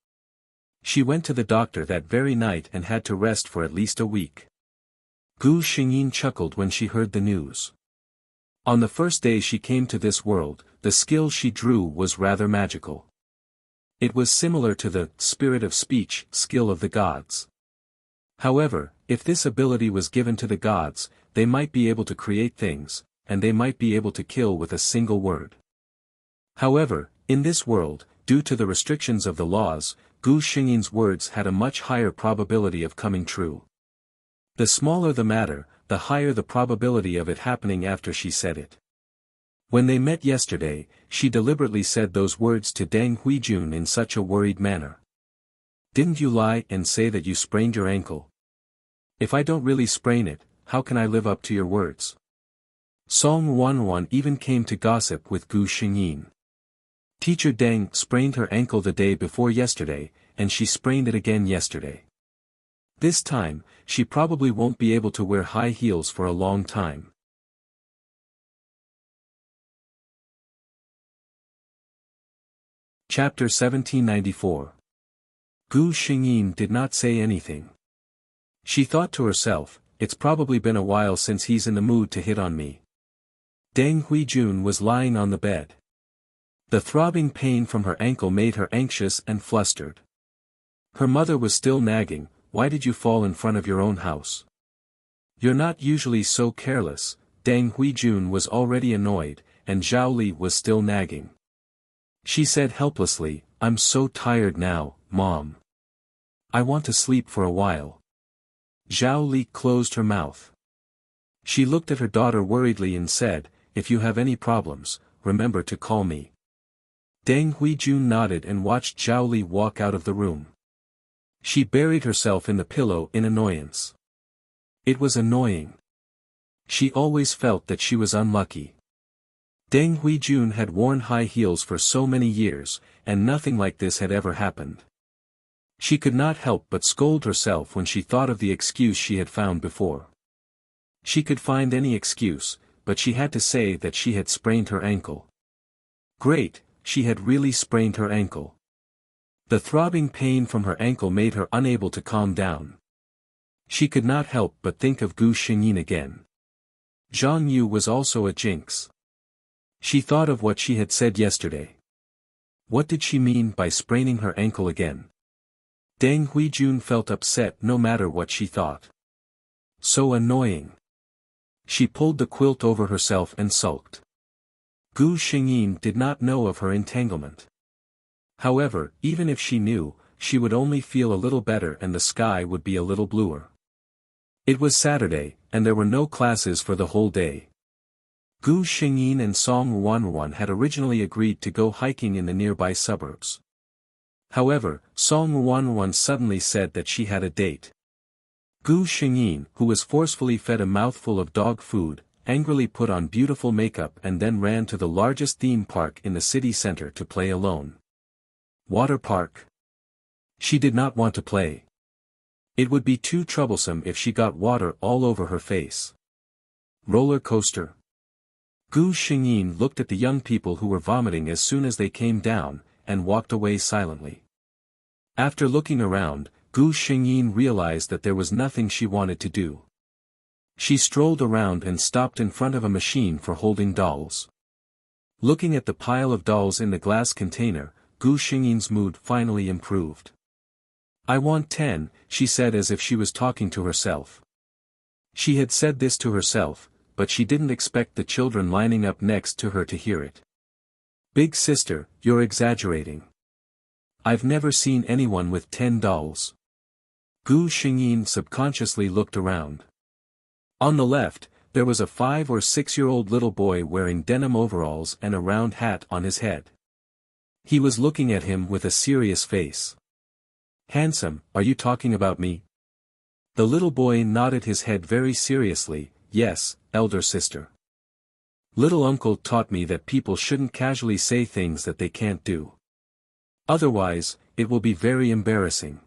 She went to the doctor that very night and had to rest for at least a week. Gu Xingyin chuckled when she heard the news. On the first day she came to this world, the skill she drew was rather magical. It was similar to the spirit of speech skill of the gods. However, if this ability was given to the gods, they might be able to create things, and they might be able to kill with a single word. However, in this world, due to the restrictions of the laws, Gu Xingyin's words had a much higher probability of coming true. The smaller the matter, the higher the probability of it happening after she said it. When they met yesterday, she deliberately said those words to Deng Huijun in such a worried manner. "Didn't you lie and say that you sprained your ankle? If I don't really sprain it, how can I live up to your words?" Song Wanwan even came to gossip with Gu Xingyin. Teacher Deng sprained her ankle the day before yesterday, and she sprained it again yesterday. This time, she probably won't be able to wear high heels for a long time. Chapter 1794. Gu Xingyin did not say anything. She thought to herself, "It's probably been a while since he's in the mood to hit on me." Deng Huijun was lying on the bed. The throbbing pain from her ankle made her anxious and flustered. Her mother was still nagging, "Why did you fall in front of your own house? You're not usually so careless." Deng Huijun was already annoyed, and Zhao Li was still nagging. She said helplessly, "I'm so tired now, Mom. I want to sleep for a while." Zhao Li closed her mouth. She looked at her daughter worriedly and said, "If you have any problems, remember to call me." Deng Huijun nodded and watched Zhao Li walk out of the room. She buried herself in the pillow in annoyance. It was annoying. She always felt that she was unlucky. Deng Huijun had worn high heels for so many years, and nothing like this had ever happened. She could not help but scold herself when she thought of the excuse she had found before. She could find any excuse, but she had to say that she had sprained her ankle. Great, she had really sprained her ankle. The throbbing pain from her ankle made her unable to calm down. She could not help but think of Gu Xingyin again. Zhang Yu was also a jinx. She thought of what she had said yesterday. What did she mean by spraining her ankle again? Deng Huijun felt upset no matter what she thought. So annoying. She pulled the quilt over herself and sulked. Gu Xingyin did not know of her entanglement. However, even if she knew, she would only feel a little better and the sky would be a little bluer. It was Saturday, and there were no classes for the whole day. Gu Xingyin and Song Wanwan had originally agreed to go hiking in the nearby suburbs. However, Song Wanwan suddenly said that she had a date. Gu Xingyin, who was forcefully fed a mouthful of dog food, angrily put on beautiful makeup and then ran to the largest theme park in the city center to play alone. Water park. She did not want to play. It would be too troublesome if she got water all over her face. Roller coaster. Gu Xingyin looked at the young people who were vomiting as soon as they came down, and walked away silently. After looking around, Gu Xingyin realized that there was nothing she wanted to do. She strolled around and stopped in front of a machine for holding dolls. Looking at the pile of dolls in the glass container, Gu Xingyin's mood finally improved. "I want 10, she said as if she was talking to herself. She had said this to herself, but she didn't expect the children lining up next to her to hear it. "Big sister, you're exaggerating. I've never seen anyone with 10 dolls." Gu Xingyin subconsciously looked around. On the left, there was a 5 or 6-year-old little boy wearing denim overalls and a round hat on his head. He was looking at him with a serious face. "Handsome, are you talking about me?" The little boy nodded his head very seriously, "Yes, elder sister. Little uncle taught me that people shouldn't casually say things that they can't do. Otherwise, it will be very embarrassing."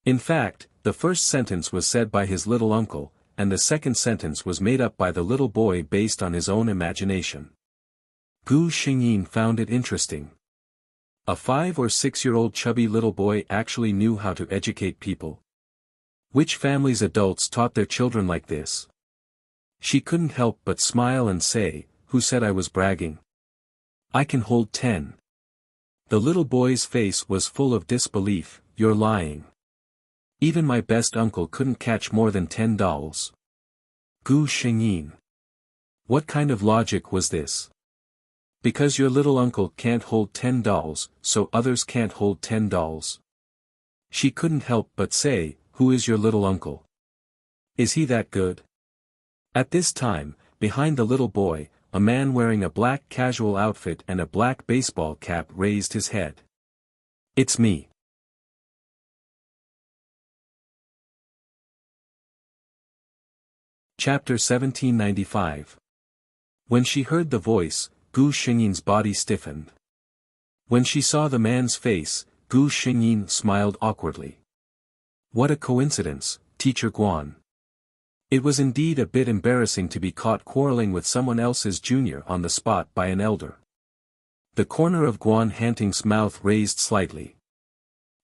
In fact, the first sentence was said by his little uncle, and the second sentence was made up by the little boy based on his own imagination. Gu Xingyin found it interesting. A 5 or 6-year-old chubby little boy actually knew how to educate people. Which family's adults taught their children like this? She couldn't help but smile and say, "Who said I was bragging? I can hold 10. The little boy's face was full of disbelief. "You're lying. Even my best uncle couldn't catch more than 10 dolls. Gu Xingyin. What kind of logic was this? Because your little uncle can't hold 10 dolls, so others can't hold 10 dolls. She couldn't help but say, "Who is your little uncle? Is he that good?" At this time, behind the little boy, a man wearing a black casual outfit and a black baseball cap raised his head. "It's me." Chapter 1795. When she heard the voice, Gu Xingyin's body stiffened. When she saw the man's face, Gu Xingyin smiled awkwardly. What a coincidence, Teacher Guan. It was indeed a bit embarrassing to be caught quarreling with someone else's junior on the spot by an elder. The corner of Guan Hanting's mouth raised slightly.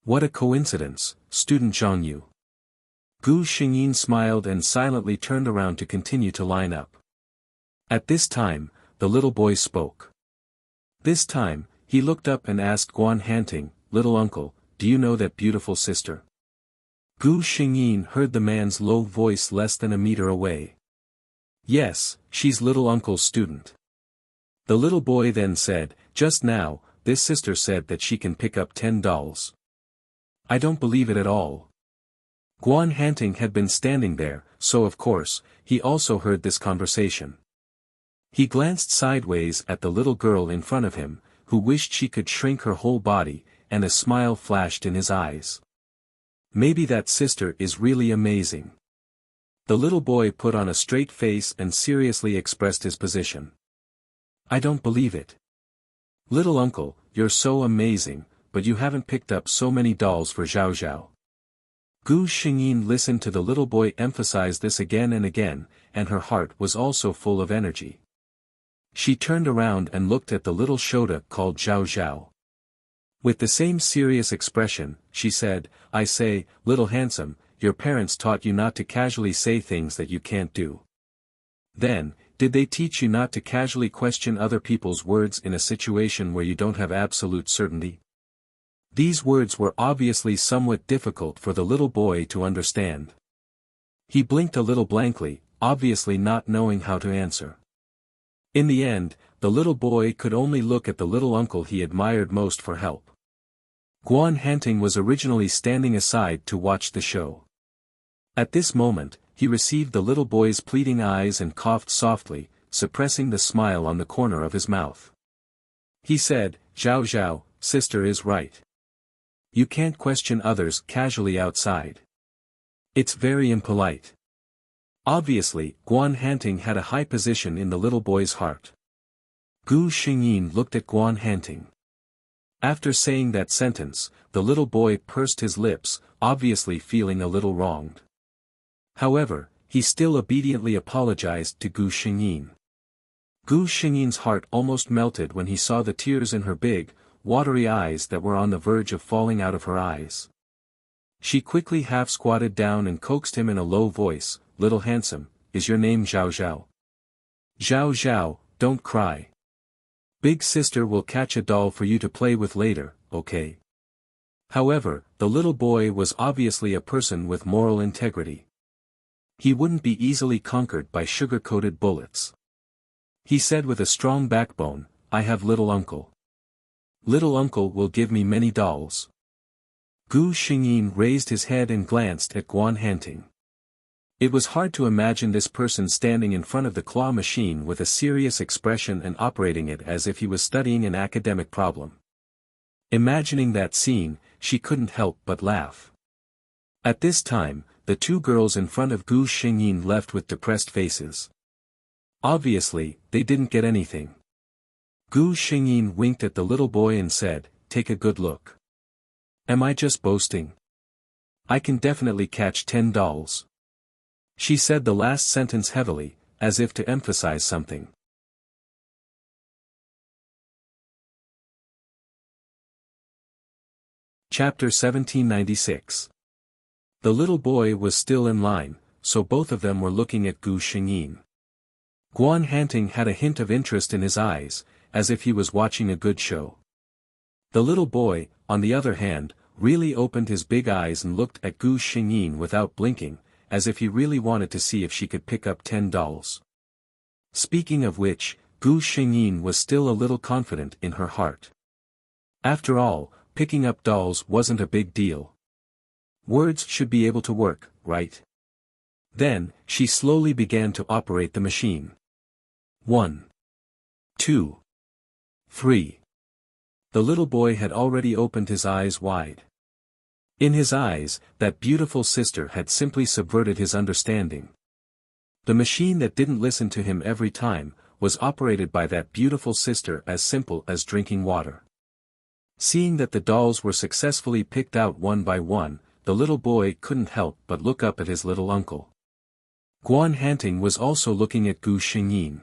What a coincidence, student Zhang Yu. Gu Xingyin smiled and silently turned around to continue to line up. At this time, the little boy spoke. This time, he looked up and asked Guan Hanting, "Little uncle, do you know that beautiful sister?" Gu Xingyin heard the man's low voice less than a meter away. "Yes, she's little uncle's student." The little boy then said, "Just now, this sister said that she can pick up 10 dolls. I don't believe it at all." Guan Hanting had been standing there, so of course, he also heard this conversation. He glanced sideways at the little girl in front of him, who wished she could shrink her whole body, and a smile flashed in his eyes. Maybe that sister is really amazing. The little boy put on a straight face and seriously expressed his position. "I don't believe it. Little uncle, you're so amazing, but you haven't picked up so many dolls for Zhao Zhao." Gu Xingyin listened to the little boy emphasize this again and again, and her heart was also full of energy. She turned around and looked at the little Shota called Zhao Zhao. With the same serious expression, she said, "I say, little handsome, your parents taught you not to casually say things that you can't do. Then, did they teach you not to casually question other people's words in a situation where you don't have absolute certainty?" These words were obviously somewhat difficult for the little boy to understand. He blinked a little blankly, obviously not knowing how to answer. In the end, the little boy could only look at the little uncle he admired most for help. Guan Hanting was originally standing aside to watch the show. At this moment, he received the little boy's pleading eyes and coughed softly, suppressing the smile on the corner of his mouth. He said, "Zhao Zhao, sister is right. You can't question others casually outside. It's very impolite." Obviously, Guan Hanting had a high position in the little boy's heart. Gu Xingyin looked at Guan Hanting. After saying that sentence, the little boy pursed his lips, obviously feeling a little wronged. However, he still obediently apologized to Gu Xingyin. Gu Xingyin's heart almost melted when he saw the tears in her big, watery eyes that were on the verge of falling out of her eyes. She quickly half-squatted down and coaxed him in a low voice, "Little handsome, is your name Zhao Zhao?" "Zhao Zhao, don't cry. Big sister will catch a doll for you to play with later, okay?" However, the little boy was obviously a person with moral integrity. He wouldn't be easily conquered by sugar-coated bullets. He said with a strong backbone, "I have little uncle. Little uncle will give me many dolls." Gu Xingyin raised his head and glanced at Guan Hanting. It was hard to imagine this person standing in front of the claw machine with a serious expression and operating it as if he was studying an academic problem. Imagining that scene, she couldn't help but laugh. At this time, the two girls in front of Gu Xingyin left with depressed faces. Obviously, they didn't get anything. Gu Xingyin winked at the little boy and said, "Take a good look. Am I just boasting? I can definitely catch 10 dolls." She said the last sentence heavily, as if to emphasize something. Chapter 1796. The little boy was still in line, so both of them were looking at Gu Xingyin. Guan Hanting had a hint of interest in his eyes, as if he was watching a good show. The little boy, on the other hand, really opened his big eyes and looked at Gu Xingyin without blinking, as if he really wanted to see if she could pick up 10 dolls. Speaking of which, Gu Xingyin was still a little confident in her heart. After all, picking up dolls wasn't a big deal. Words should be able to work, right? Then, she slowly began to operate the machine. 1, 2, 3. The little boy had already opened his eyes wide. In his eyes, that beautiful sister had simply subverted his understanding. The machine that didn't listen to him every time, was operated by that beautiful sister as simple as drinking water. Seeing that the dolls were successfully picked out one by one, the little boy couldn't help but look up at his little uncle. Guan Hanting was also looking at Gu Xingyin.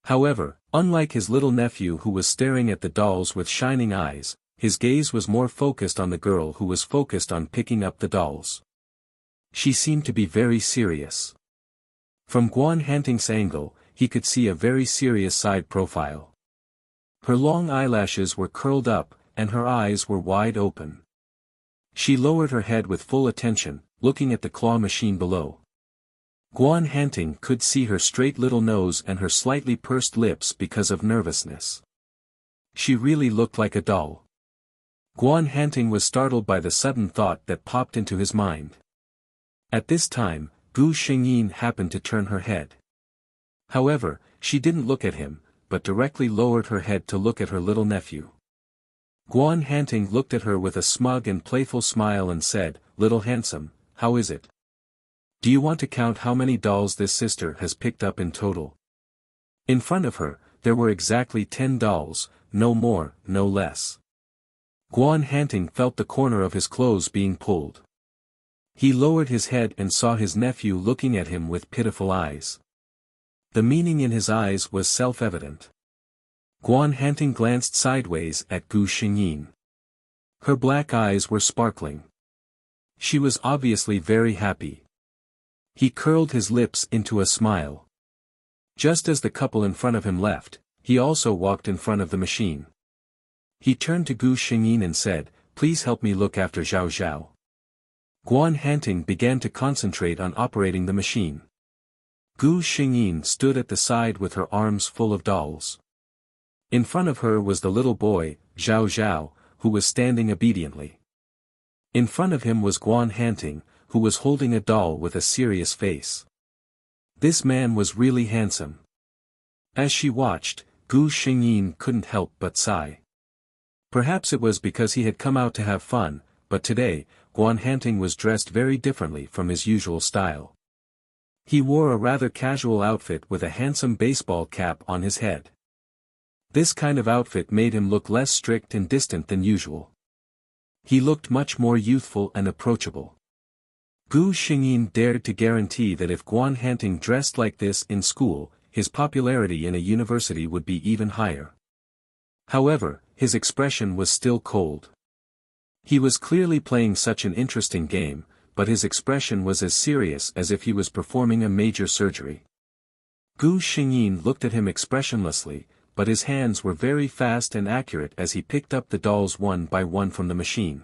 However, unlike his little nephew who was staring at the dolls with shining eyes, his gaze was more focused on the girl who was focused on picking up the dolls. She seemed to be very serious. From Guan Hanting's angle, he could see a very serious side profile. Her long eyelashes were curled up, and her eyes were wide open. She lowered her head with full attention, looking at the claw machine below. Guan Hanting could see her straight little nose and her slightly pursed lips because of nervousness. She really looked like a doll. Guan Hanting was startled by the sudden thought that popped into his mind. At this time, Gu Xingyin happened to turn her head. However, she didn't look at him, but directly lowered her head to look at her little nephew. Guan Hanting looked at her with a smug and playful smile and said, "Little handsome, how is it? Do you want to count how many dolls this sister has picked up in total?" In front of her, there were exactly 10 dolls, no more, no less. Guan Hanting felt the corner of his clothes being pulled. He lowered his head and saw his nephew looking at him with pitiful eyes. The meaning in his eyes was self-evident. Guan Hanting glanced sideways at Gu Xingyin. Her black eyes were sparkling. She was obviously very happy. He curled his lips into a smile. Just as the couple in front of him left, he also walked in front of the machine. He turned to Gu Xingyin and said, "Please help me look after Zhao Zhao." Guan Hanting began to concentrate on operating the machine. Gu Xingyin stood at the side with her arms full of dolls. In front of her was the little boy, Zhao Zhao, who was standing obediently. In front of him was Guan Hanting, who was holding a doll with a serious face. This man was really handsome. As she watched, Gu Xingyin couldn't help but sigh. Perhaps it was because he had come out to have fun, but today, Guan Hanting was dressed very differently from his usual style. He wore a rather casual outfit with a handsome baseball cap on his head. This kind of outfit made him look less strict and distant than usual. He looked much more youthful and approachable. Gu Xingyin dared to guarantee that if Guan Hanting dressed like this in school, his popularity in a university would be even higher. However, his expression was still cold. He was clearly playing such an interesting game, but his expression was as serious as if he was performing a major surgery. Gu Xingyin looked at him expressionlessly, but his hands were very fast and accurate as he picked up the dolls one by one from the machine.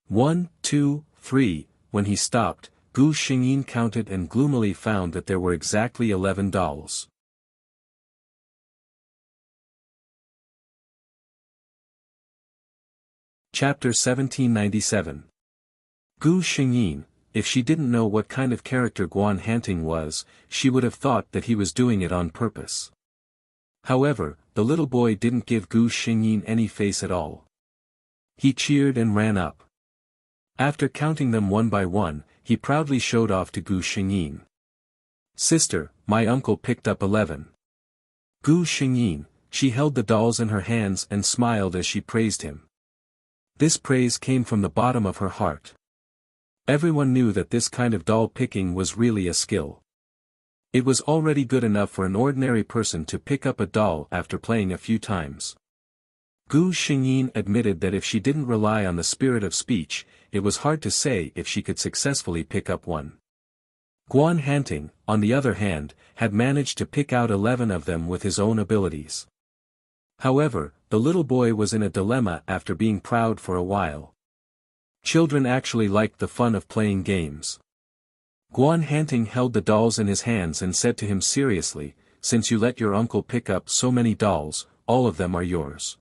1, 2, 3, when he stopped, Gu Xingyin counted and gloomily found that there were exactly 11 dolls. Chapter 1797. Gu Xingyin, if she didn't know what kind of character Guan Hanting was, she would have thought that he was doing it on purpose. However, the little boy didn't give Gu Xingyin any face at all. He cheered and ran up. After counting them one by one, he proudly showed off to Gu Xingyin. "Sister, my uncle picked up 11. Gu Xingyin, she held the dolls in her hands and smiled as she praised him. This praise came from the bottom of her heart. Everyone knew that this kind of doll picking was really a skill. It was already good enough for an ordinary person to pick up a doll after playing a few times. Gu Xingyin admitted that if she didn't rely on the spirit of speech, it was hard to say if she could successfully pick up one. Guan Hanting, on the other hand, had managed to pick out 11 of them with his own abilities. However, the little boy was in a dilemma after being proud for a while. Children actually liked the fun of playing games. Guan Hanting held the dolls in his hands and said to him seriously, "Since you let your uncle pick up so many dolls, all of them are yours."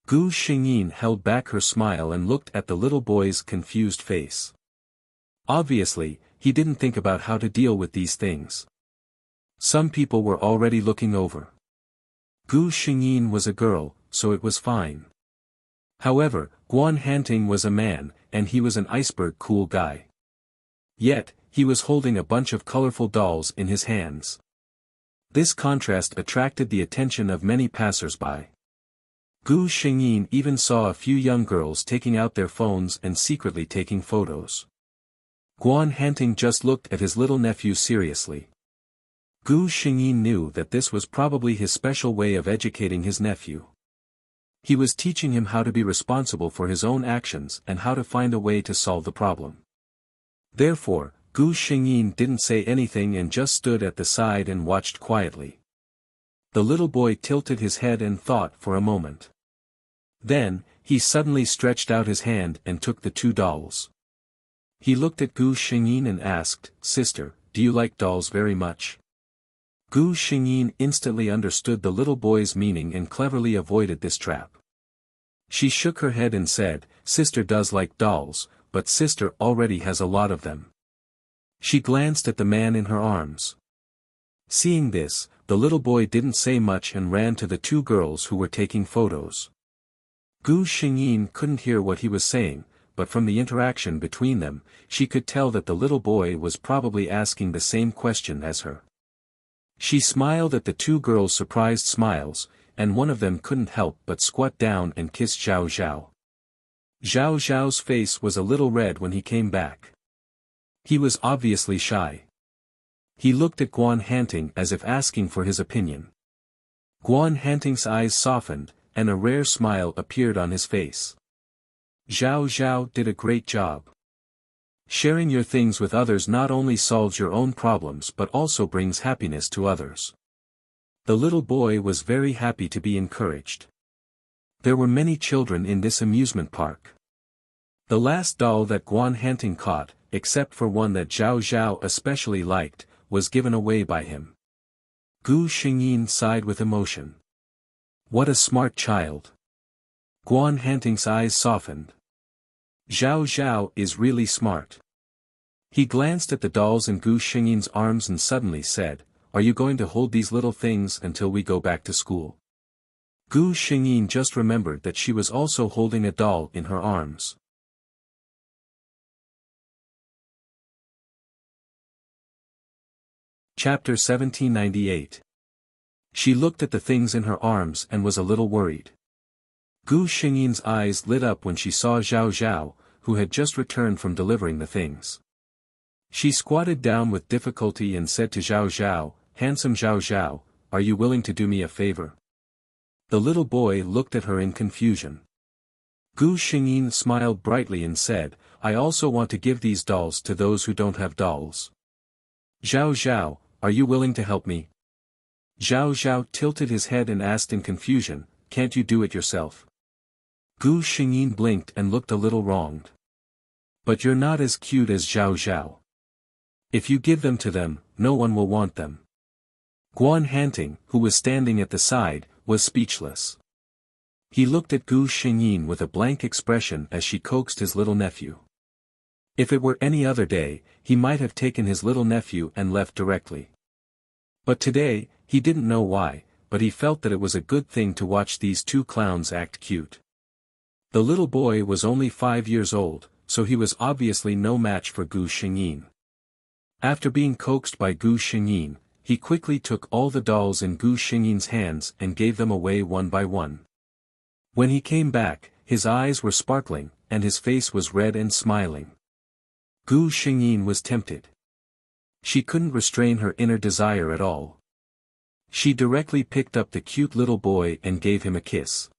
Gu Xingyin held back her smile and looked at the little boy's confused face. Obviously, he didn't think about how to deal with these things. Some people were already looking over. Gu Xingyin was a girl, so it was fine. However, Guan Hanting was a man, and he was an iceberg cool guy. Yet, he was holding a bunch of colorful dolls in his hands. This contrast attracted the attention of many passers-by. Gu Xingyin even saw a few young girls taking out their phones and secretly taking photos. Guan Hanting just looked at his little nephew seriously. Gu Xingyin knew that this was probably his special way of educating his nephew. He was teaching him how to be responsible for his own actions and how to find a way to solve the problem. Therefore, Gu Xingyin didn't say anything and just stood at the side and watched quietly. The little boy tilted his head and thought for a moment. Then, he suddenly stretched out his hand and took the two dolls. He looked at Gu Xingyin and asked, "Sister, do you like dolls very much?" Gu Xingyin instantly understood the little boy's meaning and cleverly avoided this trap. She shook her head and said, "Sister does like dolls, but sister already has a lot of them." She glanced at the man in her arms. Seeing this, the little boy didn't say much and ran to the two girls who were taking photos. Gu Xingyin couldn't hear what he was saying, but from the interaction between them, she could tell that the little boy was probably asking the same question as her. She smiled at the two girls' surprised smiles, and one of them couldn't help but squat down and kiss Zhao Zhao. Zhao Zhao's face was a little red when he came back. He was obviously shy. He looked at Guan Hanting as if asking for his opinion. Guan Hanting's eyes softened, and a rare smile appeared on his face. Zhao Zhao did a great job. Sharing your things with others not only solves your own problems but also brings happiness to others. The little boy was very happy to be encouraged. There were many children in this amusement park. The last doll that Guan Hanting caught, except for one that Zhao Zhao especially liked, was given away by him. Gu Xingyin sighed with emotion. What a smart child. Guan Hanting's eyes softened. Zhao Zhao is really smart. He glanced at the dolls in Gu Xingyin's arms and suddenly said, "Are you going to hold these little things until we go back to school?" Gu Xingyin just remembered that she was also holding a doll in her arms. Chapter 1798. She looked at the things in her arms and was a little worried. Gu Xingyin's eyes lit up when she saw Zhao Zhao, who had just returned from delivering the things. She squatted down with difficulty and said to Zhao Zhao, "Handsome Zhao Zhao, are you willing to do me a favor?" The little boy looked at her in confusion. Gu Xingyin smiled brightly and said, "I also want to give these dolls to those who don't have dolls." "Zhao Zhao, are you willing to help me?" Zhao Zhao tilted his head and asked in confusion, "Can't you do it yourself?" Gu Xingyin blinked and looked a little wronged. "But you're not as cute as Zhao Zhao. If you give them to them, no one will want them." Guan Hanting, who was standing at the side, was speechless. He looked at Gu Xingyin with a blank expression as she coaxed his little nephew. If it were any other day, he might have taken his little nephew and left directly. But today, he didn't know why, but he felt that it was a good thing to watch these two clowns act cute. The little boy was only 5 years old, so he was obviously no match for Gu Xingyin. After being coaxed by Gu Xingyin, he quickly took all the dolls in Gu Xingyin's hands and gave them away one by one. When he came back, his eyes were sparkling, and his face was red and smiling. Gu Xingyin was tempted. She couldn't restrain her inner desire at all. She directly picked up the cute little boy and gave him a kiss.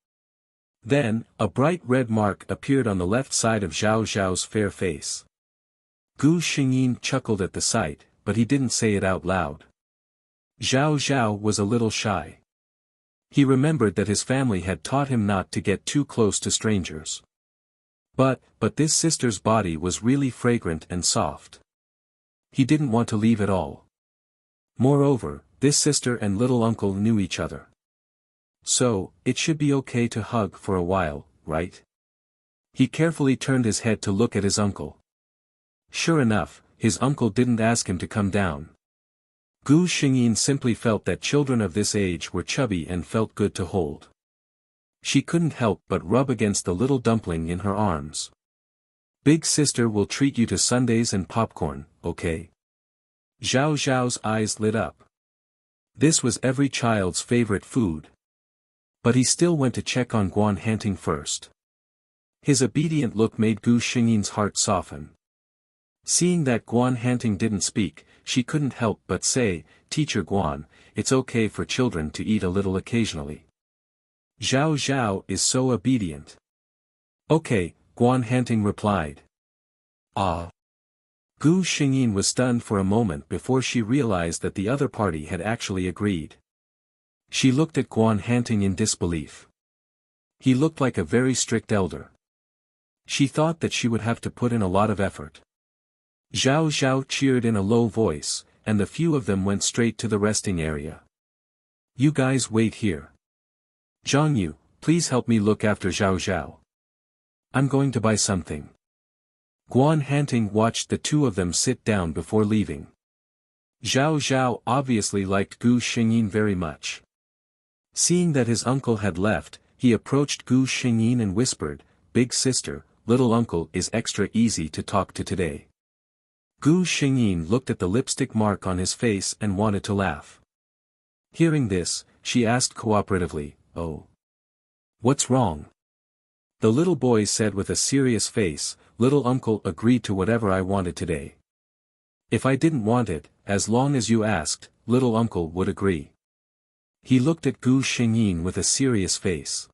Then, a bright red mark appeared on the left side of Zhao Zhao's fair face. Gu Xingyin chuckled at the sight, but he didn't say it out loud. Zhao Zhao was a little shy. He remembered that his family had taught him not to get too close to strangers. But this sister's body was really fragrant and soft. He didn't want to leave at all. Moreover, this sister and little uncle knew each other. So, it should be okay to hug for a while, right? He carefully turned his head to look at his uncle. Sure enough, his uncle didn't ask him to come down. Gu Xingyin simply felt that children of this age were chubby and felt good to hold. She couldn't help but rub against the little dumpling in her arms. "Big sister will treat you to sundaes and popcorn, okay?" Zhao Zhao's eyes lit up. This was every child's favorite food. But he still went to check on Guan Hanting first. His obedient look made Gu Xingyin's heart soften. Seeing that Guan Hanting didn't speak, she couldn't help but say, "Teacher Guan, it's okay for children to eat a little occasionally." Zhao Zhao is so obedient. "Okay," Guan Hanting replied. "Ah." Gu Xingyin was stunned for a moment before she realized that the other party had actually agreed. She looked at Guan Hanting in disbelief. He looked like a very strict elder. She thought that she would have to put in a lot of effort. Zhao Zhao cheered in a low voice, and the few of them went straight to the resting area. You guys wait here. Zhang Yu, please help me look after Zhao Zhao. I'm going to buy something. Guan Hanting watched the two of them sit down before leaving. Zhao Zhao obviously liked Gu Xingyin very much. Seeing that his uncle had left, he approached Gu Xingyin and whispered, "Big sister, little uncle is extra easy to talk to today." Gu Xingyin looked at the lipstick mark on his face and wanted to laugh. Hearing this, she asked cooperatively, "Oh. What's wrong?" The little boy said with a serious face, "Little uncle agreed to whatever I wanted today. If I didn't want it, as long as you asked, little uncle would agree." He looked at Gu Xingyin with a serious face.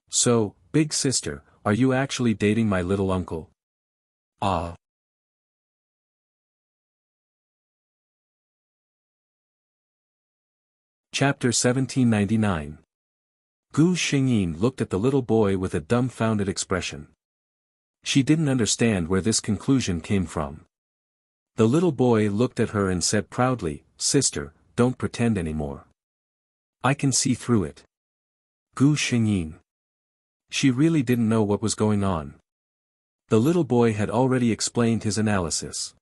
"So, big sister, are you actually dating my little uncle?" "Ah." Chapter 1799. Gu Xingyin looked at the little boy with a dumbfounded expression. She didn't understand where this conclusion came from. The little boy looked at her and said proudly, "Sister, don't pretend anymore. I can see through it." Gu Xingyin. She really didn't know what was going on. The little boy had already explained his analysis.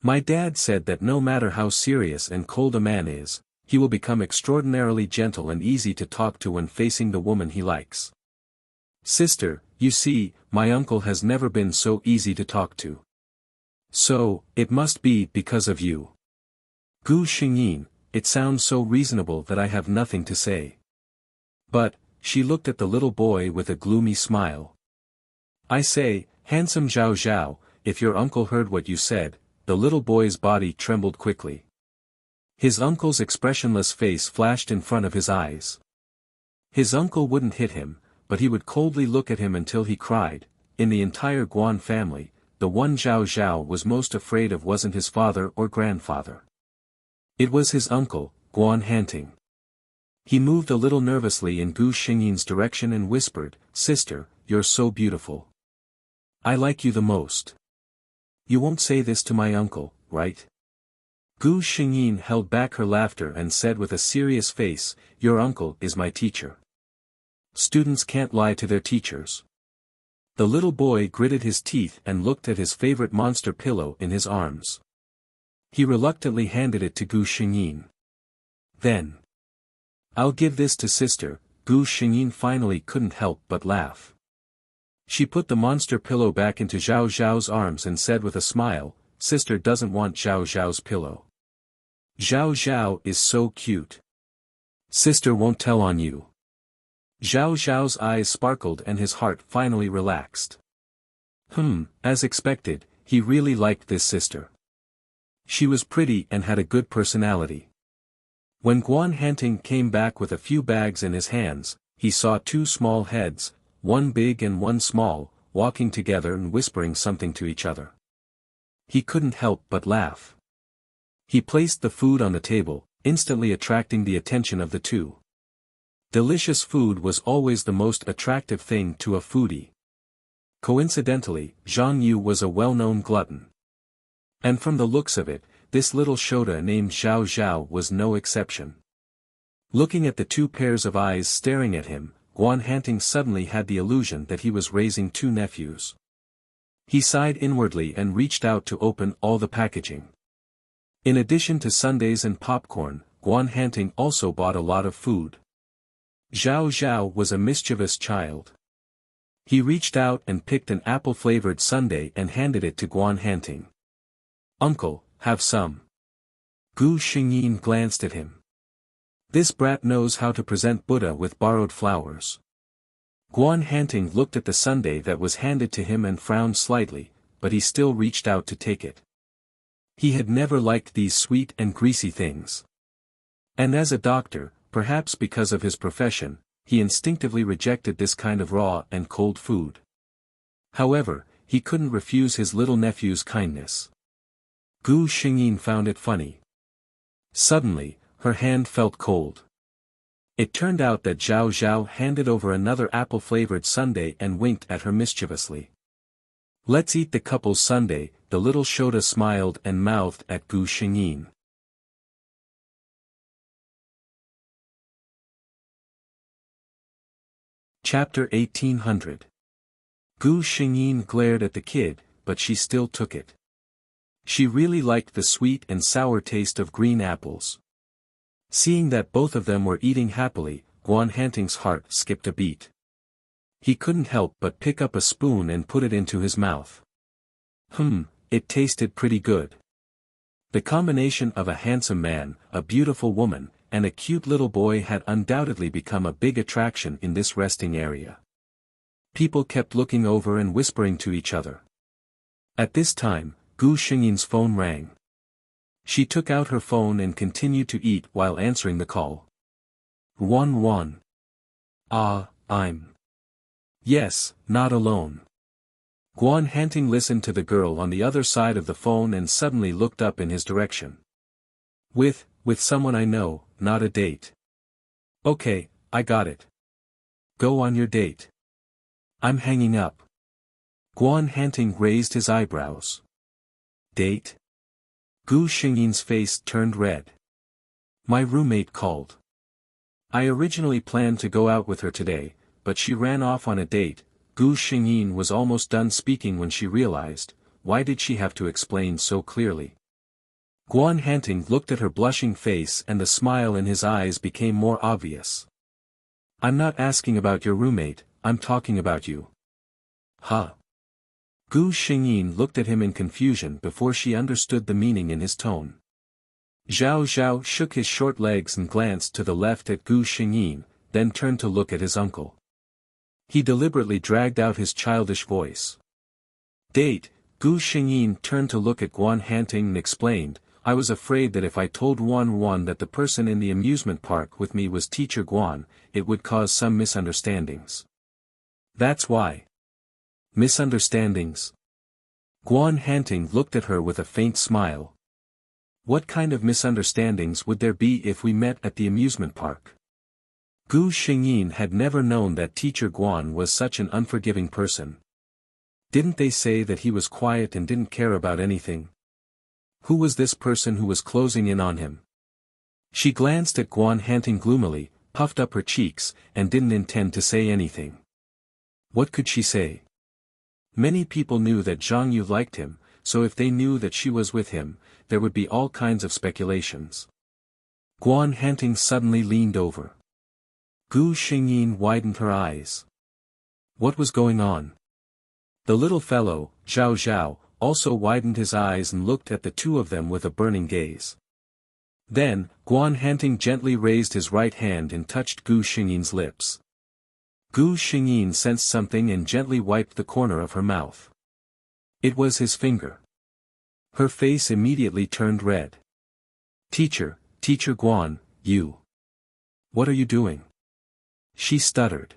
"My dad said that no matter how serious and cold a man is, he will become extraordinarily gentle and easy to talk to when facing the woman he likes. Sister, you see, my uncle has never been so easy to talk to. So, it must be because of you." Gu Xingyin, it sounds so reasonable that I have nothing to say. But, she looked at the little boy with a gloomy smile. "I say, handsome Zhao Zhao, if your uncle heard what you said," the little boy's body trembled quickly. His uncle's expressionless face flashed in front of his eyes. His uncle wouldn't hit him, but he would coldly look at him until he cried. In the entire Guan family, the one Zhao Zhao was most afraid of wasn't his father or grandfather. It was his uncle, Guan Hanting. He moved a little nervously in Gu Xingyin's direction and whispered, "Sister, you're so beautiful. I like you the most. You won't say this to my uncle, right?" Gu Xingyin held back her laughter and said with a serious face, "Your uncle is my teacher. Students can't lie to their teachers." The little boy gritted his teeth and looked at his favorite monster pillow in his arms. He reluctantly handed it to Gu Xingyin. Then, "I'll give this to sister." Gu Xingyin finally couldn't help but laugh. She put the monster pillow back into Zhao Zhao's arms and said with a smile, "Sister doesn't want Zhao Zhao's pillow. Zhao Zhao is so cute. Sister won't tell on you." Zhao Zhao's eyes sparkled and his heart finally relaxed. As expected, he really liked this sister. She was pretty and had a good personality. When Guan Hanting came back with a few bags in his hands, he saw two small heads, one big and one small, walking together and whispering something to each other. He couldn't help but laugh. He placed the food on the table, instantly attracting the attention of the two. Delicious food was always the most attractive thing to a foodie. Coincidentally, Zhang Yu was a well-known glutton. And from the looks of it, this little Shota named Zhao Zhao was no exception. Looking at the two pairs of eyes staring at him, Guan Hanting suddenly had the illusion that he was raising two nephews. He sighed inwardly and reached out to open all the packaging. In addition to sundaes and popcorn, Guan Hanting also bought a lot of food. Zhao Zhao was a mischievous child. He reached out and picked an apple-flavored sundae and handed it to Guan Hanting. "Uncle, have some." Gu Xingyin glanced at him. This brat knows how to present Buddha with borrowed flowers. Guan Hanting looked at the sundae that was handed to him and frowned slightly, but he still reached out to take it. He had never liked these sweet and greasy things. And as a doctor, perhaps because of his profession, he instinctively rejected this kind of raw and cold food. However, he couldn't refuse his little nephew's kindness. Gu Xingyin found it funny. Suddenly, her hand felt cold. It turned out that Zhao Zhao handed over another apple-flavored sundae and winked at her mischievously. "Let's eat the couple's sundae," the little Shota smiled and mouthed at Gu Xingyin. Chapter 1800. Gu Xingyin glared at the kid, but she still took it. She really liked the sweet and sour taste of green apples. Seeing that both of them were eating happily, Guan Hanting's heart skipped a beat. He couldn't help but pick up a spoon and put it into his mouth. It tasted pretty good. The combination of a handsome man, a beautiful woman, and a cute little boy had undoubtedly become a big attraction in this resting area. People kept looking over and whispering to each other. At this time, Gu Xingyin's phone rang. She took out her phone and continued to eat while answering the call. Wan. I'm. Yes, not alone. Guan Hanting listened to the girl on the other side of the phone and suddenly looked up in his direction. With someone I know, not a date. Okay, I got it. Go on your date. I'm hanging up. Guan Hanting raised his eyebrows. Date? Gu Xingyin's face turned red. My roommate called. I originally planned to go out with her today, but she ran off on a date. Gu Xingyin was almost done speaking when she realized, why did she have to explain so clearly? Guan Hanting looked at her blushing face and the smile in his eyes became more obvious. I'm not asking about your roommate, I'm talking about you. Huh? Gu Xingyin looked at him in confusion before she understood the meaning in his tone. Zhao Zhao shook his short legs and glanced to the left at Gu Xingyin, then turned to look at his uncle. He deliberately dragged out his childish voice. Date. Gu Xingyin turned to look at Guan Hanting and explained, I was afraid that if I told Wan that the person in the amusement park with me was Teacher Guan, it would cause some misunderstandings. That's why. Misunderstandings? Guan Hanting looked at her with a faint smile. What kind of misunderstandings would there be if we met at the amusement park? Gu Xingyin had never known that Teacher Guan was such an unforgiving person. Didn't they say that he was quiet and didn't care about anything? Who was this person who was closing in on him? She glanced at Guan Hanting gloomily, puffed up her cheeks, and didn't intend to say anything. What could she say? Many people knew that Zhang Yu liked him, so if they knew that she was with him, there would be all kinds of speculations. Guan Hanting suddenly leaned over. Gu Xingyin widened her eyes. What was going on? The little fellow, Zhao Zhao, also widened his eyes and looked at the two of them with a burning gaze. Then, Guan Hanting gently raised his right hand and touched Gu Xingyin's lips. Gu Xingyin sensed something and gently wiped the corner of her mouth. It was his finger. Her face immediately turned red. Teacher Guan, you. What are you doing? She stuttered.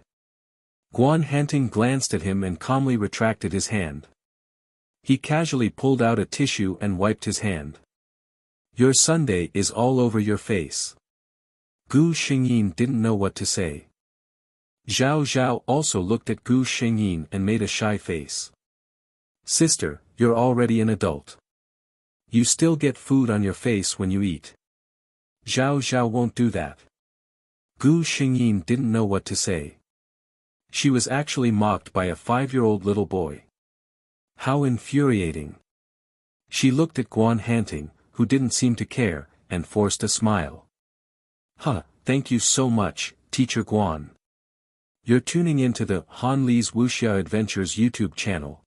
Guan Hanting glanced at him and calmly retracted his hand. He casually pulled out a tissue and wiped his hand. Your sundae is all over your face. Gu Xingyin didn't know what to say. Zhao Zhao also looked at Gu Xingyin and made a shy face. Sister, you're already an adult. You still get food on your face when you eat. Zhao Zhao won't do that. Gu Xingyin didn't know what to say. She was actually mocked by a 5-year-old little boy. How infuriating. She looked at Guan Hanting, who didn't seem to care, and forced a smile. Thank you so much, Teacher Guan. You're tuning into the Han Li's Wuxia Adventures YouTube channel.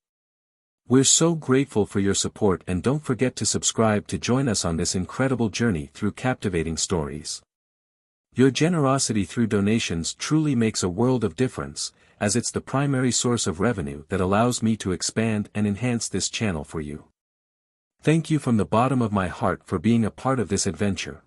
We're so grateful for your support and don't forget to subscribe to join us on this incredible journey through captivating stories. Your generosity through donations truly makes a world of difference, as it's the primary source of revenue that allows me to expand and enhance this channel for you. Thank you from the bottom of my heart for being a part of this adventure.